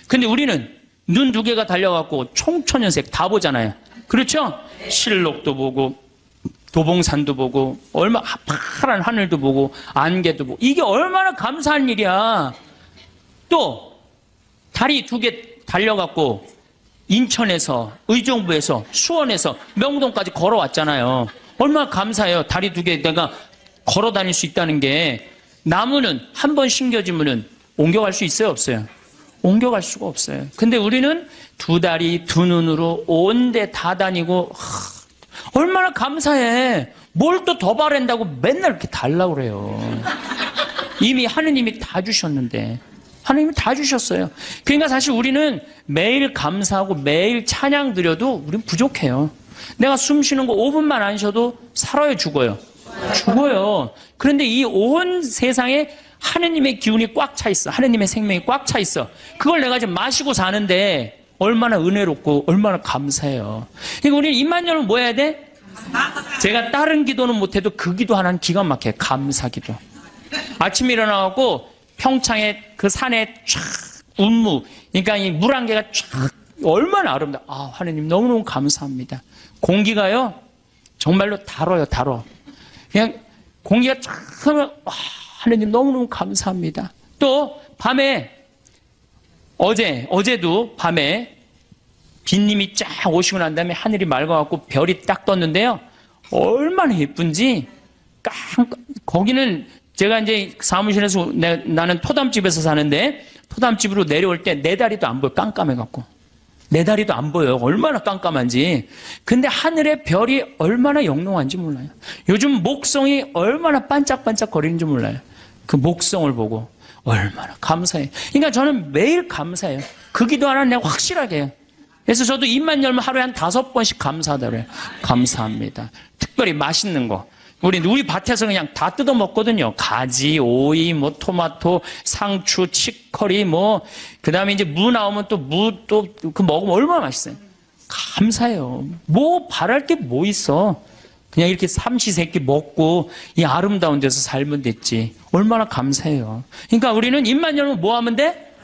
근데 우리는 눈 두 개가 달려갖고 총천연색 다 보잖아요. 그렇죠? 실록도 보고 도봉산도 보고 얼마 파란 하늘도 보고 안개도 보고 이게 얼마나 감사한 일이야. 또 다리 두 개 달려갖고 인천에서 의정부에서 수원에서 명동까지 걸어왔잖아요. 얼마나 감사해요. 다리 두 개 내가 걸어 다닐 수 있다는 게. 나무는 한 번 심겨지면은 옮겨갈 수 있어요? 없어요? 옮겨갈 수가 없어요. 근데 우리는 두 다리, 두 눈으로 온 데 다 다니고, 얼마나 감사해. 뭘 또 더 바란다고 맨날 이렇게 달라고 그래요. 이미 하느님이 다 주셨는데. 하느님이 다 주셨어요. 그러니까 사실 우리는 매일 감사하고 매일 찬양 드려도 우리는 부족해요. 내가 숨 쉬는 거 5분만 안 쉬어도 살아요, 죽어요? 죽어요. 그런데 이 온 세상에 하느님의 기운이 꽉 차 있어. 하느님의 생명이 꽉 차 있어. 그걸 내가 지금 마시고 사는데 얼마나 은혜롭고 얼마나 감사해요. 그러니까 우리는 입만 열면 뭐 해야 돼? 제가 다른 기도는 못해도 그 기도 하나는 기가 막혀요. 감사기도. 아침에 일어나갖고 평창에 그 산에 쫙 운무, 그러니까 이 물안개가 쫙 얼마나 아름다워. 아, 하나님 너무너무 감사합니다. 공기가요 정말로 달아요. 달아. 그냥 공기가 쫙 하면 하나님 너무너무 감사합니다. 또 밤에 어제도 밤에 빈님이 쫙 오시고 난 다음에 하늘이 맑아갖고 별이 딱 떴는데요. 얼마나 예쁜지 거기는 제가 이제 사무실에서 나는 토담집에서 사는데 토담집으로 내려올 때 내 다리도 안 보여. 깜깜해갖고. 내 다리도 안 보여요. 얼마나 깜깜한지. 근데 하늘의 별이 얼마나 영롱한지 몰라요. 요즘 목성이 얼마나 반짝반짝 거리는지 몰라요. 그 목성을 보고 얼마나 감사해요. 그러니까 저는 매일 감사해요. 그 기도 하나 내가 확실하게 해요. 그래서 저도 입만 열면 하루에 한 5번씩 감사하다 그래요. 감사합니다. 특별히 맛있는 거. 우리 밭에서 그냥 다 뜯어 먹거든요. 가지, 오이, 뭐 토마토, 상추, 치커리, 뭐 그다음에 이제 무 나오면 또 그 먹으면 얼마나 맛있어요. 감사해요. 뭐 바랄 게 뭐 있어. 그냥 이렇게 삼시세끼 먹고 이 아름다운 데서 살면 됐지. 얼마나 감사해요. 그러니까 우리는 입만 열면 뭐 하면 돼?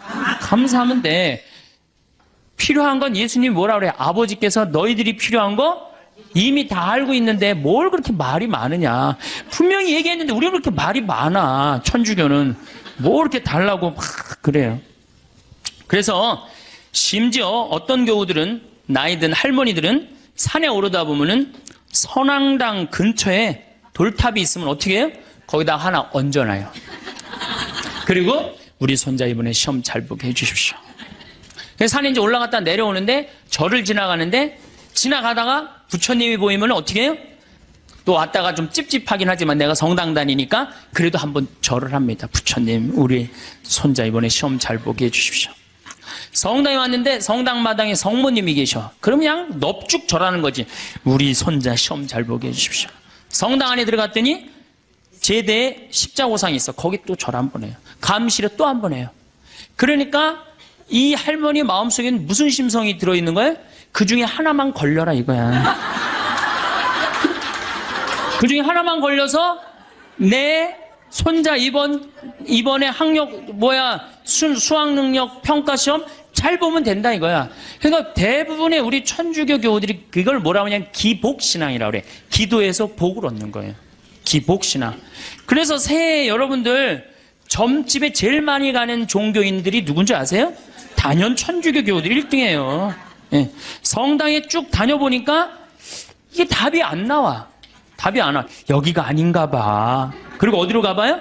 감사하면 돼. 필요한 건 예수님이 뭐라 그래요? 아버지께서 너희들이 필요한 거 이미 다 알고 있는데 뭘 그렇게 말이 많으냐. 분명히 얘기했는데 우리가 그렇게 말이 많아. 천주교는 뭐 이렇게 달라고 막 그래요. 그래서 심지어 어떤 교우들은 나이 든 할머니들은 산에 오르다 보면은 선앙당 근처에 돌탑이 있으면 어떻게 해요? 거기다 하나 얹어놔요. 그리고 우리 손자 이번에 시험 잘 보게 해주십시오. 그래서 산에 이제 올라갔다 내려오는데 절을 지나가는데 지나가다가 부처님이 보이면 어떻게 해요? 또 왔다가 좀 찝찝하긴 하지만 내가 성당 다니니까 그래도 한번 절을 합니다. 부처님, 우리 손자 이번에 시험 잘 보게 해주십시오. 성당에 왔는데 성당 마당에 성모님이 계셔. 그럼 그냥 넙죽 절하는 거지. 우리 손자 시험 잘 보게 해주십시오. 성당 안에 들어갔더니 제대에 십자고상이 있어. 거기 또 절 한 번 해요. 감실에 또 한 번 해요. 그러니까 이 할머니 마음속에는 무슨 심성이 들어있는 거예요? 그 중에 하나만 걸려라 이거야. 그 중에 하나만 걸려서 내 손자 이번에 수학 능력 평가 시험 잘 보면 된다 이거야. 그러니까 대부분의 우리 천주교 교우들이 그걸 뭐라고 하냐면 기복신앙이라고 그래. 기도해서 복을 얻는 거예요. 기복신앙. 그래서 새해 여러분들 점집에 제일 많이 가는 종교인들이 누군지 아세요? 단연 천주교 교우들 1등이에요. 예. 성당에 쭉 다녀보니까 이게 답이 안 나와. 답이 안 와. 여기가 아닌가 봐. 그리고 어디로 가봐요?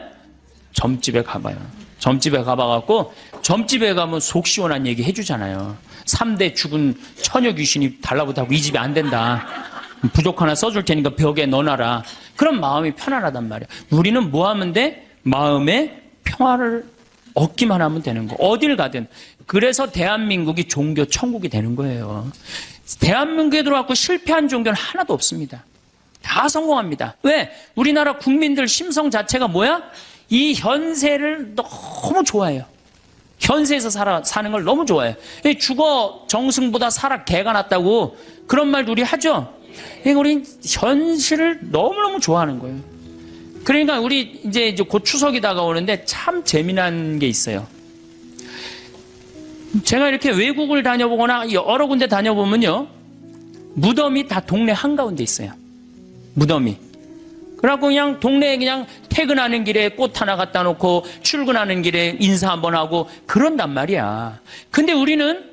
점집에 가봐요. 점집에 가봐갖고 점집에 가면 속 시원한 얘기 해주잖아요. 3대 죽은 처녀 귀신이 달라붙하고 이 집이 안 된다. 부족 하나 써줄 테니까 벽에 넣어놔라. 그럼 마음이 편안하단 말이야. 우리는 뭐 하면 돼? 마음에 평화를 얻기만 하면 되는 거. 어딜 가든. 그래서 대한민국이 종교 천국이 되는 거예요. 대한민국에 들어왔고 실패한 종교는 하나도 없습니다. 다 성공합니다. 왜? 우리나라 국민들 심성 자체가 뭐야? 이 현세를 너무 좋아해요. 현세에서 사는 걸 너무 좋아해요. 죽어 정승보다 살아 개가 낫다고 그런 말도 우리 하죠. 그러니까 우리 현실을 너무너무 좋아하는 거예요. 그러니까 우리 이제 곧 추석이 다가오는데 참 재미난 게 있어요. 제가 이렇게 외국을 다녀보거나 여러 군데 다녀보면요. 무덤이 다 동네 한가운데 있어요. 무덤이. 그래갖고 그냥 동네에 그냥 퇴근하는 길에 꽃 하나 갖다 놓고 출근하는 길에 인사 한번 하고 그런단 말이야. 근데 우리는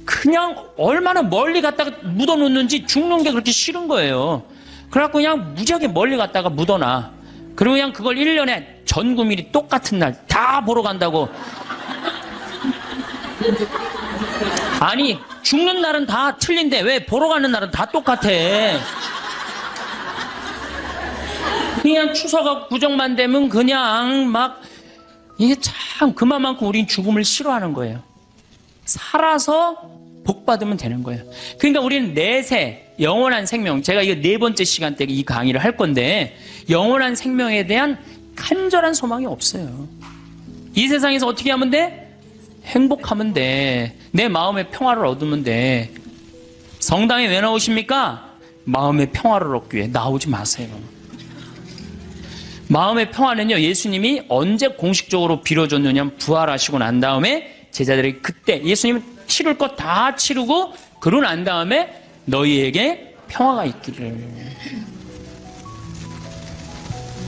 그냥 얼마나 멀리 갔다가 묻어놓는지 죽는 게 그렇게 싫은 거예요. 그래갖고 그냥 무지하게 멀리 갔다가 묻어놔. 그리고 그냥 그걸 1년에 전 국민이 똑같은 날 다 보러 간다고. 아니 죽는 날은 다 틀린데 왜 보러 가는 날은 다 똑같아. 그냥 추석하고 구정만 되면 그냥 막 이게 참 그만큼 우린 죽음을 싫어하는 거예요. 살아서 복 받으면 되는 거예요. 그러니까 우리는 내세 영원한 생명, 제가 이거 4번째 시간 때 이 강의를 할 건데 영원한 생명에 대한 간절한 소망이 없어요. 이 세상에서 어떻게 하면 돼? 행복하면 돼. 내 마음의 평화를 얻으면 돼. 성당에 왜 나오십니까? 마음의 평화를 얻기 위해. 나오지 마세요. 마음의 평화는요, 예수님이 언제 공식적으로 빌어줬느냐, 부활하시고 난 다음에 제자들이 그때 예수님은 치를 것 다 치르고 그러고 난 다음에 너희에게 평화가 있기를.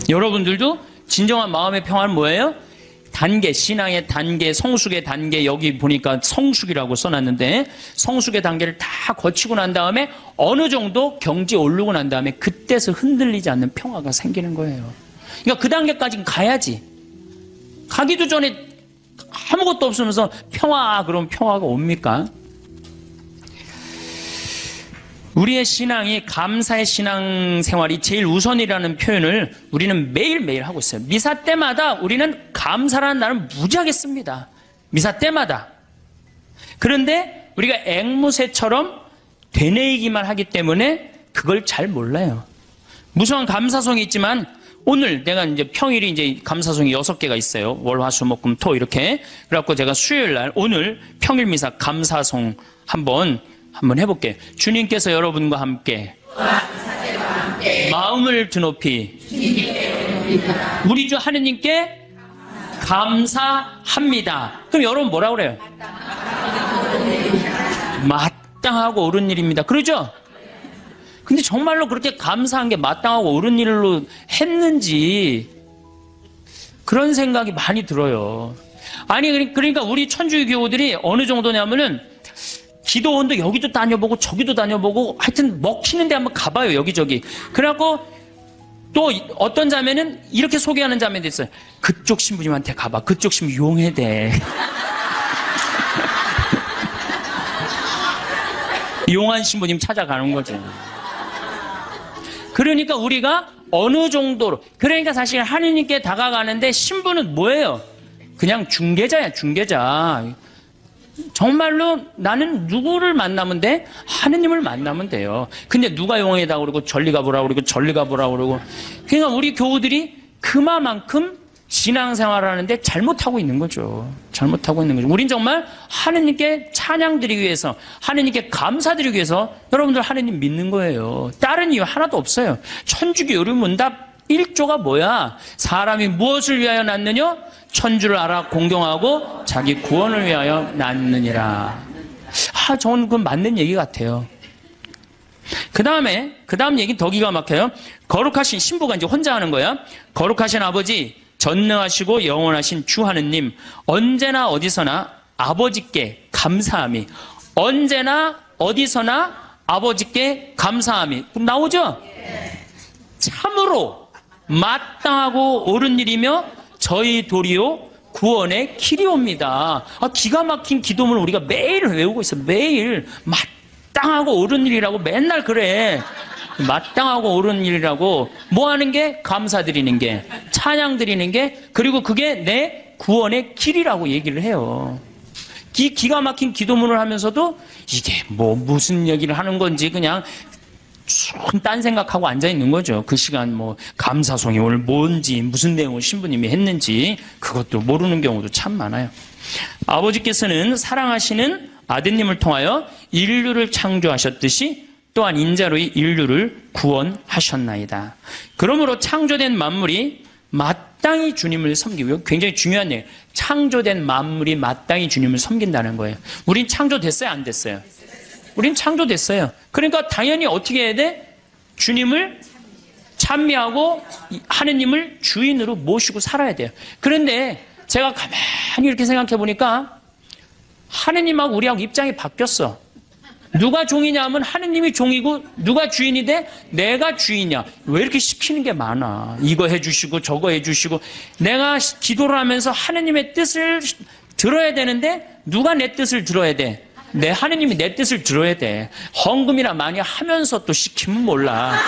여러분들도 진정한 마음의 평화는 뭐예요? 단계, 신앙의 단계, 성숙의 단계, 여기 보니까 성숙이라고 써놨는데 성숙의 단계를 다 거치고 난 다음에 어느 정도 경지에 오르고 난 다음에 그때서 흔들리지 않는 평화가 생기는 거예요. 그러니까 그 단계까지 가야지. 가기도 전에 아무것도 없으면서 평화, 그럼 평화가 옵니까? 우리의 신앙이, 감사의 신앙생활이 제일 우선이라는 표현을 우리는 매일매일 하고 있어요. 미사 때마다 우리는 감사라는 말을 무지하게 씁니다. 미사 때마다. 그런데 우리가 앵무새처럼 되뇌이기만 하기 때문에 그걸 잘 몰라요. 무수한 감사성이 있지만 오늘 내가 이제 평일이 이제 감사성이 6개가 있어요. 월, 화, 수, 목, 금, 토 이렇게. 그래갖고 제가 수요일 날 오늘 평일 미사 감사성 한번 해볼게요. 주님께서 여러분과 함께 마음을 드높이 우리 주 하느님께 감사합니다. 그럼 여러분 뭐라고 그래요? 마땅하고 옳은 일입니다. 그러죠? 근데 정말로 그렇게 감사한 게 마땅하고 옳은 일로 했는지 그런 생각이 많이 들어요. 아니 그러니까 우리 천주교 교우들이 어느 정도냐면은 기도원도 여기도 다녀보고 저기도 다녀보고 하여튼 먹히는 데 한번 가봐요. 여기저기. 그래갖고 또 어떤 자매는 이렇게 소개하는 자매도 있어요. 그쪽 신부님한테 가봐. 그쪽 신부 용해대. 용한 신부님 찾아가는 거죠. 그러니까 우리가 어느 정도로, 그러니까 사실 하느님께 다가가는데 신부는 뭐예요? 그냥 중개자야, 중개자. 정말로 나는 누구를 만나면 돼? 하느님을 만나면 돼요. 근데 누가 용해다 그러고 절리 가보라고 그러고 절리 가보라고 그러고. 그러니까 우리 교우들이 그만큼 신앙생활을 하는데 잘못하고 있는 거죠. 잘못하고 있는 거죠. 우린 정말 하느님께 찬양드리기 위해서, 하느님께 감사드리기 위해서 여러분들 하느님 믿는 거예요. 다른 이유 하나도 없어요. 천주교 요리문답 1조가 뭐야? 사람이 무엇을 위하여 낳느냐? 천주를 알아 공경하고 자기 구원을 위하여 낳느니라. 저는 그건 맞는 얘기 같아요. 그 다음 얘기 더 기가 막혀요. 거룩하신 신부가 이제 혼자 하는 거야. 거룩하신 아버지, 전능하시고 영원하신 주 하느님, 언제나 어디서나 아버지께 감사함이, 언제나 어디서나 아버지께 감사함이 나오죠? 참으로 마땅하고 옳은 일이며 저희 도리요 구원의 길이옵니다. 기가 막힌 기도문을 우리가 매일 외우고 있어. 매일 마땅하고 옳은 일이라고 맨날 그래. 마땅하고 옳은 일이라고 뭐 하는 게? 감사드리는 게, 찬양 드리는 게, 그리고 그게 내 구원의 길이라고 얘기를 해요. 기가 막힌 기도문을 하면서도 이게 뭐 무슨 얘기를 하는 건지 그냥 딴 생각하고 앉아있는 거죠. 그 시간 뭐 감사송이 오늘 뭔지 무슨 내용을 신부님이 했는지 그것도 모르는 경우도 참 많아요. 아버지께서는 사랑하시는 아드님을 통하여 인류를 창조하셨듯이 또한 인자로 인류를 구원하셨나이다. 그러므로 창조된 만물이 마땅히 주님을 섬기고요. 굉장히 중요한 얘기예요. 창조된 만물이 마땅히 주님을 섬긴다는 거예요. 우린 창조됐어요? 안 됐어요? 우린 창조됐어요. 그러니까 당연히 어떻게 해야 돼? 주님을 찬미하고 하느님을 주인으로 모시고 살아야 돼요. 그런데 제가 가만히 이렇게 생각해 보니까 하느님하고 우리하고 입장이 바뀌었어. 누가 종이냐 하면 하느님이 종이고 누가 주인이 돼? 내가 주인이야. 왜 이렇게 시키는 게 많아? 이거 해주시고 저거 해주시고. 내가 기도를 하면서 하느님의 뜻을 들어야 되는데 누가 내 뜻을 들어야 돼? 내 하느님이 내 뜻을 들어야 돼. 헌금이나 많이 하면서 또 시키면 몰라.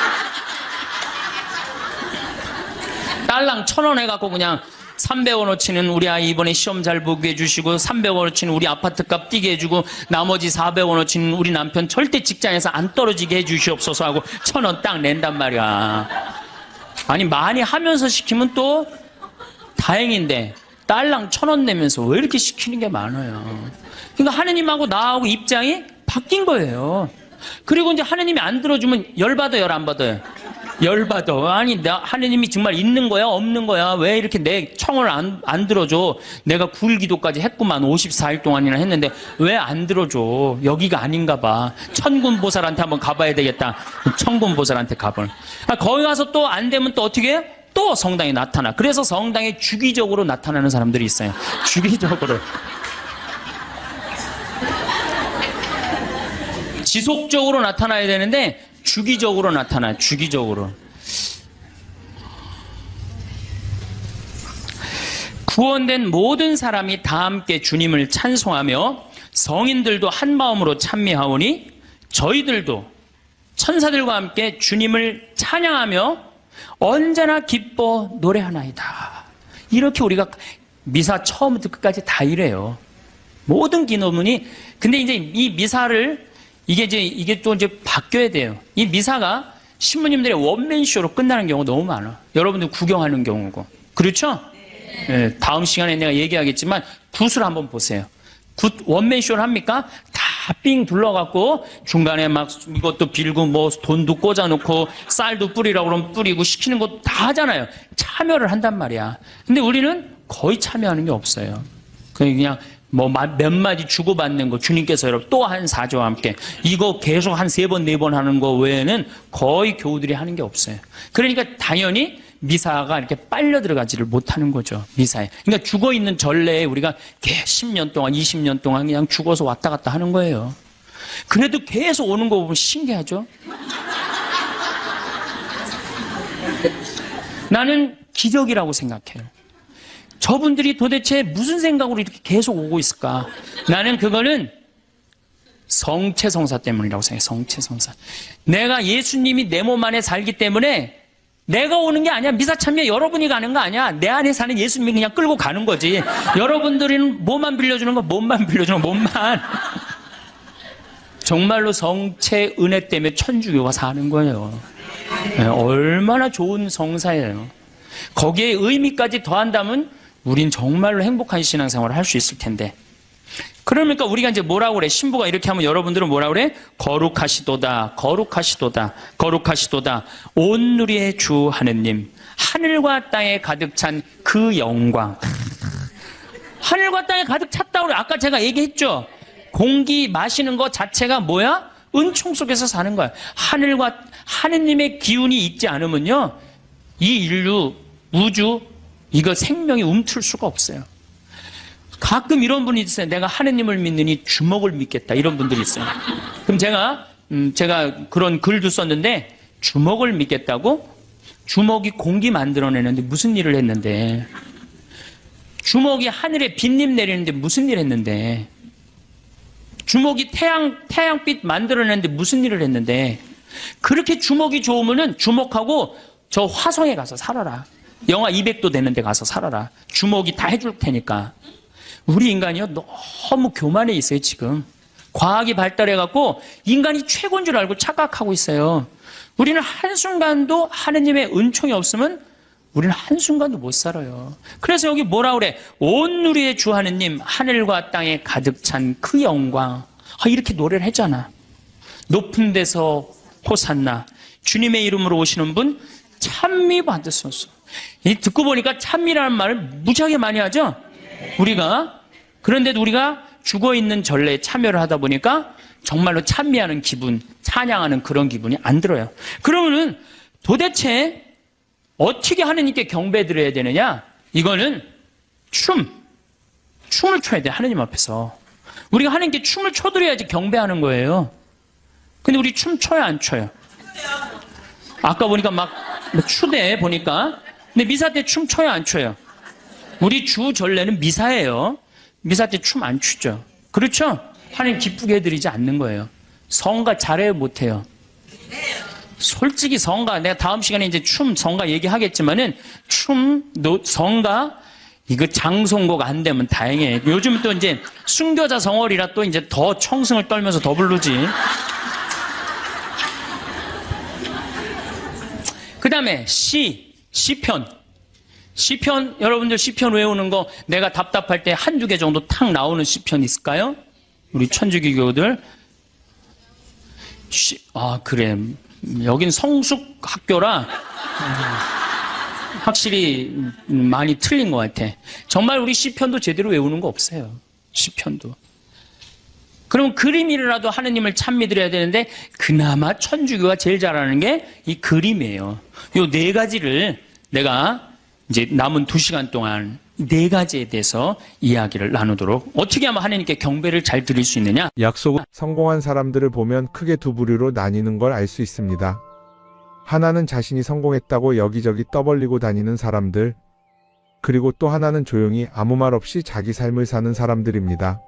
딸랑 1,000원 해갖고 그냥 300원어치는 우리 아이 이번에 시험 잘 보게 해주시고 300원어치는 우리 아파트값 뛰게 해주고 나머지 400원어치는 우리 남편 절대 직장에서 안 떨어지게 해주시옵소서 하고 1,000원 딱 낸단 말이야. 아니 많이 하면서 시키면 또 다행인데 딸랑 1,000원 내면서 왜 이렇게 시키는 게 많아요? 그러니까 하느님하고 나하고 입장이 바뀐 거예요. 그리고 이제 하느님이 안 들어주면 열받아요, 열 안 받아요? 열받아. 아니, 하느님이 정말 있는 거야, 없는 거야? 왜 이렇게 내 청을 안 들어줘? 내가 9일 기도까지 했구만. 54일 동안이나 했는데 왜 안 들어줘? 여기가 아닌가 봐. 천군보살한테 한번 가봐야 되겠다. 천군보살한테 가볼. 거기 가서 또 안 되면 또 어떻게 해요? 또 성당에 나타나. 그래서 성당에 주기적으로 나타나는 사람들이 있어요. 주기적으로. 지속적으로 나타나야 되는데 주기적으로 나타나요. 주기적으로. 구원된 모든 사람이 다 함께 주님을 찬송하며 성인들도 한 마음으로 찬미하오니 저희들도 천사들과 함께 주님을 찬양하며 언제나 기뻐 노래하나이다. 이렇게 우리가 미사 처음부터 끝까지 다 이래요. 모든 기도문이. 근데 이제 이 미사를 이게 또 이제 바뀌어야 돼요. 이 미사가 신부님들의 원맨쇼로 끝나는 경우가 너무 많아. 여러분들 구경하는 경우고. 그렇죠? 네, 다음 시간에 내가 얘기하겠지만 굿을 한번 보세요. 굿 원맨쇼를 합니까? 다 삥 둘러갖고 중간에 막 이것도 빌고 뭐 돈도 꽂아놓고 쌀도 뿌리라고 그러면 뿌리고 시키는 거 다 하잖아요. 참여를 한단 말이야. 근데 우리는 거의 참여하는 게 없어요. 그냥 뭐 몇 마디 주고받는 거 주님께서 여러분 또 한 사조와 함께 이거 계속 한 3번 4번 하는 거 외에는 거의 교우들이 하는 게 없어요. 그러니까 당연히 미사가 이렇게 빨려 들어가지를 못하는 거죠. 미사에. 그러니까 죽어있는 전례에 우리가 10년 동안 20년 동안 그냥 죽어서 왔다 갔다 하는 거예요. 그래도 계속 오는 거 보면 신기하죠. 나는 기적이라고 생각해요. 저분들이 도대체 무슨 생각으로 이렇게 계속 오고 있을까? 나는 그거는 성체성사 때문이라고 생각해요. 성체성사. 내가 예수님이 내 몸 안에 살기 때문에 내가 오는 게 아니야. 미사 참여 여러분이 가는 거 아니야. 내 안에 사는 예수님이 그냥 끌고 가는 거지. 여러분들은 몸만 빌려주는 거, 몸만 빌려주는 거, 몸만. 정말로 성체 은혜 때문에 천주교가 사는 거예요. 네, 얼마나 좋은 성사예요. 거기에 의미까지 더한다면 우린 정말로 행복한 신앙생활을 할 수 있을 텐데. 그러니까 우리가 이제 뭐라고 그래? 신부가 이렇게 하면 여러분들은 뭐라고 그래? 거룩하시도다, 거룩하시도다, 거룩하시도다. 온 누리의 주 하느님, 하늘과 땅에 가득 찬 그 영광. 하늘과 땅에 가득 찼다고 그래. 아까 제가 얘기했죠? 공기 마시는 것 자체가 뭐야? 은총 속에서 사는 거야. 하늘과 하느님의 기운이 있지 않으면요, 이 인류, 우주, 이거 생명이 움틀 수가 없어요. 가끔 이런 분이 있어요. 내가 하느님을 믿느니 주먹을 믿겠다. 이런 분들이 있어요. 그럼 제가 그런 글도 썼는데, 주먹을 믿겠다고? 주먹이 공기 만들어내는데 무슨 일을 했는데, 주먹이 하늘에 빗님 내리는데 무슨 일을 했는데, 주먹이 태양빛 만들어내는데 무슨 일을 했는데, 그렇게 주먹이 좋으면은 주먹하고 저 화성에 가서 살아라. 영하 200도 되는 데 가서 살아라. 주먹이 다 해줄 테니까. 우리 인간이요, 너무 교만해 있어요, 지금. 과학이 발달해갖고 인간이 최고인 줄 알고 착각하고 있어요. 우리는 한순간도 하느님의 은총이 없으면 우리는 한순간도 못 살아요. 그래서 여기 뭐라 그래? 온 누리의 주 하느님, 하늘과 땅에 가득 찬 그 영광. 이렇게 노래를 했잖아. 높은 데서 호산나. 주님의 이름으로 오시는 분 찬미 받으소서. 듣고 보니까 찬미라는 말을 무지하게 많이 하죠? 우리가. 그런데도 우리가 죽어있는 전례에 참여를 하다 보니까 정말로 찬미하는 기분, 찬양하는 그런 기분이 안 들어요. 그러면은 도대체 어떻게 하느님께 경배 드려야 되느냐? 이거는 춤을 춰야 돼, 하느님 앞에서. 우리가 하느님께 춤을 춰드려야지 경배하는 거예요. 근데 우리 춤 춰요, 안 춰요? 아까 보니까 막 추대 보니까. 근데 미사 때 춤 춰요, 안 춰요? 우리 주 전례는 미사예요. 미사 때 춤 안 추죠. 그렇죠? 하나님 기쁘게 해드리지 않는 거예요. 성가 잘해요, 못해요? 솔직히 성가, 내가 다음 시간에 이제 성가 얘기하겠지만은 성가, 이거 장송곡 안 되면 다행이에요. 요즘 또 이제 순교자 성월이라 또 이제 더 청승을 떨면서 더 부르지. 그 다음에 시편. 시편, 여러분들 시편 외우는 거 내가 답답할 때 한두 개 정도 탁 나오는 시편 있을까요? 우리 천주교교들. 그래. 여긴 성숙 학교라 확실히 많이 틀린 것 같아. 정말 우리 시편도 제대로 외우는 거 없어요. 시편도. 그럼 그림이라도 하느님을 참 믿으려야 되는데 그나마 천주교가 제일 잘하는 게 이 그림이에요. 요 네 가지를 내가 이제 남은 2시간 동안 네 가지에 대해서 이야기를 나누도록, 어떻게 하면 하나님께 경배를 잘 드릴 수 있느냐? 약속은 성공한 사람들을 보면 크게 두 부류로 나뉘는 걸 알 수 있습니다. 하나는 자신이 성공했다고 여기저기 떠벌리고 다니는 사람들, 그리고 또 하나는 조용히 아무 말 없이 자기 삶을 사는 사람들입니다.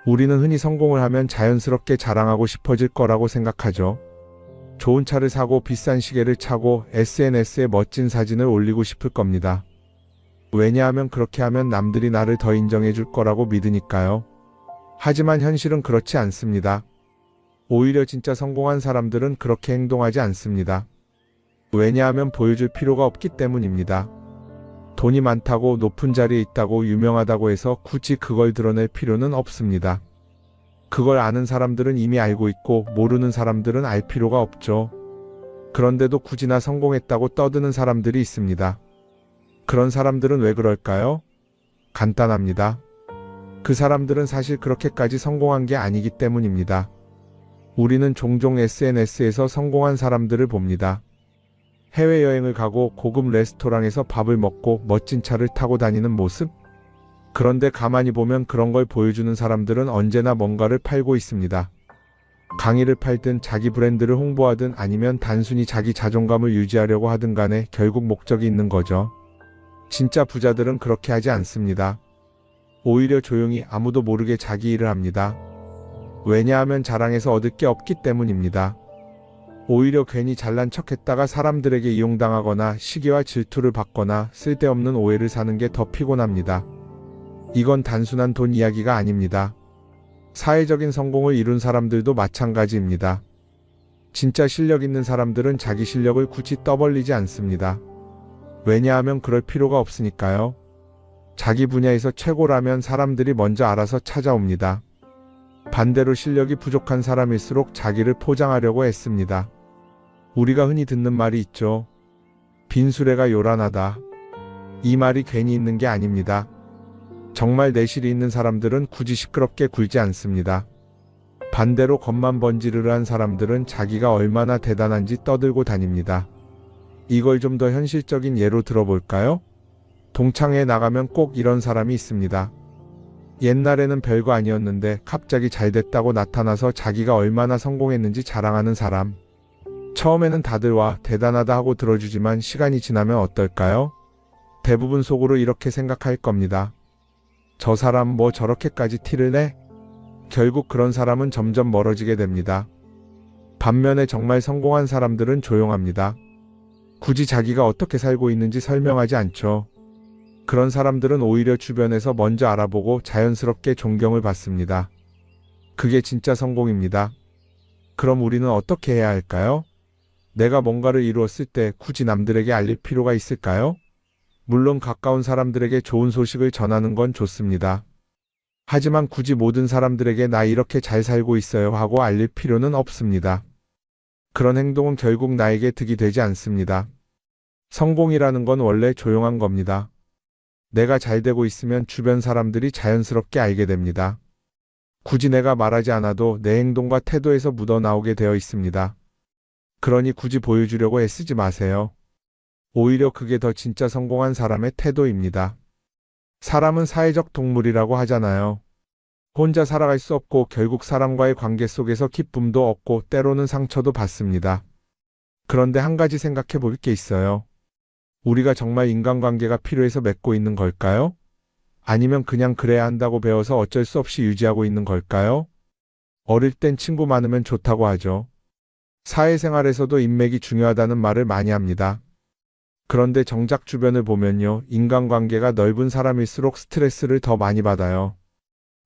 우리는 흔히 성공을 하면 자연스럽게 자랑하고 싶어질 거라고 생각하죠. 좋은 차를 사고 비싼 시계를 차고 SNS에 멋진 사진을 올리고 싶을 겁니다. 왜냐하면 그렇게 하면 남들이 나를 더 인정해 줄 거라고 믿으니까요. 하지만 현실은 그렇지 않습니다. 오히려 진짜 성공한 사람들은 그렇게 행동하지 않습니다. 왜냐하면 보여줄 필요가 없기 때문입니다. 돈이 많다고, 높은 자리에 있다고, 유명하다고 해서 굳이 그걸 드러낼 필요는 없습니다. 그걸 아는 사람들은 이미 알고 있고 모르는 사람들은 알 필요가 없죠. 그런데도 굳이나 성공했다고 떠드는 사람들이 있습니다. 그런 사람들은 왜 그럴까요? 간단합니다. 그 사람들은 사실 그렇게까지 성공한 게 아니기 때문입니다. 우리는 종종 SNS에서 성공한 사람들을 봅니다. 해외여행을 가고 고급 레스토랑에서 밥을 먹고 멋진 차를 타고 다니는 모습? 그런데 가만히 보면 그런 걸 보여주는 사람들은 언제나 뭔가를 팔고 있습니다. 강의를 팔든 자기 브랜드를 홍보하든 아니면 단순히 자기 자존감을 유지하려고 하든 간에 결국 목적이 있는 거죠. 진짜 부자들은 그렇게 하지 않습니다. 오히려 조용히 아무도 모르게 자기 일을 합니다. 왜냐하면 자랑해서 얻을 게 없기 때문입니다. 오히려 괜히 잘난 척했다가 사람들에게 이용당하거나 시기와 질투를 받거나 쓸데없는 오해를 사는 게 더 피곤합니다. 이건 단순한 돈 이야기가 아닙니다. 사회적인 성공을 이룬 사람들도 마찬가지입니다. 진짜 실력 있는 사람들은 자기 실력을 굳이 떠벌리지 않습니다. 왜냐하면 그럴 필요가 없으니까요. 자기 분야에서 최고라면 사람들이 먼저 알아서 찾아옵니다. 반대로 실력이 부족한 사람일수록 자기를 포장하려고 애씁니다. 우리가 흔히 듣는 말이 있죠. 빈수레가 요란하다. 이 말이 괜히 있는 게 아닙니다. 정말 내실이 있는 사람들은 굳이 시끄럽게 굴지 않습니다. 반대로 겉만 번지르르한 사람들은 자기가 얼마나 대단한지 떠들고 다닙니다. 이걸 좀 더 현실적인 예로 들어볼까요? 동창회에 나가면 꼭 이런 사람이 있습니다. 옛날에는 별거 아니었는데 갑자기 잘 됐다고 나타나서 자기가 얼마나 성공했는지 자랑하는 사람. 처음에는 다들 와, 대단하다 하고 들어주지만 시간이 지나면 어떨까요? 대부분 속으로 이렇게 생각할 겁니다. 저 사람 뭐 저렇게까지 티를 내? 결국 그런 사람은 점점 멀어지게 됩니다. 반면에 정말 성공한 사람들은 조용합니다. 굳이 자기가 어떻게 살고 있는지 설명하지 않죠. 그런 사람들은 오히려 주변에서 먼저 알아보고 자연스럽게 존경을 받습니다. 그게 진짜 성공입니다. 그럼 우리는 어떻게 해야 할까요? 내가 뭔가를 이루었을 때 굳이 남들에게 알릴 필요가 있을까요? 물론 가까운 사람들에게 좋은 소식을 전하는 건 좋습니다. 하지만 굳이 모든 사람들에게 나 이렇게 잘 살고 있어요 하고 알릴 필요는 없습니다. 그런 행동은 결국 나에게 득이 되지 않습니다. 성공이라는 건 원래 조용한 겁니다. 내가 잘 되고 있으면 주변 사람들이 자연스럽게 알게 됩니다. 굳이 내가 말하지 않아도 내 행동과 태도에서 묻어나오게 되어 있습니다. 그러니 굳이 보여주려고 애쓰지 마세요. 오히려 그게 더 진짜 성공한 사람의 태도입니다. 사람은 사회적 동물이라고 하잖아요. 혼자 살아갈 수 없고 결국 사람과의 관계 속에서 기쁨도 얻고 때로는 상처도 받습니다. 그런데 한 가지 생각해 볼 게 있어요. 우리가 정말 인간관계가 필요해서 맺고 있는 걸까요? 아니면 그냥 그래야 한다고 배워서 어쩔 수 없이 유지하고 있는 걸까요? 어릴 땐 친구 많으면 좋다고 하죠. 사회생활에서도 인맥이 중요하다는 말을 많이 합니다. 그런데 정작 주변을 보면요, 인간관계가 넓은 사람일수록 스트레스를 더 많이 받아요.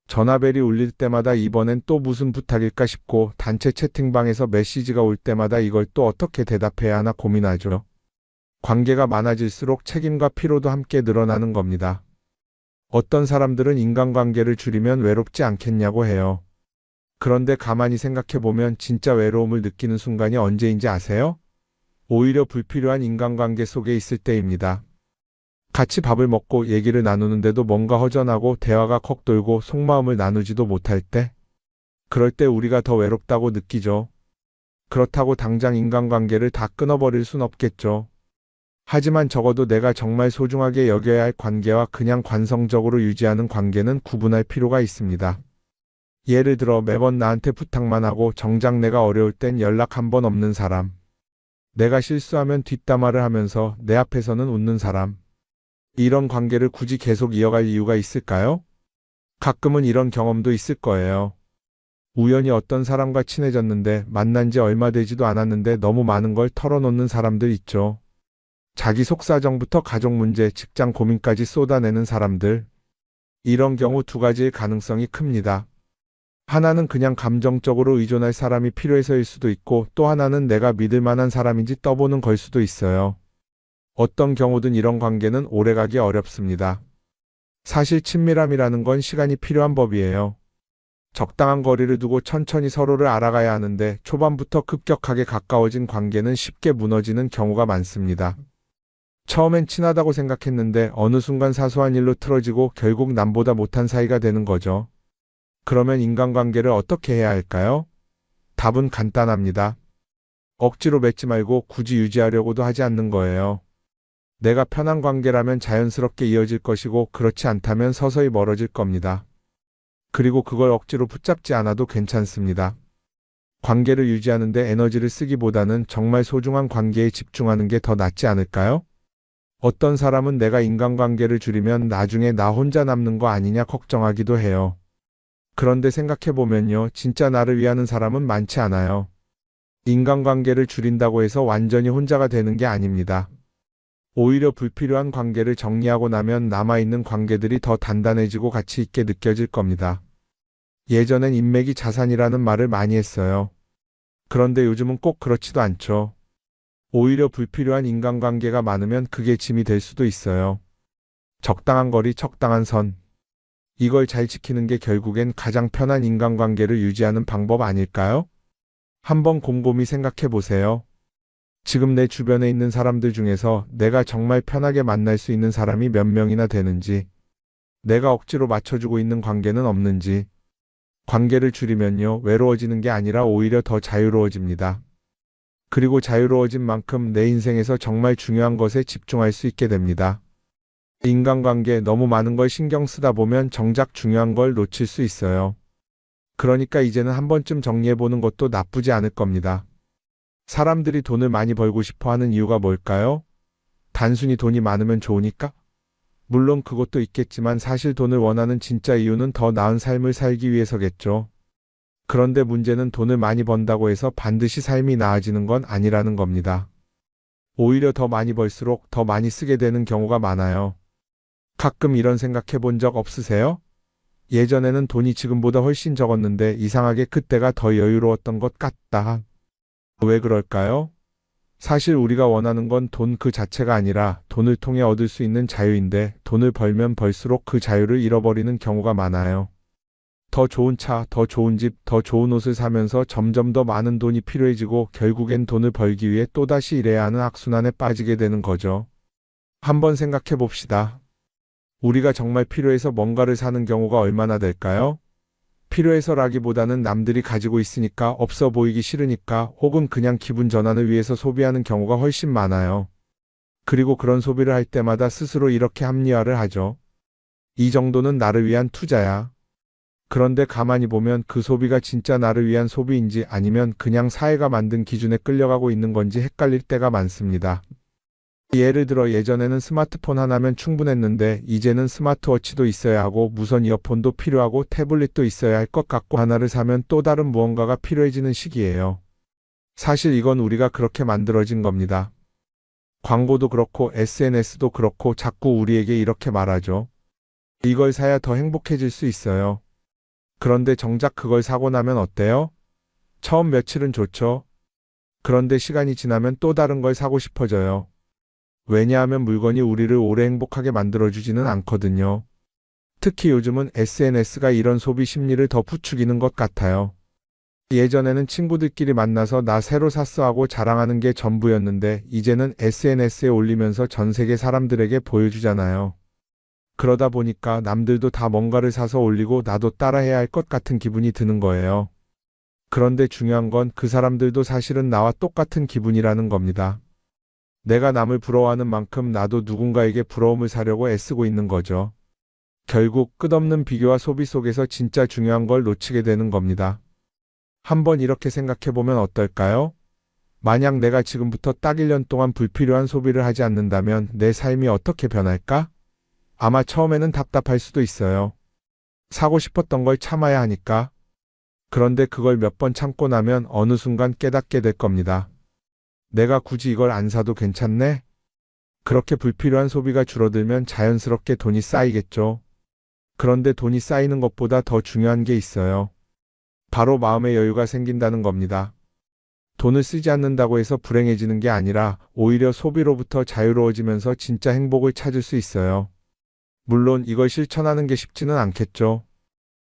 전화벨이 울릴 때마다 이번엔 또 무슨 부탁일까 싶고, 단체 채팅방에서 메시지가 올 때마다 이걸 또 어떻게 대답해야 하나 고민하죠. 관계가 많아질수록 책임과 피로도 함께 늘어나는 겁니다. 어떤 사람들은 인간관계를 줄이면 외롭지 않겠냐고 해요. 그런데 가만히 생각해보면 진짜 외로움을 느끼는 순간이 언제인지 아세요? 오히려 불필요한 인간관계 속에 있을 때입니다. 같이 밥을 먹고 얘기를 나누는데도 뭔가 허전하고 대화가 컥 돌고 속마음을 나누지도 못할 때, 그럴 때 우리가 더 외롭다고 느끼죠. 그렇다고 당장 인간관계를 다 끊어버릴 순 없겠죠. 하지만 적어도 내가 정말 소중하게 여겨야 할 관계와 그냥 관성적으로 유지하는 관계는 구분할 필요가 있습니다. 예를 들어 매번 나한테 부탁만 하고 정작 내가 어려울 땐 연락 한 번 없는 사람. 내가 실수하면 뒷담화를 하면서 내 앞에서는 웃는 사람. 이런 관계를 굳이 계속 이어갈 이유가 있을까요? 가끔은 이런 경험도 있을 거예요. 우연히 어떤 사람과 친해졌는데 만난 지 얼마 되지도 않았는데 너무 많은 걸 털어놓는 사람들 있죠. 자기 속사정부터 가족 문제, 직장 고민까지 쏟아내는 사람들. 이런 경우 두 가지의 가능성이 큽니다. 하나는 그냥 감정적으로 의존할 사람이 필요해서일 수도 있고 또 하나는 내가 믿을 만한 사람인지 떠보는 걸 수도 있어요. 어떤 경우든 이런 관계는 오래가기 어렵습니다. 사실 친밀함이라는 건 시간이 필요한 법이에요. 적당한 거리를 두고 천천히 서로를 알아가야 하는데 초반부터 급격하게 가까워진 관계는 쉽게 무너지는 경우가 많습니다. 처음엔 친하다고 생각했는데 어느 순간 사소한 일로 틀어지고 결국 남보다 못한 사이가 되는 거죠. 그러면 인간관계를 어떻게 해야 할까요? 답은 간단합니다. 억지로 맺지 말고 굳이 유지하려고도 하지 않는 거예요. 내가 편한 관계라면 자연스럽게 이어질 것이고 그렇지 않다면 서서히 멀어질 겁니다. 그리고 그걸 억지로 붙잡지 않아도 괜찮습니다. 관계를 유지하는 데 에너지를 쓰기보다는 정말 소중한 관계에 집중하는 게 더 낫지 않을까요? 어떤 사람은 내가 인간관계를 줄이면 나중에 나 혼자 남는 거 아니냐 걱정하기도 해요. 그런데 생각해보면요, 진짜 나를 위하는 사람은 많지 않아요. 인간관계를 줄인다고 해서 완전히 혼자가 되는 게 아닙니다. 오히려 불필요한 관계를 정리하고 나면 남아있는 관계들이 더 단단해지고 가치 있게 느껴질 겁니다. 예전엔 인맥이 자산이라는 말을 많이 했어요. 그런데 요즘은 꼭 그렇지도 않죠. 오히려 불필요한 인간관계가 많으면 그게 짐이 될 수도 있어요. 적당한 거리, 적당한 선. 이걸 잘 지키는 게 결국엔 가장 편한 인간관계를 유지하는 방법 아닐까요? 한번 곰곰이 생각해 보세요. 지금 내 주변에 있는 사람들 중에서 내가 정말 편하게 만날 수 있는 사람이 몇 명이나 되는지, 내가 억지로 맞춰주고 있는 관계는 없는지. 관계를 줄이면요, 외로워지는 게 아니라 오히려 더 자유로워집니다. 그리고 자유로워진 만큼 내 인생에서 정말 중요한 것에 집중할 수 있게 됩니다. 인간관계 너무 많은 걸 신경 쓰다 보면 정작 중요한 걸 놓칠 수 있어요. 그러니까 이제는 한 번쯤 정리해보는 것도 나쁘지 않을 겁니다. 사람들이 돈을 많이 벌고 싶어 하는 이유가 뭘까요? 단순히 돈이 많으면 좋으니까? 물론 그것도 있겠지만 사실 돈을 원하는 진짜 이유는 더 나은 삶을 살기 위해서겠죠. 그런데 문제는 돈을 많이 번다고 해서 반드시 삶이 나아지는 건 아니라는 겁니다. 오히려 더 많이 벌수록 더 많이 쓰게 되는 경우가 많아요. 가끔 이런 생각해 본 적 없으세요? 예전에는 돈이 지금보다 훨씬 적었는데 이상하게 그때가 더 여유로웠던 것 같다. 왜 그럴까요? 사실 우리가 원하는 건 돈 그 자체가 아니라 돈을 통해 얻을 수 있는 자유인데 돈을 벌면 벌수록 그 자유를 잃어버리는 경우가 많아요. 더 좋은 차, 더 좋은 집, 더 좋은 옷을 사면서 점점 더 많은 돈이 필요해지고 결국엔 돈을 벌기 위해 또다시 일해야 하는 악순환에 빠지게 되는 거죠. 한번 생각해 봅시다. 우리가 정말 필요해서 뭔가를 사는 경우가 얼마나 될까요? 필요해서라기보다는 남들이 가지고 있으니까 없어 보이기 싫으니까 혹은 그냥 기분 전환을 위해서 소비하는 경우가 훨씬 많아요. 그리고 그런 소비를 할 때마다 스스로 이렇게 합리화를 하죠. 이 정도는 나를 위한 투자야. 그런데 가만히 보면 그 소비가 진짜 나를 위한 소비인지 아니면 그냥 사회가 만든 기준에 끌려가고 있는 건지 헷갈릴 때가 많습니다. 예를 들어 예전에는 스마트폰 하나면 충분했는데 이제는 스마트워치도 있어야 하고 무선 이어폰도 필요하고 태블릿도 있어야 할 것 같고 하나를 사면 또 다른 무언가가 필요해지는 시기예요. 사실 이건 우리가 그렇게 만들어진 겁니다. 광고도 그렇고 SNS도 그렇고 자꾸 우리에게 이렇게 말하죠. 이걸 사야 더 행복해질 수 있어요. 그런데 정작 그걸 사고 나면 어때요? 처음 며칠은 좋죠. 그런데 시간이 지나면 또 다른 걸 사고 싶어져요. 왜냐하면 물건이 우리를 오래 행복하게 만들어주지는 않거든요. 특히 요즘은 SNS가 이런 소비 심리를 더 부추기는 것 같아요. 예전에는 친구들끼리 만나서 나 새로 샀어 하고 자랑하는 게 전부였는데 이제는 SNS에 올리면서 전 세계 사람들에게 보여주잖아요. 그러다 보니까 남들도 다 뭔가를 사서 올리고 나도 따라해야 할 것 같은 기분이 드는 거예요. 그런데 중요한 건 그 사람들도 사실은 나와 똑같은 기분이라는 겁니다. 내가 남을 부러워하는 만큼 나도 누군가에게 부러움을 사려고 애쓰고 있는 거죠. 결국 끝없는 비교와 소비 속에서 진짜 중요한 걸 놓치게 되는 겁니다. 한번 이렇게 생각해보면 어떨까요? 만약 내가 지금부터 딱 1년 동안 불필요한 소비를 하지 않는다면 내 삶이 어떻게 변할까? 아마 처음에는 답답할 수도 있어요. 사고 싶었던 걸 참아야 하니까. 그런데 그걸 몇 번 참고 나면 어느 순간 깨닫게 될 겁니다. 내가 굳이 이걸 안 사도 괜찮네? 그렇게 불필요한 소비가 줄어들면 자연스럽게 돈이 쌓이겠죠. 그런데 돈이 쌓이는 것보다 더 중요한 게 있어요. 바로 마음의 여유가 생긴다는 겁니다. 돈을 쓰지 않는다고 해서 불행해지는 게 아니라 오히려 소비로부터 자유로워지면서 진짜 행복을 찾을 수 있어요. 물론 이걸 실천하는 게 쉽지는 않겠죠.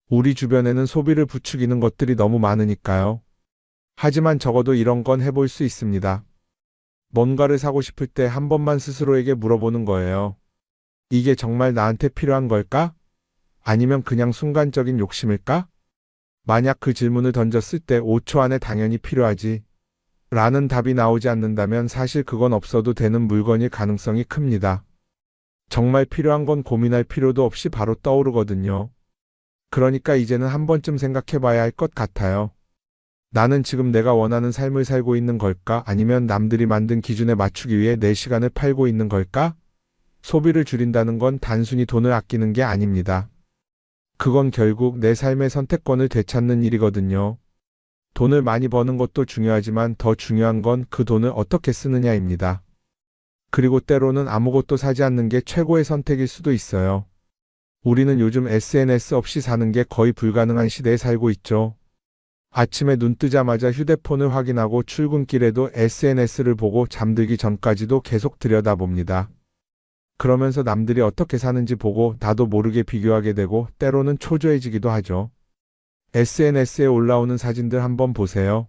우리 주변에는 소비를 부추기는 것들이 너무 많으니까요. 하지만 적어도 이런 건 해볼 수 있습니다. 뭔가를 사고 싶을 때 한 번만 스스로에게 물어보는 거예요. 이게 정말 나한테 필요한 걸까? 아니면 그냥 순간적인 욕심일까? 만약 그 질문을 던졌을 때 5초 안에 당연히 필요하지 라는 답이 나오지 않는다면 사실 그건 없어도 되는 물건일 가능성이 큽니다. 정말 필요한 건 고민할 필요도 없이 바로 떠오르거든요. 그러니까 이제는 한 번쯤 생각해 봐야 할 것 같아요. 나는 지금 내가 원하는 삶을 살고 있는 걸까? 아니면 남들이 만든 기준에 맞추기 위해 내 시간을 팔고 있는 걸까? 소비를 줄인다는 건 단순히 돈을 아끼는 게 아닙니다. 그건 결국 내 삶의 선택권을 되찾는 일이거든요. 돈을 많이 버는 것도 중요하지만 더 중요한 건 그 돈을 어떻게 쓰느냐입니다. 그리고 때로는 아무것도 사지 않는 게 최고의 선택일 수도 있어요. 우리는 요즘 SNS 없이 사는 게 거의 불가능한 시대에 살고 있죠. 아침에 눈 뜨자마자 휴대폰을 확인하고 출근길에도 SNS를 보고 잠들기 전까지도 계속 들여다봅니다. 그러면서 남들이 어떻게 사는지 보고 나도 모르게 비교하게 되고 때로는 초조해지기도 하죠. SNS에 올라오는 사진들 한번 보세요.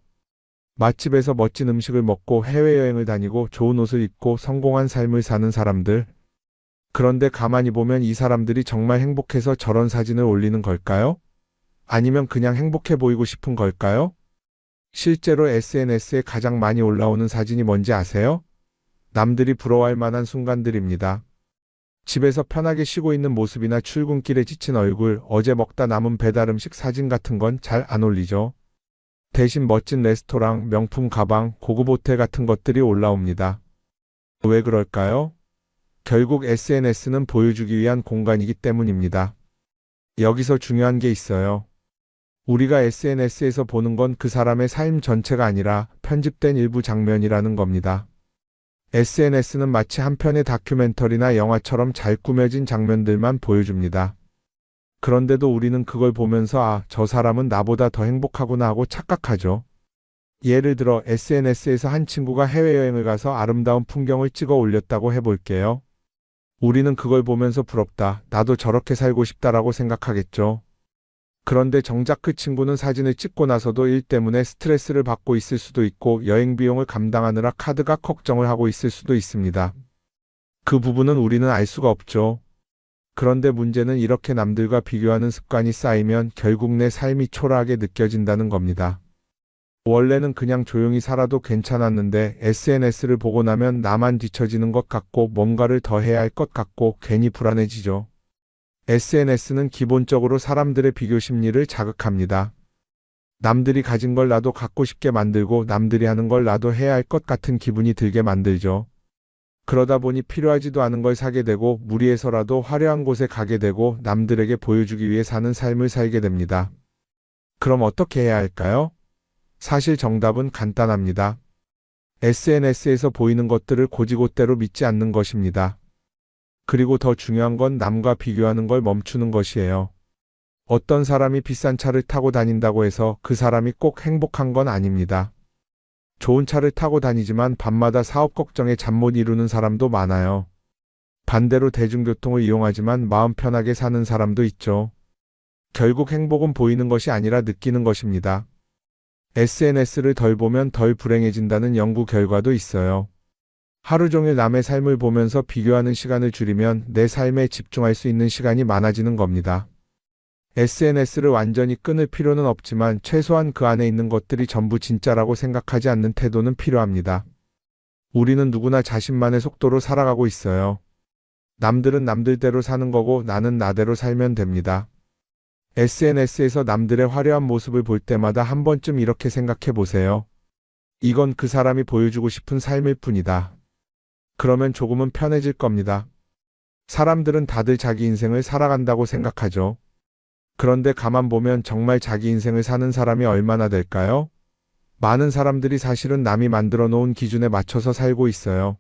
맛집에서 멋진 음식을 먹고 해외여행을 다니고 좋은 옷을 입고 성공한 삶을 사는 사람들. 그런데 가만히 보면 이 사람들이 정말 행복해서 저런 사진을 올리는 걸까요? 아니면 그냥 행복해 보이고 싶은 걸까요? 실제로 SNS에 가장 많이 올라오는 사진이 뭔지 아세요? 남들이 부러워할 만한 순간들입니다. 집에서 편하게 쉬고 있는 모습이나 출근길에 지친 얼굴, 어제 먹다 남은 배달 음식 사진 같은 건 잘 안 올리죠. 대신 멋진 레스토랑, 명품 가방, 고급 호텔 같은 것들이 올라옵니다. 왜 그럴까요? 결국 SNS는 보여주기 위한 공간이기 때문입니다. 여기서 중요한 게 있어요. 우리가 SNS에서 보는 건 그 사람의 삶 전체가 아니라 편집된 일부 장면이라는 겁니다. SNS는 마치 한 편의 다큐멘터리나 영화처럼 잘 꾸며진 장면들만 보여줍니다. 그런데도 우리는 그걸 보면서 아, 저 사람은 나보다 더 행복하구나 하고 착각하죠. 예를 들어 SNS에서 한 친구가 해외여행을 가서 아름다운 풍경을 찍어 올렸다고 해볼게요. 우리는 그걸 보면서 부럽다, 나도 저렇게 살고 싶다라고 생각하겠죠. 그런데 정작 그 친구는 사진을 찍고 나서도 일 때문에 스트레스를 받고 있을 수도 있고 여행 비용을 감당하느라 카드가 걱정을 하고 있을 수도 있습니다. 그 부분은 우리는 알 수가 없죠. 그런데 문제는 이렇게 남들과 비교하는 습관이 쌓이면 결국 내 삶이 초라하게 느껴진다는 겁니다. 원래는 그냥 조용히 살아도 괜찮았는데 SNS를 보고 나면 나만 뒤처지는 것 같고 뭔가를 더 해야 할 것 같고 괜히 불안해지죠. SNS는 기본적으로 사람들의 비교 심리를 자극합니다. 남들이 가진 걸 나도 갖고 싶게 만들고 남들이 하는 걸 나도 해야 할 것 같은 기분이 들게 만들죠. 그러다 보니 필요하지도 않은 걸 사게 되고 무리해서라도 화려한 곳에 가게 되고 남들에게 보여주기 위해 사는 삶을 살게 됩니다. 그럼 어떻게 해야 할까요? 사실 정답은 간단합니다. SNS에서 보이는 것들을 곧이곧대로 믿지 않는 것입니다. 그리고 더 중요한 건 남과 비교하는 걸 멈추는 것이에요. 어떤 사람이 비싼 차를 타고 다닌다고 해서 그 사람이 꼭 행복한 건 아닙니다. 좋은 차를 타고 다니지만 밤마다 사업 걱정에 잠 못 이루는 사람도 많아요. 반대로 대중교통을 이용하지만 마음 편하게 사는 사람도 있죠. 결국 행복은 보이는 것이 아니라 느끼는 것입니다. SNS를 덜 보면 덜 불행해진다는 연구 결과도 있어요. 하루 종일 남의 삶을 보면서 비교하는 시간을 줄이면 내 삶에 집중할 수 있는 시간이 많아지는 겁니다. SNS를 완전히 끊을 필요는 없지만 최소한 그 안에 있는 것들이 전부 진짜라고 생각하지 않는 태도는 필요합니다. 우리는 누구나 자신만의 속도로 살아가고 있어요. 남들은 남들대로 사는 거고 나는 나대로 살면 됩니다. SNS에서 남들의 화려한 모습을 볼 때마다 한 번쯤 이렇게 생각해 보세요. 이건 그 사람이 보여주고 싶은 삶일 뿐이다. 그러면 조금은 편해질 겁니다. 사람들은 다들 자기 인생을 살아간다고 생각하죠. 그런데 가만 보면 정말 자기 인생을 사는 사람이 얼마나 될까요? 많은 사람들이 사실은 남이 만들어 놓은 기준에 맞춰서 살고 있어요.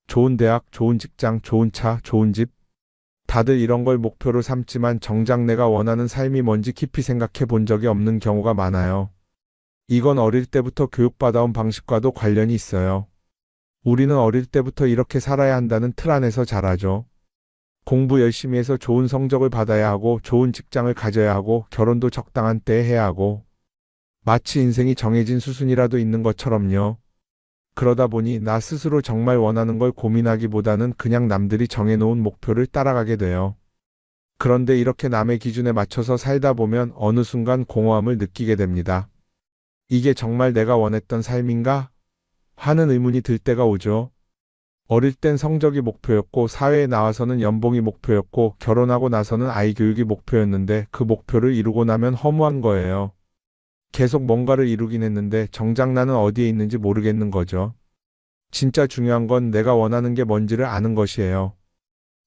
좋은 대학, 좋은 직장, 좋은 차, 좋은 집. 다들 이런 걸 목표로 삼지만 정작 내가 원하는 삶이 뭔지 깊이 생각해 본 적이 없는 경우가 많아요. 이건 어릴 때부터 교육받아온 방식과도 관련이 있어요. 우리는 어릴 때부터 이렇게 살아야 한다는 틀 안에서 자라죠. 공부 열심히 해서 좋은 성적을 받아야 하고 좋은 직장을 가져야 하고 결혼도 적당한 때에 해야 하고 마치 인생이 정해진 수순이라도 있는 것처럼요. 그러다 보니 나 스스로 정말 원하는 걸 고민하기보다는 그냥 남들이 정해놓은 목표를 따라가게 돼요. 그런데 이렇게 남의 기준에 맞춰서 살다 보면 어느 순간 공허함을 느끼게 됩니다. 이게 정말 내가 원했던 삶인가? 하는 의문이 들 때가 오죠. 어릴 땐 성적이 목표였고 사회에 나와서는 연봉이 목표였고 결혼하고 나서는 아이 교육이 목표였는데 그 목표를 이루고 나면 허무한 거예요. 계속 뭔가를 이루긴 했는데 정작 나는 어디에 있는지 모르겠는 거죠. 진짜 중요한 건 내가 원하는 게 뭔지를 아는 것이에요.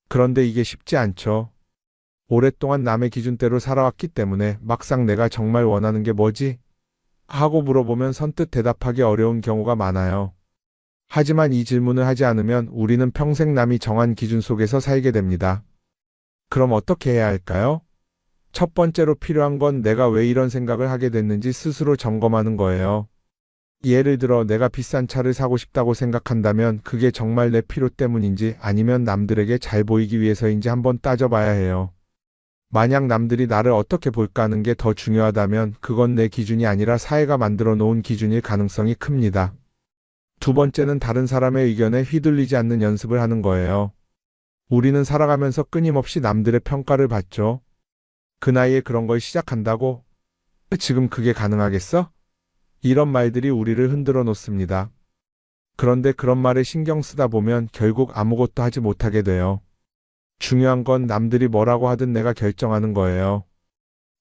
그런데 이게 쉽지 않죠. 오랫동안 남의 기준대로 살아왔기 때문에 막상 내가 정말 원하는 게 뭐지? 하고 물어보면 선뜻 대답하기 어려운 경우가 많아요. 하지만 이 질문을 하지 않으면 우리는 평생 남이 정한 기준 속에서 살게 됩니다. 그럼 어떻게 해야 할까요? 첫 번째로 필요한 건 내가 왜 이런 생각을 하게 됐는지 스스로 점검하는 거예요. 예를 들어 내가 비싼 차를 사고 싶다고 생각한다면 그게 정말 내 필요 때문인지 아니면 남들에게 잘 보이기 위해서인지 한번 따져봐야 해요. 만약 남들이 나를 어떻게 볼까 하는 게 더 중요하다면 그건 내 기준이 아니라 사회가 만들어 놓은 기준일 가능성이 큽니다. 두 번째는 다른 사람의 의견에 휘둘리지 않는 연습을 하는 거예요. 우리는 살아가면서 끊임없이 남들의 평가를 받죠. 그 나이에 그런 걸 시작한다고? 지금 그게 가능하겠어? 이런 말들이 우리를 흔들어 놓습니다. 그런데 그런 말에 신경 쓰다 보면 결국 아무것도 하지 못하게 돼요. 중요한 건 남들이 뭐라고 하든 내가 결정하는 거예요.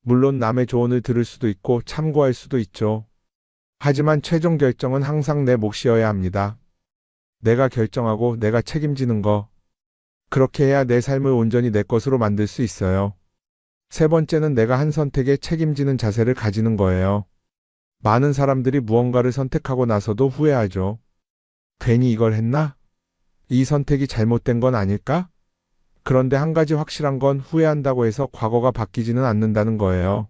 물론 남의 조언을 들을 수도 있고 참고할 수도 있죠. 하지만 최종 결정은 항상 내 몫이어야 합니다. 내가 결정하고 내가 책임지는 거. 그렇게 해야 내 삶을 온전히 내 것으로 만들 수 있어요. 세 번째는 내가 한 선택에 책임지는 자세를 가지는 거예요. 많은 사람들이 무언가를 선택하고 나서도 후회하죠. 괜히 이걸 했나? 이 선택이 잘못된 건 아닐까? 그런데 한 가지 확실한 건 후회한다고 해서 과거가 바뀌지는 않는다는 거예요.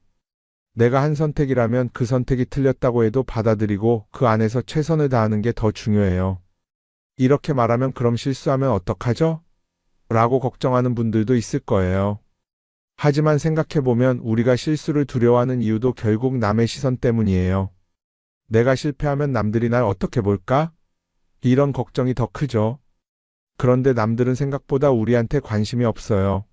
내가 한 선택이라면 그 선택이 틀렸다고 해도 받아들이고 그 안에서 최선을 다하는 게 더 중요해요. 이렇게 말하면 그럼 실수하면 어떡하죠? 라고 걱정하는 분들도 있을 거예요. 하지만 생각해보면 우리가 실수를 두려워하는 이유도 결국 남의 시선 때문이에요. 내가 실패하면 남들이 날 어떻게 볼까? 이런 걱정이 더 크죠. 그런데 남들은 생각보다 우리한테 관심이 없어요.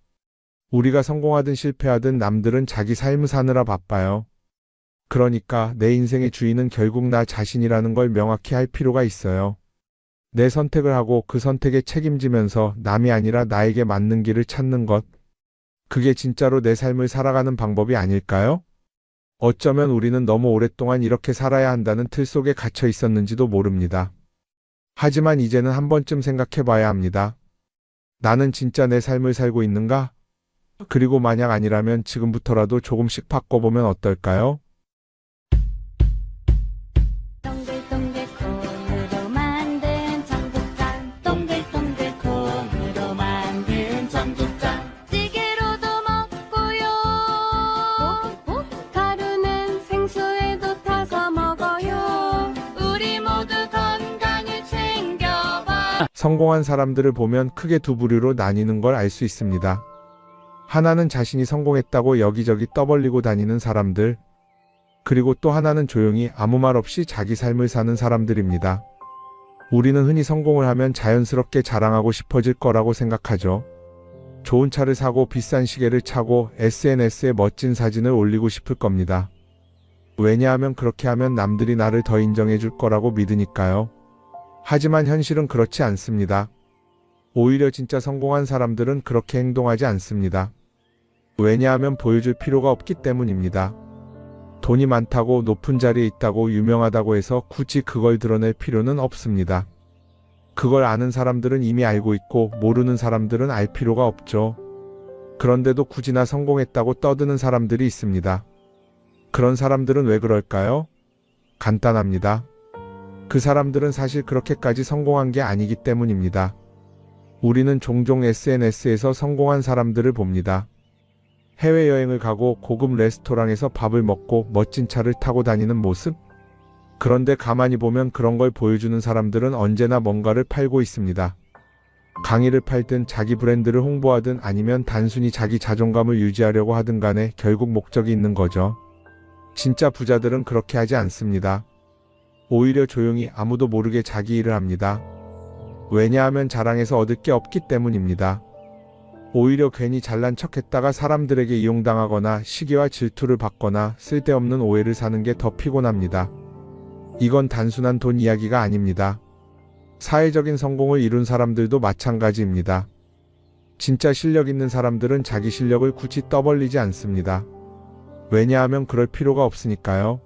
우리가 성공하든 실패하든 남들은 자기 삶을 사느라 바빠요. 그러니까 내 인생의 주인은 결국 나 자신이라는 걸 명확히 할 필요가 있어요. 내 선택을 하고 그 선택에 책임지면서 남이 아니라 나에게 맞는 길을 찾는 것. 그게 진짜로 내 삶을 살아가는 방법이 아닐까요? 어쩌면 우리는 너무 오랫동안 이렇게 살아야 한다는 틀 속에 갇혀 있었는지도 모릅니다. 하지만 이제는 한 번쯤 생각해 봐야 합니다. 나는 진짜 내 삶을 살고 있는가? 그리고 만약 아니라면 지금부터라도 조금씩 바꿔보면 어떨까요? 동글동글 콩으로 만든 청국장 동글동글 콩으로 만든 청국장 찌개로도 먹고요 가루는 생수에도 타서 먹어요 우리 모두 성공한 사람들을 보면 크게 두 부류로 나뉘는 걸 알 수 있습니다. 하나는 자신이 성공했다고 여기저기 떠벌리고 다니는 사람들, 그리고 또 하나는 조용히 아무 말 없이 자기 삶을 사는 사람들입니다. 우리는 흔히 성공을 하면 자연스럽게 자랑하고 싶어질 거라고 생각하죠. 좋은 차를 사고 비싼 시계를 차고 SNS에 멋진 사진을 올리고 싶을 겁니다. 왜냐하면 그렇게 하면 남들이 나를 더 인정해 줄 거라고 믿으니까요. 하지만 현실은 그렇지 않습니다. 오히려 진짜 성공한 사람들은 그렇게 행동하지 않습니다. 왜냐하면 보여줄 필요가 없기 때문입니다. 돈이 많다고 높은 자리에 있다고 유명하다고 해서 굳이 그걸 드러낼 필요는 없습니다. 그걸 아는 사람들은 이미 알고 있고 모르는 사람들은 알 필요가 없죠. 그런데도 굳이나 성공했다고 떠드는 사람들이 있습니다. 그런 사람들은 왜 그럴까요? 간단합니다. 그 사람들은 사실 그렇게까지 성공한 게 아니기 때문입니다. 우리는 종종 SNS에서 성공한 사람들을 봅니다. 해외여행을 가고 고급 레스토랑에서 밥을 먹고 멋진 차를 타고 다니는 모습? 그런데 가만히 보면 그런 걸 보여주는 사람들은 언제나 뭔가를 팔고 있습니다. 강의를 팔든 자기 브랜드를 홍보하든 아니면 단순히 자기 자존감을 유지하려고 하든 간에 결국 목적이 있는 거죠. 진짜 부자들은 그렇게 하지 않습니다. 오히려 조용히 아무도 모르게 자기 일을 합니다. 왜냐하면 자랑해서 얻을 게 없기 때문입니다. 오히려 괜히 잘난 척했다가 사람들에게 이용당하거나 시기와 질투를 받거나 쓸데없는 오해를 사는 게 더 피곤합니다. 이건 단순한 돈 이야기가 아닙니다. 사회적인 성공을 이룬 사람들도 마찬가지입니다. 진짜 실력 있는 사람들은 자기 실력을 굳이 떠벌리지 않습니다. 왜냐하면 그럴 필요가 없으니까요.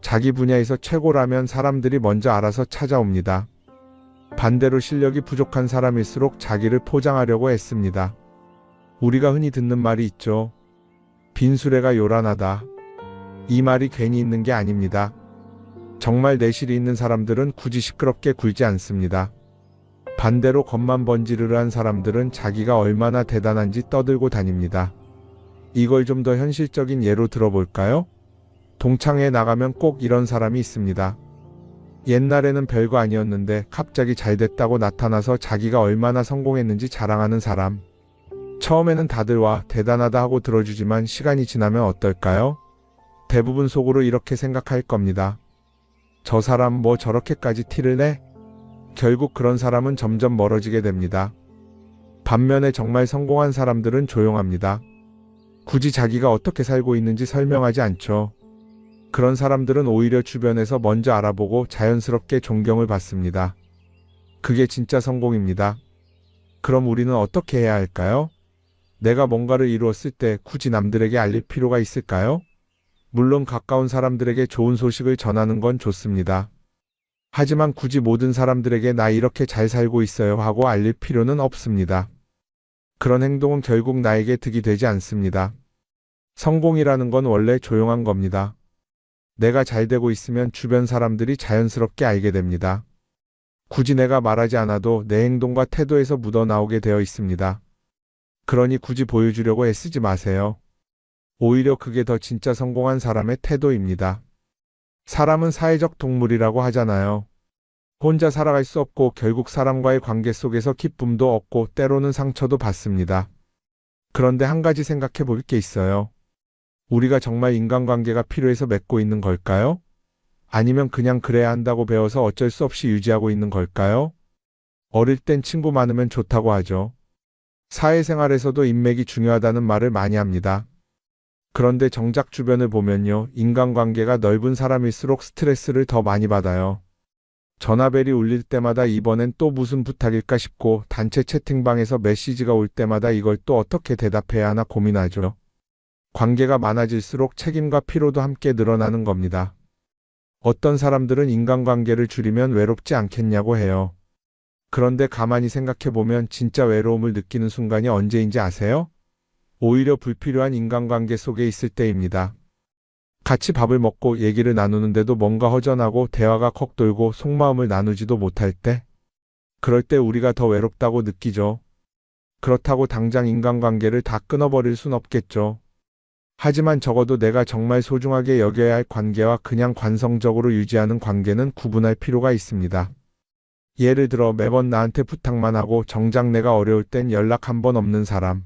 자기 분야에서 최고라면 사람들이 먼저 알아서 찾아옵니다. 반대로 실력이 부족한 사람일수록 자기를 포장하려고 애씁니다. 우리가 흔히 듣는 말이 있죠. 빈수레가 요란하다. 이 말이 괜히 있는 게 아닙니다. 정말 내실이 있는 사람들은 굳이 시끄럽게 굴지 않습니다. 반대로 겉만 번지르르한 사람들은 자기가 얼마나 대단한지 떠들고 다닙니다. 이걸 좀 더 현실적인 예로 들어볼까요? 동창회에 나가면 꼭 이런 사람이 있습니다. 옛날에는 별거 아니었는데 갑자기 잘 됐다고 나타나서 자기가 얼마나 성공했는지 자랑하는 사람. 처음에는 다들 와 대단하다 하고 들어주지만 시간이 지나면 어떨까요? 대부분 속으로 이렇게 생각할 겁니다. 저 사람 뭐 저렇게까지 티를 내? 결국 그런 사람은 점점 멀어지게 됩니다. 반면에 정말 성공한 사람들은 조용합니다. 굳이 자기가 어떻게 살고 있는지 설명하지 않죠. 그런 사람들은 오히려 주변에서 먼저 알아보고 자연스럽게 존경을 받습니다. 그게 진짜 성공입니다. 그럼 우리는 어떻게 해야 할까요? 내가 뭔가를 이루었을 때 굳이 남들에게 알릴 필요가 있을까요? 물론 가까운 사람들에게 좋은 소식을 전하는 건 좋습니다. 하지만 굳이 모든 사람들에게 나 이렇게 잘 살고 있어요 하고 알릴 필요는 없습니다. 그런 행동은 결국 나에게 득이 되지 않습니다. 성공이라는 건 원래 조용한 겁니다. 내가 잘 되고 있으면 주변 사람들이 자연스럽게 알게 됩니다. 굳이 내가 말하지 않아도 내 행동과 태도에서 묻어나오게 되어 있습니다. 그러니 굳이 보여주려고 애쓰지 마세요. 오히려 그게 더 진짜 성공한 사람의 태도입니다. 사람은 사회적 동물이라고 하잖아요. 혼자 살아갈 수 없고 결국 사람과의 관계 속에서 기쁨도 얻고 때로는 상처도 받습니다. 그런데 한 가지 생각해 볼 게 있어요. 우리가 정말 인간관계가 필요해서 맺고 있는 걸까요? 아니면 그냥 그래야 한다고 배워서 어쩔 수 없이 유지하고 있는 걸까요? 어릴 땐 친구 많으면 좋다고 하죠. 사회생활에서도 인맥이 중요하다는 말을 많이 합니다. 그런데 정작 주변을 보면요. 인간관계가 넓은 사람일수록 스트레스를 더 많이 받아요. 전화벨이 울릴 때마다 이번엔 또 무슨 부탁일까 싶고 단체 채팅방에서 메시지가 올 때마다 이걸 또 어떻게 대답해야 하나 고민하죠. 관계가 많아질수록 책임과 피로도 함께 늘어나는 겁니다. 어떤 사람들은 인간관계를 줄이면 외롭지 않겠냐고 해요. 그런데 가만히 생각해보면 진짜 외로움을 느끼는 순간이 언제인지 아세요? 오히려 불필요한 인간관계 속에 있을 때입니다. 같이 밥을 먹고 얘기를 나누는데도 뭔가 허전하고 대화가 컥 돌고 속마음을 나누지도 못할 때? 그럴 때 우리가 더 외롭다고 느끼죠. 그렇다고 당장 인간관계를 다 끊어버릴 순 없겠죠. 하지만 적어도 내가 정말 소중하게 여겨야 할 관계와 그냥 관성적으로 유지하는 관계는 구분할 필요가 있습니다. 예를 들어 매번 나한테 부탁만 하고 정작 내가 어려울 땐 연락 한 번 없는 사람.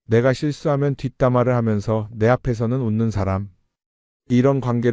내가 실수하면 뒷담화를 하면서 내 앞에서는 웃는 사람. 이런 관계를